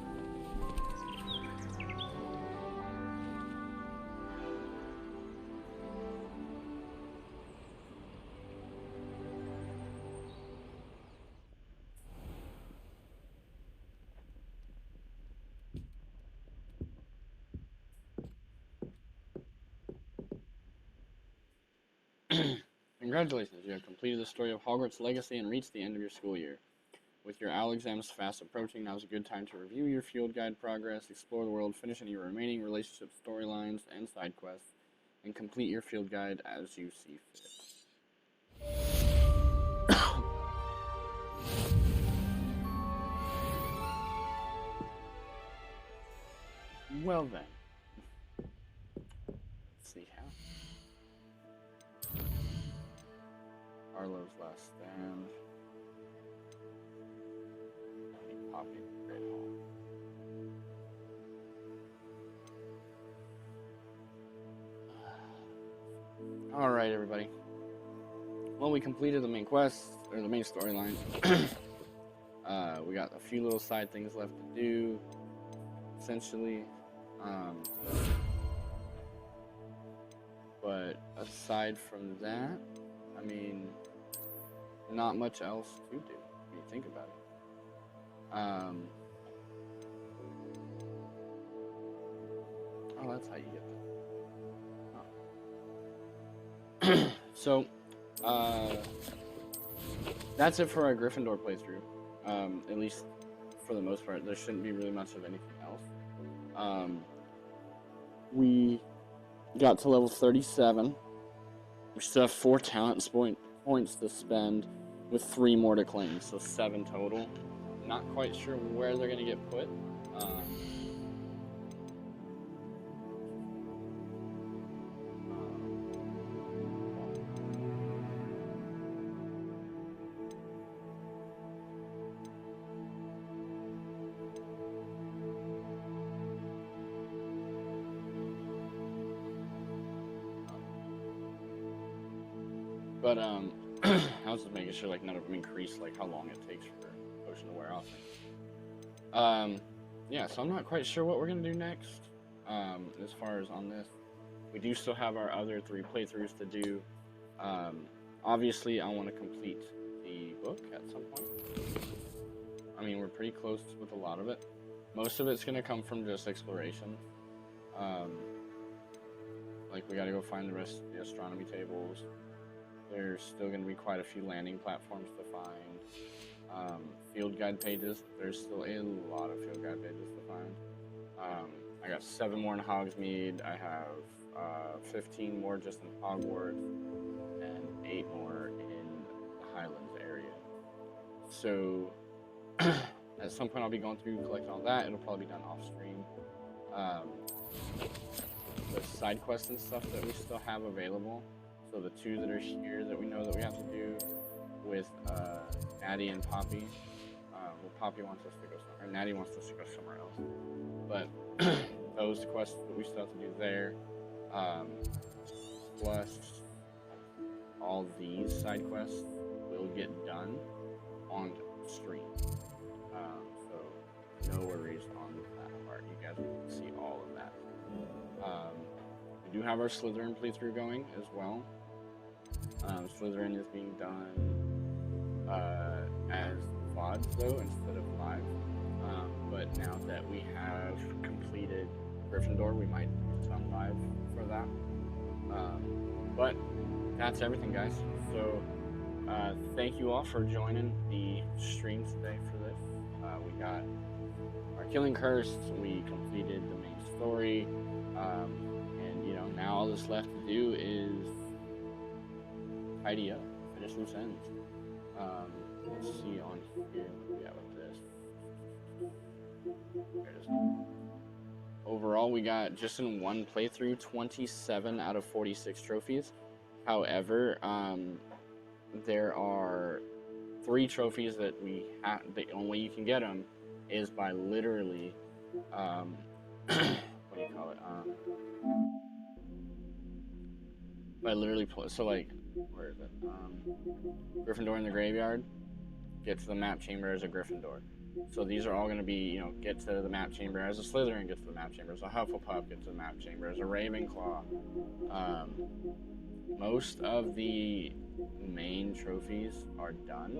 Congratulations, you have completed the story of Hogwarts Legacy and reached the end of your school year. With your OWL exams fast approaching, now is a good time to review your field guide progress, explore the world, finish any remaining relationship storylines and side quests, and complete your field guide as you see fit. Well then. Let's see how. Arlo's last stand. Poppy, Great Hall. Alright, everybody. Well, we completed the main quest, or the main storyline. We got a few little side things left to do, essentially. But aside from that, I mean, not much else to do, when you think about it. Oh, that's how you get that. Oh. So, that's it for our Gryffindor playthrough. At least for the most part. There shouldn't be really much of anything else. We got to level 37. We still have 4 talent points to spend, with 3 more to claim, so 7 total. Not quite sure where they're gonna get put. But I was just making sure like none of them increase like how long it takes for the potion to wear off. Yeah, so I'm not quite sure what we're gonna do next. As far as on this, we do still have our other 3 playthroughs to do. Obviously, I want to complete the book at some point. I mean, we're pretty close with a lot of it. Most of it's gonna come from just exploration. Like we gotta go find the rest of the astronomy tables. There's still going to be quite a few landing platforms to find. Field guide pages. There's still a lot of field guide pages to find. I got 7 more in Hogsmeade. I have 15 more just in Hogwarts. And 8 more in the Highlands area. So, at some point I'll be going through collecting all that. It'll probably be done off stream. The side quests and stuff that we still have available. So the 2 that are here that we know that we have to do with Natty and Poppy. Well, Poppy wants us to go somewhere, or Natty wants us to go somewhere else. But those quests that we still have to do there, plus all these side quests will get done on stream. So no worries on that part. You guys will see all of that. We do have our Slytherin playthrough going as well. Slytherin is being done as VODs though instead of live. But now that we have completed Gryffindor, we might do some live for that. But that's everything, guys. So thank you all for joining the stream today for this. We got our Killing Curse. We completed the main story. And you know, now all that's left to do is tidy up, finish loose ends. Let's see on here what we have with this. There it is. overall, we got, just in one playthrough, 27 out of 46 trophies. However, there are 3 trophies that we have. The only way you can get them is by literally, what do you call it? By literally, so like, where is it? Gryffindor in the graveyard. Get to the map chamber as a Gryffindor. So these are all going to be, you know, get to the map chamber as a Slytherin, get to the map chamber as a Hufflepuff, get to the map chamber as a Ravenclaw. Most of the main trophies are done.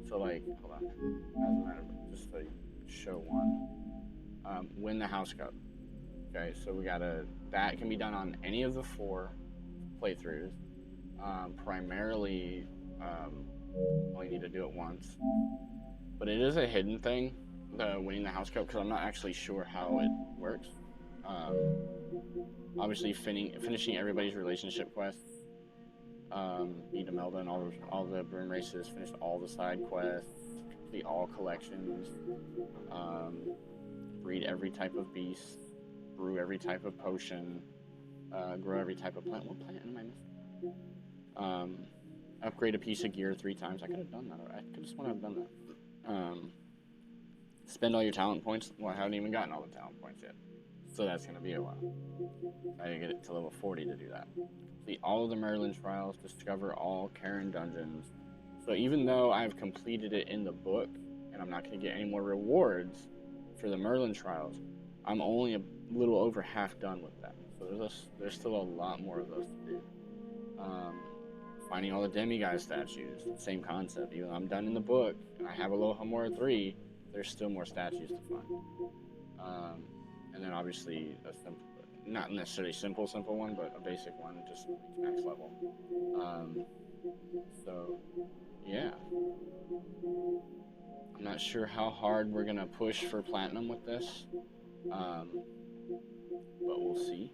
So like, hold on, as a matter of, just to show one. Win the House Cup. Okay, so we gotta, that can be done on any of the 4 playthroughs. Primarily, only need to do it once. But it is a hidden thing, the winning the House Cup, because I'm not actually sure how it works. Obviously, finishing everybody's relationship quests, beat Imelda and all the broom races, finish all the side quests, complete all collections, breed every type of beast, brew every type of potion, grow every type of plant. What plant am I missing? Upgrade a piece of gear 3 times. I could have done that. I could have sworn I've done that. Spend all your talent points. Well, I haven't even gotten all the talent points yet. So that's going to be a while. I gotta get it to level 40 to do that. Complete all of the Merlin trials. Discover all Karen dungeons. So even though I've completed it in the book, and I'm not going to get any more rewards for the Merlin trials, I'm only a little over half done with them. So there's still a lot more of those to do. Finding all the demiguise statues, same concept. Even though I'm done in the book and I have a Alohomora 3, there's still more statues to find. And then obviously a simple, not necessarily simple one, but a basic one, just reach max level. So yeah, I'm not sure how hard we're gonna push for platinum with this, but we'll see.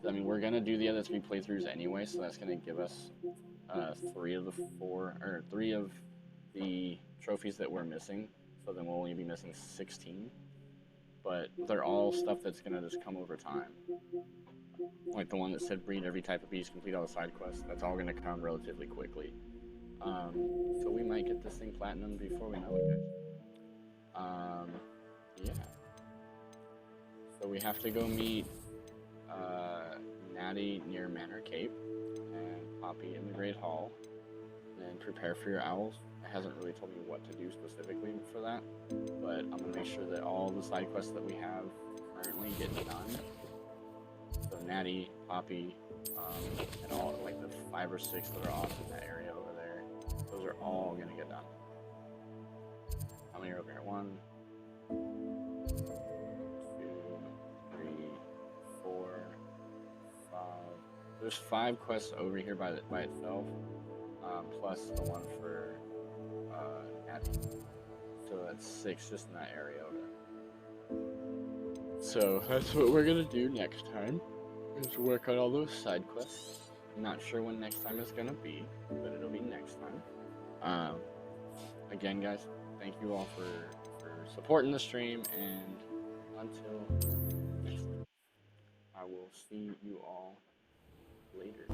I mean, we're gonna do the other 3 playthroughs anyway, so that's gonna give us 3 of the trophies that we're missing. So then we'll only be missing 16. But they're all stuff that's gonna just come over time. Like the one that said breed every type of beast, complete all the side quests. That's all gonna come relatively quickly. So we might get this thing platinum before we know it, guys. Yeah. So we have to go meet Natty near Manor Cape, and Poppy in the Great Hall, and then prepare for your owls. It hasn't really told me what to do specifically for that, but I'm going to make sure that all the side quests that we have currently get done. So Natty, Poppy, and all, like the 5 or 6 that are off in that area over there, those are all going to get done. How many are over here? 1, 2, 3, 4, 5. There's 5 quests over here by itself, plus the one for Natty. So that's 6 just in that area over there. So that's what we're gonna do next time, is work on all those side quests. I'm not sure when next time is gonna be, but it'll be next time. Again, guys, thank you all for supporting the stream, and until next time, I will see you all later.